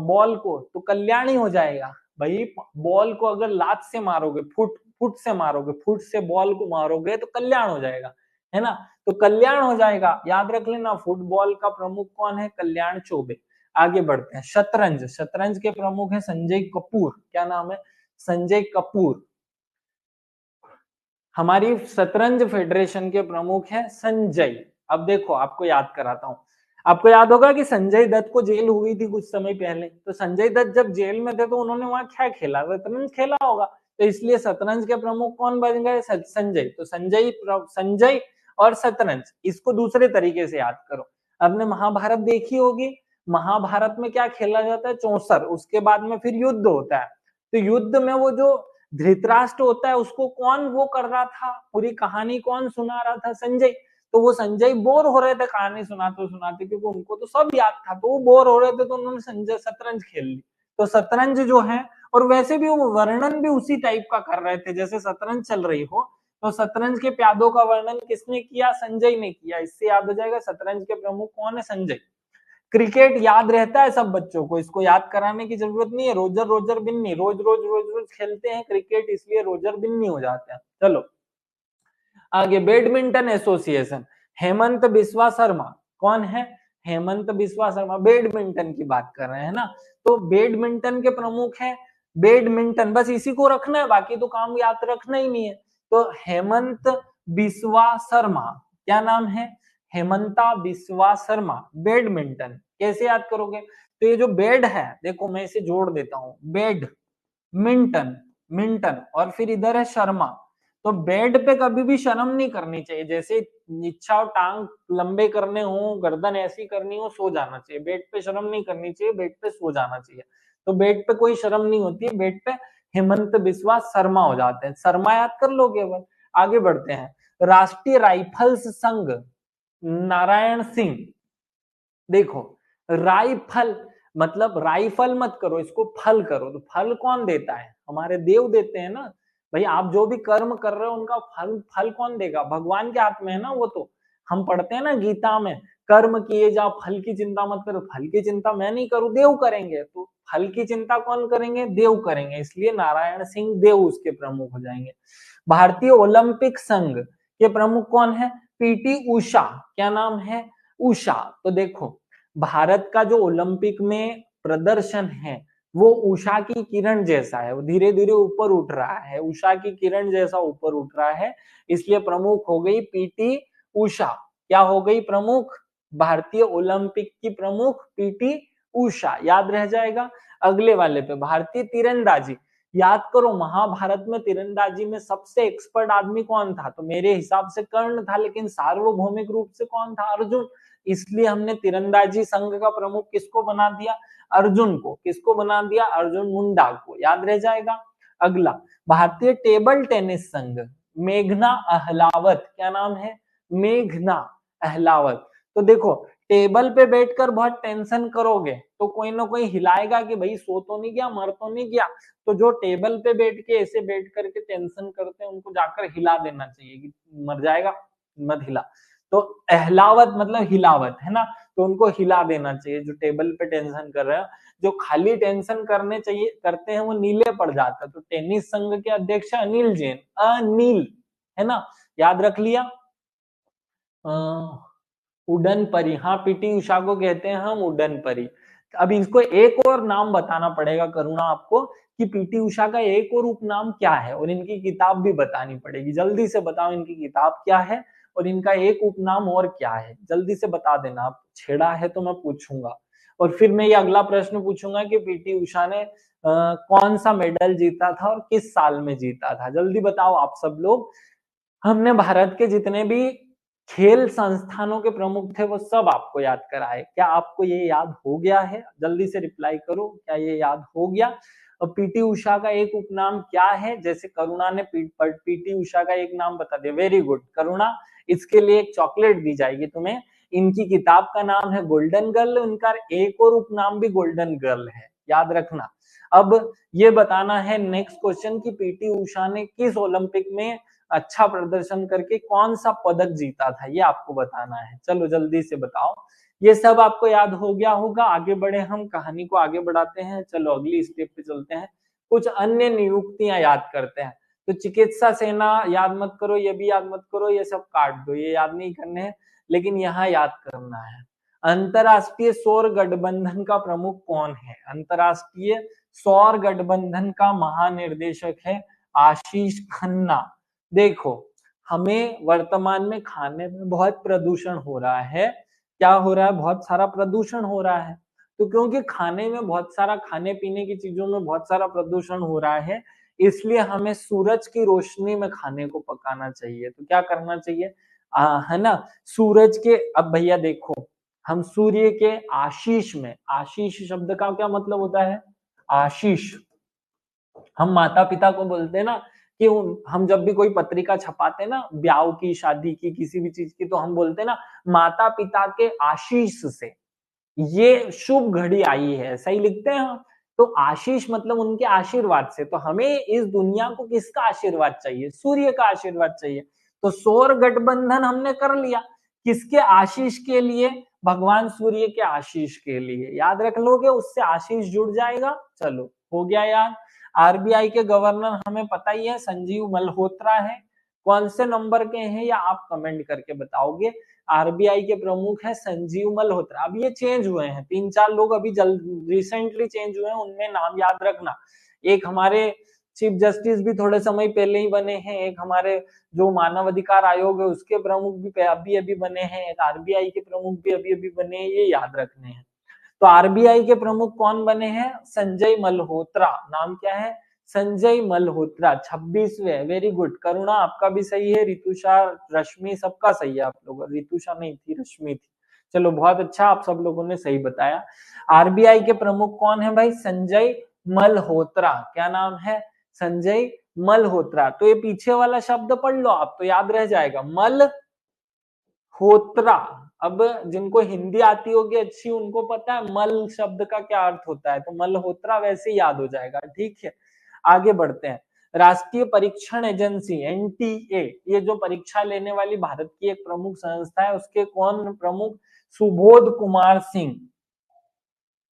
बॉल को तो कल्याणी हो जाएगा भाई। बॉल को अगर लात से मारोगे, फुट से मारोगे, फुट से बॉल को मारोगे तो कल्याण हो जाएगा, है ना। तो कल्याण हो जाएगा, याद रख लेना। फुटबॉल का प्रमुख कौन है? कल्याण चौबे। आगे बढ़ते हैं। शतरंज, शतरंज के प्रमुख है संजय कपूर। क्या नाम है? संजय कपूर। हमारी शतरंज फेडरेशन के प्रमुख है संजय। अब देखो आपको याद कराता हूं। आपको याद होगा कि संजय दत्त को जेल हुई थी कुछ समय पहले, तो संजय दत्त जब जेल में थे तो उन्होंने वहां क्या खेला? शतरंज खेला होगा। तो इसलिए शतरंज के प्रमुख कौन बन गए? संजय। तो संजय, संजय और शतरंज, इसको दूसरे तरीके से याद करो। आपने महाभारत देखी होगी। महाभारत में क्या खेला जाता है? चौसर। उसके बाद में फिर युद्ध होता है। तो युद्ध में वो जो धृतराष्ट्र होता है उसको कौन वो कर रहा था? पूरी कहानी कौन सुना रहा था? संजय। तो वो संजय बोर हो रहे थे कहानी सुनाते सुनाते, क्योंकि उनको तो सब याद था, तो वो बोर हो रहे थे, तो उन्होंने संजय शतरंज खेल ली। तो शतरंज जो है, और वैसे भी वो वर्णन भी उसी टाइप का कर रहे थे जैसे शतरंज चल रही हो। तो शतरंज के प्यादों का वर्णन किसने किया? संजय ने किया। इससे याद हो जाएगा शतरंज के प्रमुख कौन है? संजय। क्रिकेट याद रहता है सब बच्चों को, इसको याद कराने की जरूरत नहीं है। रोजर रोजर बिन्नी, रोज रोज रोज रोज खेलते हैं क्रिकेट, इसलिए रोजर बिन्नी हो जाते हैं। चलो आगे, बैडमिंटन एसोसिएशन, हेमंत बिस्वा शर्मा। कौन है? हेमंत बिस्वा शर्मा। बैडमिंटन की बात कर रहे हैं ना, तो बैडमिंटन के प्रमुख है। बैडमिंटन बस इसी को रखना है, बाकी तो काम याद रखना ही नहीं है। तो हेमंत बिस्वा शर्मा, क्या नाम है? हेमंता बिस्वा शर्मा। बैडमिंटन कैसे याद करोगे? तो ये जो बेड है, देखो मैं इसे जोड़ देता हूं, बेड मिंटन, मिंटन, और फिर इधर है शर्मा। तो बेड पे कभी भी शर्म नहीं करनी चाहिए। जैसे इच्छा हो टांग लंबे करने हो, गर्दन ऐसी करनी हो, सो जाना चाहिए। बेड पे शर्म नहीं करनी चाहिए, बेड पे सो जाना चाहिए। तो बेड पे कोई शर्म नहीं होती है, बेड पे हेमंत बिस्वा शर्मा हो जाते हैं। शर्मा याद कर लो केवल। आगे बढ़ते हैं। राष्ट्रीय राइफल्स संघ, नारायण सिंह। देखो राइफल मतलब राइफल मत करो, इसको फल करो। तो फल कौन देता है? हमारे देव देते हैं ना भाई। आप जो भी कर्म कर रहे हो उनका फल, फल कौन देगा? भगवान के हाथ में है ना वो। तो हम पढ़ते हैं ना गीता में, कर्म किए जाओ, फल की चिंता मत करो। फल की चिंता मैं नहीं करूं, देव करेंगे। तो फल की चिंता कौन करेंगे? देव करेंगे। इसलिए नारायण सिंह देव उसके प्रमुख हो जाएंगे। भारतीय ओलंपिक संघ के प्रमुख कौन है? पीटी उषा। क्या नाम है? उषा। तो देखो भारत का जो ओलंपिक में प्रदर्शन है वो उषा की किरण जैसा है, वो धीरे धीरे ऊपर उठ रहा है, उषा की किरण जैसा ऊपर उठ रहा है। इसलिए प्रमुख हो गई पीटी उषा। क्या हो गई प्रमुख? भारतीय ओलंपिक की प्रमुख पीटी उषा, याद रह जाएगा। अगले वाले पे, भारतीय तीरंदाजी। याद करो महाभारत में तीरंदाजी में सबसे एक्सपर्ट आदमी कौन था? तो मेरे हिसाब से कर्ण था, लेकिन सार्वभौमिक रूप से कौन था? अर्जुन। इसलिए हमने तीरंदाजी संघ का प्रमुख किसको बना दिया? अर्जुन को। किसको बना दिया? अर्जुन मुंडा को, याद रह जाएगा। अगला, भारतीय टेबल टेनिस संघ, मेघना अहलावत। क्या नाम है? मेघना अहलावत। तो देखो टेबल पे बैठकर बहुत टेंशन करोगे तो कोई ना कोई हिलाएगा कि भाई सो तो नहीं गया, मर तो नहीं गया। तो जो टेबल पे बैठ के ऐसे बैठ करके टेंशन करते हैं उनको जाकर हिला देना चाहिए कि मर जाएगा, मत हिला। तो अहलावत मतलब हिलावत, है ना। तो उनको हिला देना चाहिए जो टेबल पे टेंशन कर रहे हैं। जो खाली टेंशन करने चाहिए करते हैं वो नीले पड़ जाता है। तो टेनिस संघ के अध्यक्ष अनिल जैन, अनिल, है ना, याद रख लिया। उड़न परी, हाँ पीटी उषा को कहते हैं हम उड़न परी। अब इसको एक और नाम बताना पड़ेगा करुणा आपको, कि पीटी उषा का एक और उपनाम क्या है, और इनकी किताब भी बतानी पड़ेगी। जल्दी से बताओ इनकी किताब क्या है और इनका एक उपनाम और क्या है, जल्दी से बता देना। आप छेड़ा है तो मैं पूछूंगा, और फिर मैं ये अगला प्रश्न पूछूंगा कि पीटी उषा ने कौन सा मेडल जीता था और किस साल में जीता था। जल्दी बताओ आप सब लोग। हमने भारत के जितने भी खेल संस्थानों के प्रमुख थे वो सब आपको याद कराए। क्या आपको ये याद हो गया है? जल्दी से रिप्लाई करो, क्या ये याद हो गया? और पीटी उषा का एक उपनाम क्या है? जैसे करुणा ने पीटी उषा का एक नाम बता दिया, वेरी गुड करुणा। इसके लिए एक चॉकलेट दी जाएगी तुम्हें। इनकी किताब का नाम है गोल्डन गर्ल, इनका एक और उपनाम भी गोल्डन गर्ल है, याद रखना। अब ये बताना है नेक्स्ट क्वेश्चन की पीटी उषा ने किस ओलंपिक में अच्छा प्रदर्शन करके कौन सा पदक जीता था, ये आपको बताना है। चलो जल्दी से बताओ ये सब आपको याद हो गया होगा। आगे बढ़े, हम कहानी को आगे बढ़ाते हैं। चलो अगली स्टेप पे चलते हैं, कुछ अन्य नियुक्तियां याद करते हैं। तो चिकित्सा सेना याद मत करो, ये भी याद मत करो, ये सब काट दो, ये याद नहीं करने हैं, लेकिन यहाँ याद करना है। अंतरराष्ट्रीय सौर गठबंधन का प्रमुख कौन है? अंतरराष्ट्रीय सौर गठबंधन का महानिर्देशक है आशीष खन्ना। देखो, हमें वर्तमान में खाने में बहुत प्रदूषण हो रहा है। क्या हो रहा है? बहुत सारा प्रदूषण हो रहा है। तो क्योंकि खाने में बहुत सारा, खाने पीने की चीजों में बहुत सारा प्रदूषण हो रहा है, इसलिए हमें सूरज की रोशनी में खाने को पकाना चाहिए। तो क्या करना चाहिए? है ना, सूरज के, अब भैया देखो, हम सूर्य के आशीष में, आशीष शब्द का क्या मतलब होता है? आशीष। हम माता पिता को बोलते हैं ना कि हम जब भी कोई पत्रिका छपाते हैं ना, ब्याह की, शादी की, किसी भी चीज की, तो हम बोलते हैं ना माता पिता के आशीष से ये शुभ घड़ी आई है, सही लिखते हैं हम। तो आशीष मतलब उनके आशीर्वाद से। तो हमें इस दुनिया को किसका आशीर्वाद चाहिए? सूर्य का आशीर्वाद चाहिए। तो सौर गठबंधन हमने कर लिया, किसके आशीष के लिए? भगवान सूर्य के आशीष के लिए। याद रख लोगे, उससे आशीष जुड़ जाएगा। चलो हो गया यार। आरबीआई के गवर्नर हमें पता ही है, संजीव मल्होत्रा है। कौन से नंबर के हैं या आप कमेंट करके बताओगे। आरबीआई के प्रमुख है संजीव मल्होत्रा। अब ये चेंज हुए हैं, 3-4 लोग अभी जल्द रिसेंटली चेंज हुए हैं, उनमें नाम याद रखना। एक हमारे चीफ जस्टिस भी थोड़े समय पहले ही बने हैं, एक हमारे जो मानव अधिकार आयोग है उसके प्रमुख भी अभी अभी बने हैं, एक आरबीआई के प्रमुख भी अभी अभी बने हैं, ये याद रखने हैं। तो आरबीआई के प्रमुख कौन बने हैं? संजय मल्होत्रा। नाम क्या है? संजय मल्होत्रा। 26वें। Very good. करुणा आपका भी सही है, रितुषा, रश्मि, सबका सही है। आप लोग, रितुषा नहीं थी, रश्मि थी। चलो बहुत अच्छा, आप सब लोगों ने सही बताया। आरबीआई के प्रमुख कौन है भाई? संजय मल्होत्रा। क्या नाम है? संजय मल्होत्रा। तो ये पीछे वाला शब्द पढ़ लो आप, तो याद रह जाएगा, मल्होत्रा। अब जिनको हिंदी आती होगी अच्छी, उनको पता है मल शब्द का क्या अर्थ होता है, तो मल्होत्रा वैसे ही याद हो जाएगा। ठीक है, आगे बढ़ते हैं। राष्ट्रीय परीक्षण एजेंसी एनटीए, ये जो परीक्षा लेने वाली भारत की एक प्रमुख संस्था है, उसके कौन प्रमुख? सुबोध कुमार सिंह।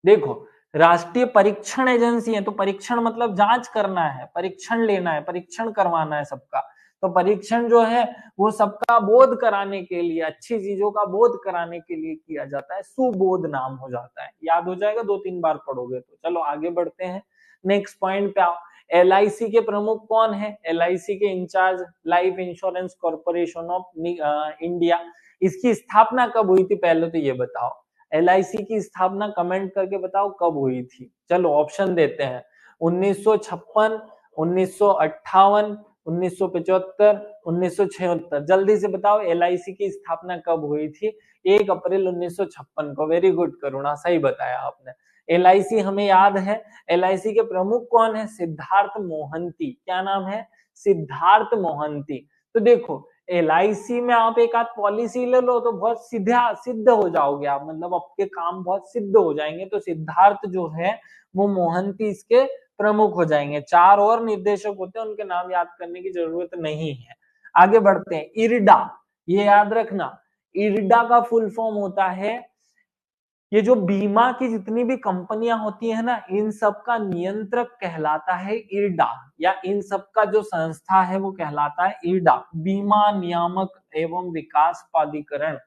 देखो, राष्ट्रीय परीक्षण एजेंसी है, तो परीक्षण मतलब जांच करना है, परीक्षण लेना है, परीक्षण करवाना है सबका। तो परीक्षण जो है वो सबका बोध कराने के लिए, अच्छी चीजों का बोध कराने के लिए किया जाता है। सुबोध नाम हो जाता है, याद हो जाएगा, 2-3 बार पढ़ोगे तो। चलो आगे बढ़ते हैं, नेक्स्ट पॉइंट पे आओ। एलआईसी के प्रमुख कौन है? एलआईसी के in charge, life insurance corporation of India. इसकी स्थापना कब हुई थी, पहले तो ये बताओ। एलआईसी की स्थापना कमेंट करके बताओ कब हुई थी। चलो ऑप्शन देते हैं, 1956, 1958, 1975, 1976। जल्दी से बताओ एलआईसी की स्थापना कब हुई थी? 1 अप्रैल 1956 को। वेरी गुड करुणा, सही बताया आपने। एलआईसी हमें याद है। एलआईसी के प्रमुख कौन है? सिद्धार्थ मोहंती। क्या नाम है? सिद्धार्थ मोहंती। तो देखो, एलआईसी में आप एक आध पॉलिसी ले लो तो बहुत सीधा सिद्ध हो जाओगे आप, मतलब आपके काम बहुत सिद्ध हो जाएंगे। तो सिद्धार्थ जो है वो मोहंती इसके प्रमुख हो जाएंगे। 4 और निर्देशक होते हैं, उनके नाम याद करने की जरूरत नहीं है। आगे बढ़ते हैं। इरडा, ये याद रखना, इरडा का फुल फॉर्म होता है, ये जो बीमा की जितनी भी कंपनियां होती है ना, इन सब का नियंत्रक कहलाता है इरडा, या इन सब का जो संस्था है वो कहलाता है इरडा, बीमा नियामक एवं विकास प्राधिकरण।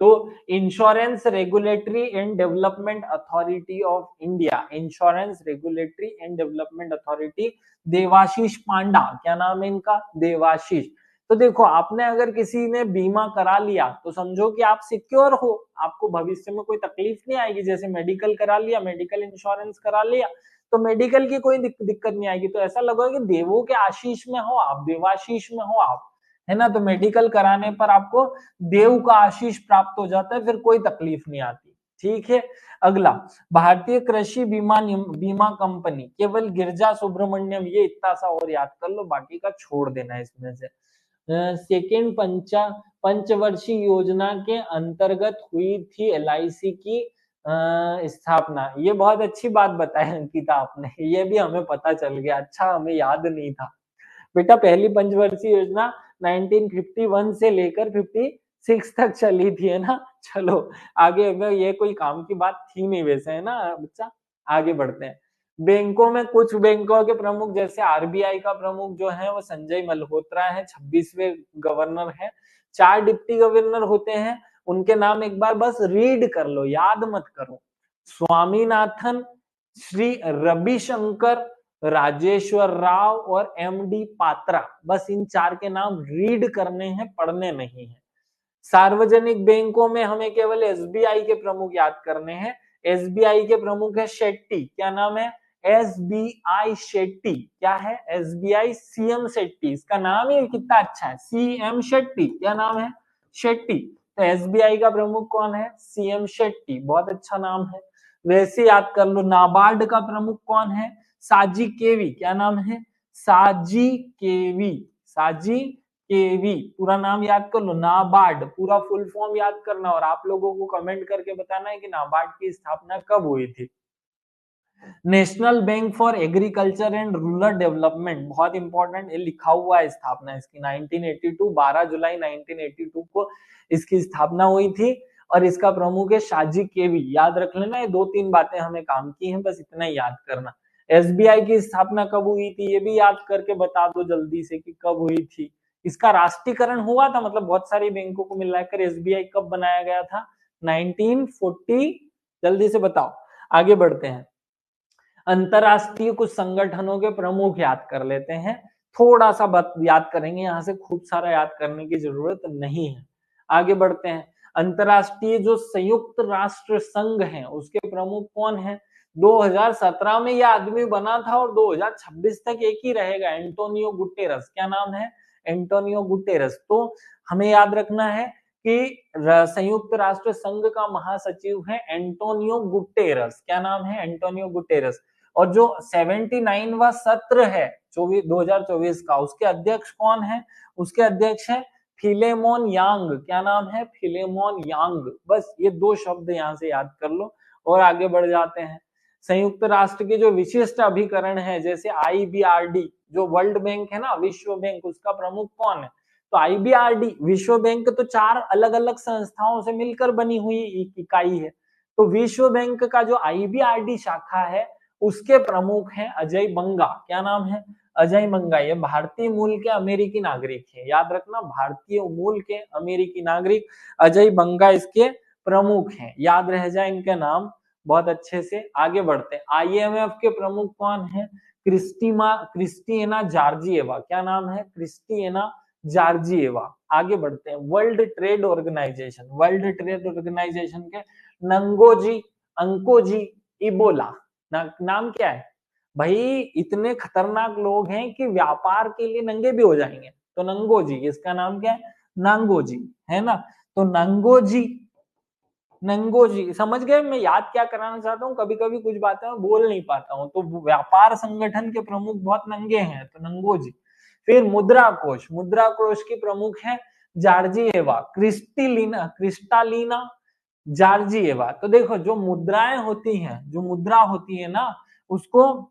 तो insurance regulatory and development authority of India, insurance regulatory and development authority, Debashish Panda. क्या नाम है इनका? देवाशीष। तो देखो, आपने अगर किसी ने बीमा करा लिया तो समझो कि आप सिक्योर हो, आपको भविष्य में कोई तकलीफ नहीं आएगी। जैसे मेडिकल करा लिया, मेडिकल इंश्योरेंस करा लिया, तो मेडिकल की कोई दिक्कत नहीं आएगी। तो ऐसा लगेगा कि देवों के आशीष में हो आप, देवाशीष में हो आप, है ना। तो मेडिकल कराने पर आपको देव का आशीष प्राप्त हो जाता है, फिर कोई तकलीफ नहीं आती। ठीक है, अगला, भारतीय कृषि बीमा कंपनी, केवल गिरजा सुब्रमण्यम, ये इतना सा और याद कर लो, बाकी का छोड़ देना इसमें से। सेकेंड पंचवर्षीय योजना के अंतर्गत हुई थी एलआईसी की स्थापना। ये बहुत अच्छी बात बताई अंकिता आपने, ये भी हमें पता चल गया, अच्छा हमें याद नहीं था। बेटा पहली पंचवर्षीय योजना 1951 से लेकर 6 तक चली थी, है ना। चलो आगे, ये कोई काम की बात थी नहीं वैसे, है ना बच्चा। आगे बढ़ते हैं। बैंकों में कुछ बैंकों के प्रमुख, जैसे आरबीआई का प्रमुख जो है वो संजय मल्होत्रा है, 26वें गवर्नर है। 4 डिप्टी गवर्नर होते हैं, उनके नाम एक बार बस रीड कर लो, याद मत करो। स्वामीनाथन, श्री रविशंकर, राजेश्वर राव और एमडी पात्रा, बस इन 4 के नाम रीड करने हैं, पढ़ने नहीं है। सार्वजनिक बैंकों में हमें केवल एसबीआई के प्रमुख याद करने हैं। एसबीआई के प्रमुख है शेट्टी, क्या नाम है, एसबीआई शेट्टी। क्या है, एसबीआई सीएम शेट्टी, इसका नाम ही कितना अच्छा है, सीएम शेट्टी, क्या नाम है, शेट्टी। तो एसबीआई का प्रमुख कौन है, सीएम शेट्टी, बहुत अच्छा नाम है। वैसे याद कर लो, नाबार्ड का प्रमुख कौन है, साजी केवी, क्या नाम है, साजी केवी, साजी केवी, पूरा नाम याद कर लो। नाबार्ड पूरा फुल फॉर्म याद करना, और आप लोगों को कमेंट करके बताना है कि नाबार्ड की स्थापना कब हुई थी। National bank for agriculture and rural development, बहुत इंपॉर्टेंट, ये लिखा हुआ है स्थापना इसकी 1982, 12 जुलाई 1982 को इसकी स्थापना हुई थी। और इसका प्रमुख है शाजी केवी, याद रख लेना, ये 2-3 बातें हमें काम की हैं, बस इतना ही याद करना। एसबीआई की स्थापना कब हुई थी, ये भी याद करके बता दो जल्दी से कि कब हुई थी। इसका राष्ट्रीयकरण हुआ था, मतलब बहुत सारी बैंकों को मिलाकर एसबीआई कब बनाया गया था, 1940, जल्दी से बताओ। आगे बढ़ते हैं। अंतरराष्ट्रीय कुछ संगठनों के प्रमुख याद कर लेते हैं, थोड़ा सा याद करेंगे, यहाँ से खूब सारा याद करने की जरूरत नहीं है। आगे बढ़ते हैं। अंतरराष्ट्रीय जो संयुक्त राष्ट्र संघ है उसके प्रमुख कौन है, 2017 में यह आदमी बना था और 2026 तक एक ही रहेगा, एंटोनियो गुटेरस, क्या नाम है, एंटोनियो गुटेरस। तो हमें याद रखना है कि संयुक्त राष्ट्र संघ का महासचिव है एंटोनियो गुटेरस, क्या नाम है, एंटोनियो गुटेरस। और जो 79वां सत्र है 2024 का, उसके अध्यक्ष कौन है, उसके अध्यक्ष है फिलेमोन यांग, क्या नाम है, फिलेमोन यांग। बस ये 2 शब्द यहाँ से याद कर लो और आगे बढ़ जाते हैं। संयुक्त राष्ट्र के जो विशिष्ट अभिकरण है, जैसे आईबीआरडी, जो वर्ल्ड बैंक है ना, विश्व बैंक, उसका प्रमुख कौन है, तो आईबीआरडी, विश्व बैंक तो 4 अलग अलग संस्थाओं से मिलकर बनी हुई इकाई है। तो विश्व बैंक का जो आईबीआरडी शाखा है उसके प्रमुख हैं अजय बंगा, क्या नाम है, अजय बंगा। ये भारतीय मूल के अमेरिकी नागरिक है, याद रखना, भारतीय मूल के अमेरिकी नागरिक अजय बंगा इसके प्रमुख हैं, याद रह जाए इनके नाम बहुत अच्छे से। आगे बढ़ते हैं। आईएमएफ के प्रमुख कौन है, क्रिस्टिना जॉर्जिएवा, क्या नाम है, क्रिस्टिना जॉर्जिएवा। आगे बढ़ते हैं। World trade organization, world trade organization के नंगोजी अंकोजी इबोला, नाम क्या है भाई, इतने खतरनाक लोग हैं कि व्यापार के लिए नंगे भी हो जाएंगे। तो नंगोजी, इसका नाम क्या है, नांगोजी, है ना। तो नंगोजी, नंगोजी समझ गए मैं याद क्या कराना चाहता हूँ, कभी कभी कुछ बातें मैं बोल नहीं पाता हूँ। तो व्यापार संगठन के प्रमुख बहुत नंगे हैं, तो नंगोजी। फिर मुद्रा कोष, मुद्रा कोष की प्रमुख है जॉर्जिएवा, क्रिस्टालिना जॉर्जिएवा। तो देखो, जो मुद्राएं होती हैं, जो मुद्रा होती है ना, उसको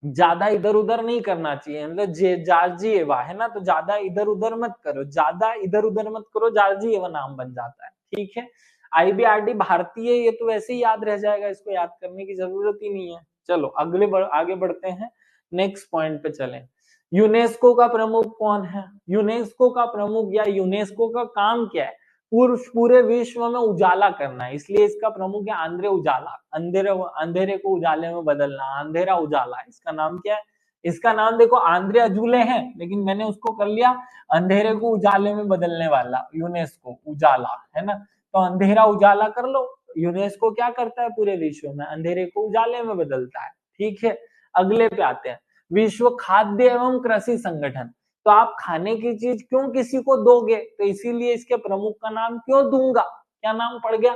ज्यादा इधर उधर नहीं करना चाहिए, मतलब जॉर्जिएवा है ना, तो ज्यादा इधर उधर मत करो, ज्यादा इधर उधर मत करो, जॉर्जिएवा नाम बन जाता है, ठीक है। आईबीआरडी भारतीय, ये तो वैसे ही याद रह जाएगा, इसको याद करने की जरूरत ही नहीं है। चलो आगे बढ़ते हैं, नेक्स्ट पॉइंट पे चलें। यूनेस्को का प्रमुख कौन है, यूनेस्को का प्रमुख या यूनेस्को का काम क्या है, पूरे विश्व में उजाला करना है, इसलिए इसका प्रमुख है आंद्रे उजाला, अंधेरे को उजाले में बदलना, अंधेरा उजाला, इसका नाम क्या है, इसका नाम देखो आंद्रे अजूले है, लेकिन मैंने उसको कर लिया अंधेरे को उजाले में बदलने वाला, यूनेस्को उजाला, है ना। तो अंधेरा उजाला कर लो, यूनेस्को क्या करता है, पूरे विश्व में अंधेरे को उजाले में बदलता है, ठीक है। अगले पे आते हैं। विश्व खाद्य एवं कृषि संगठन, तो आप खाने की चीज क्यों किसी को दोगे, तो इसीलिए इसके प्रमुख का नाम क्यों दूंगा, क्या नाम पड़ गया,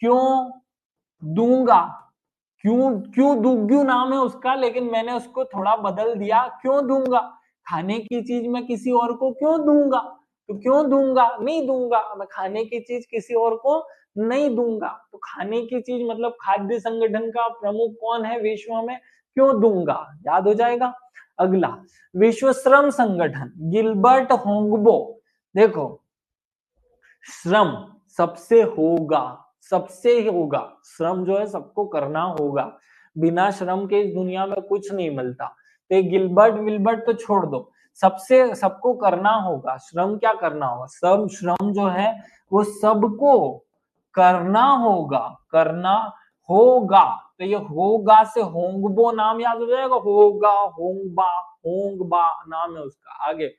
क्यों दूंगा, क्यों क्यों दूंग्यू नाम है उसका, लेकिन मैंने उसको थोड़ा बदल दिया, क्यों दूंगा, खाने की चीज मैं किसी और को क्यों दूंगा, तो क्यों दूंगा, नहीं दूंगा, मैं खाने की चीज किसी और को नहीं दूंगा। तो खाने की चीज मतलब खाद्य संगठन का प्रमुख कौन है विश्व में, क्यों दूंगा, याद हो जाएगा। अगला, विश्व श्रम संगठन, गिलबर्ट होंगबो। देखो, श्रम सबसे होगा, सबसे होगा। श्रम जो है सबको करना होगा, बिना श्रम के इस दुनिया में कुछ नहीं मिलता। तो ये गिलबर्ट विल्बर्ट तो छोड़ दो, सबसे सबको करना होगा। श्रम क्या करना होगा? सब श्रम जो है वो सबको करना होगा, करना होगा। तो ये होगा से होंगबो नाम याद हो जाएगा, होगा, होंगबा, होंगबा नाम है उसका। आगे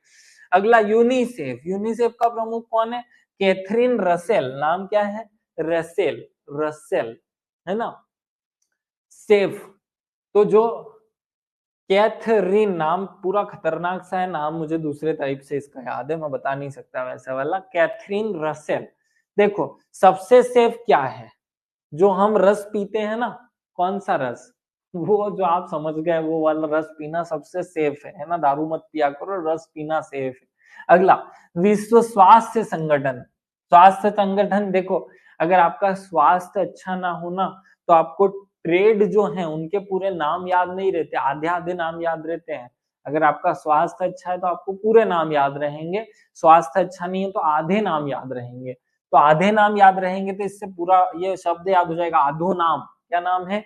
अगला यूनिसेफ। यूनिसेफ का प्रमुख कौन है? Catherine Russell. नाम क्या है? रसेल, रसेल है ना। सेफ, तो जो कैथरीन, नाम पूरा खतरनाक सा है, नाम मुझे दूसरे टाइप से इसका याद है, मैं बता नहीं सकता वैसा वाला। Catherine Russell. देखो सबसे सेफ क्या है? जो हम रस पीते हैं ना, कौन सा रस? वो जो आप समझ गए, वो वाला रस पीना सबसे सेफ है ना। दारू मत पिया करो, रस पीना सेफ है। अगला विश्व स्वास्थ्य संगठन। स्वास्थ्य संगठन, देखो अगर आपका स्वास्थ्य अच्छा ना हो ना, तो आपको ट्रेड जो है उनके पूरे नाम याद नहीं रहते, आधे आधे नाम याद रहते हैं। अगर आपका स्वास्थ्य अच्छा है तो आपको पूरे नाम याद रहेंगे, स्वास्थ्य अच्छा नहीं है तो आधे नाम याद रहेंगे। तो आधे नाम याद रहेंगे तो इससे पूरा ये शब्द याद हो जाएगा, आधो नाम। क्या नाम है?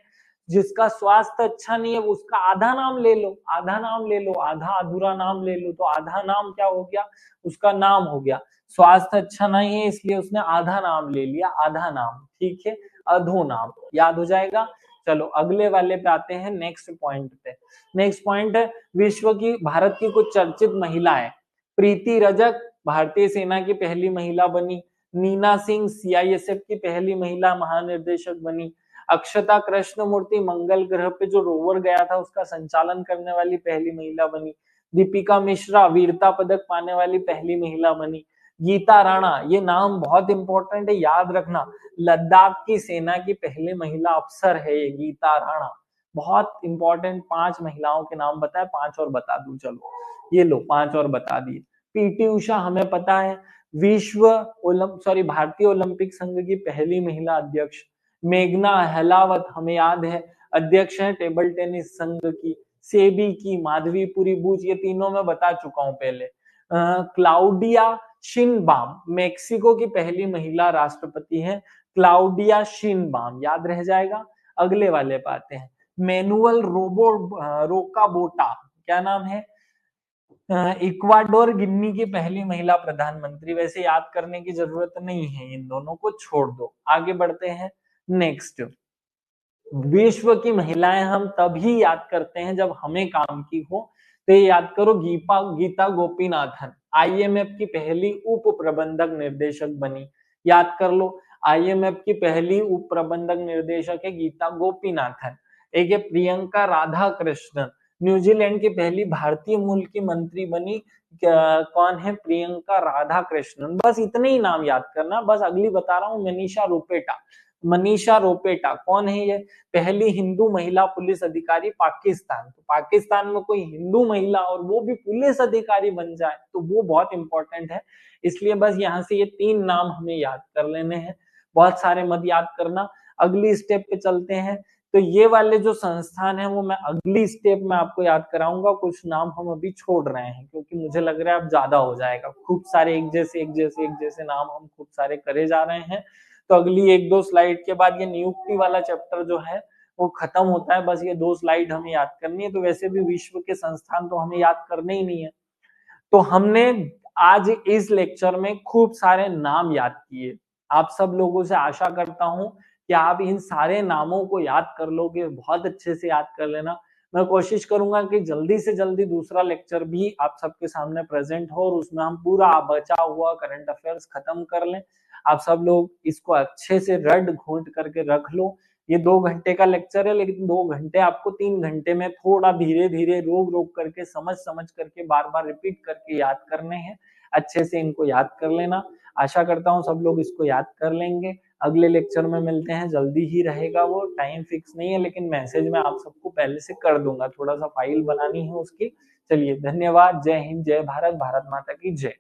जिसका स्वास्थ्य अच्छा नहीं है वो उसका आधा नाम ले लो, आधा नाम ले लो, आधा अधूरा नाम ले लो, तो आधा नाम क्या हो गया? उसका नाम हो गया। स्वास्थ्य अच्छा नहीं है इसलिए उसने आधा नाम ले लिया, आधा नाम, ठीक है, अधो नाम याद हो जाएगा। चलो अगले वाले पे आते हैं, नेक्स्ट पॉइंट पे। नेक्स्ट पॉइंट है विश्व की, भारत की कुछ चर्चित महिलाएं। प्रीति रजक भारतीय सेना की पहली महिला बनी। नीना सिंह सीआईएसएफ की पहली महिला महानिर्देशक बनी। अक्षता कृष्णमूर्ति मंगल ग्रह पे जो रोवर गया था उसका संचालन करने वाली पहली महिला बनी। दीपिका मिश्रा वीरता पदक पाने वाली पहली महिला बनी। गीता राणा, ये नाम बहुत इंपॉर्टेंट है, याद रखना, लद्दाख की सेना की पहली महिला अफसर है ये गीता राणा। बहुत इंपॉर्टेंट, 5 महिलाओं के नाम बताए, 5 और बता दूं, चलो ये लो 5 और बता दिए। पीटी उषा हमें पता है, भारतीय ओलंपिक संघ की पहली महिला अध्यक्ष। मेघना अहलावत हमें याद है, अध्यक्ष है टेबल टेनिस संघ की। सेबी की माधवीपुरी बूच, ये तीनों मैं बता चुका हूं पहले। क्लाउडिया शिनबाम मेक्सिको की पहली महिला राष्ट्रपति है, क्लाउडिया शिनबाम, याद रह जाएगा। अगले वाले पे आते हैं, मैनुअल रोकाबोटा, क्या नाम है? इक्वाडोर गिनी की पहली महिला प्रधानमंत्री। वैसे याद करने की जरूरत नहीं है, इन दोनों को छोड़ दो। आगे बढ़ते हैं, नेक्स्ट। विश्व की महिलाएं हम तभी याद करते हैं जब हमें काम की हो, तो ये याद करो, गीता गोपीनाथन आईएमएफ की पहली उप प्रबंधक निर्देशक बनी। याद कर लो, आईएमएफ की पहली उप प्रबंधक निर्देशक है गीता गोपीनाथन। एक है प्रियंका राधा कृष्णन, न्यूजीलैंड की पहली भारतीय मूल की मंत्री बनी। कौन है? प्रियंका राधा कृष्णन। बस इतने ही नाम याद करना, बस अगली बता रहा हूँ, मनीषा रोपेटा। मनीषा रोपेटा कौन है? ये पहली हिंदू महिला पुलिस अधिकारी पाकिस्तान। तो पाकिस्तान में कोई हिंदू महिला और वो भी पुलिस अधिकारी बन जाए तो वो बहुत इंपॉर्टेंट है, इसलिए बस यहाँ से ये 3 नाम हमें याद कर लेने हैं, बहुत सारे मत याद करना। अगली स्टेप पे चलते हैं, तो ये वाले जो संस्थान है वो मैं अगली स्टेप में आपको याद कराऊंगा। कुछ नाम हम अभी छोड़ रहे हैं क्योंकि मुझे लग रहा है अब ज्यादा हो जाएगा, खूब सारे एक जैसे नाम हम खूब सारे करे जा रहे हैं। तो अगली 1-2 स्लाइड के बाद ये नियुक्ति वाला चैप्टर जो है वो खत्म होता है, बस ये 2 स्लाइड हमें याद करनी है। तो वैसे भी विश्व के संस्थान तो हमें याद करने ही नहीं है। तो हमने आज इस लेक्चर में खूब सारे नाम याद किए। आप सब लोगों से आशा करता हूं कि आप इन सारे नामों को याद कर लोगे, बहुत अच्छे से याद कर लेना। मैं कोशिश करूंगा कि जल्दी से जल्दी दूसरा लेक्चर भी आप सबके सामने प्रेजेंट हो और उसमें हम पूरा बचा हुआ करंट अफेयर्स खत्म कर लें। आप सब लोग इसको अच्छे से रट घोट करके रख लो। ये 2 घंटे का लेक्चर है, लेकिन 2 घंटे आपको 3 घंटे में थोड़ा धीरे धीरे रोक रोक करके समझ समझ करके बार बार रिपीट करके याद करने हैं। अच्छे से इनको याद कर लेना। आशा करता हूँ सब लोग इसको याद कर लेंगे। अगले लेक्चर में मिलते हैं, जल्दी ही रहेगा, वो टाइम फिक्स नहीं है लेकिन मैसेज में आप सबको पहले से कर दूंगा, थोड़ा सा फाइल बनानी है उसकी। चलिए धन्यवाद, जय हिंद, जय भारत, भारत माता की जय।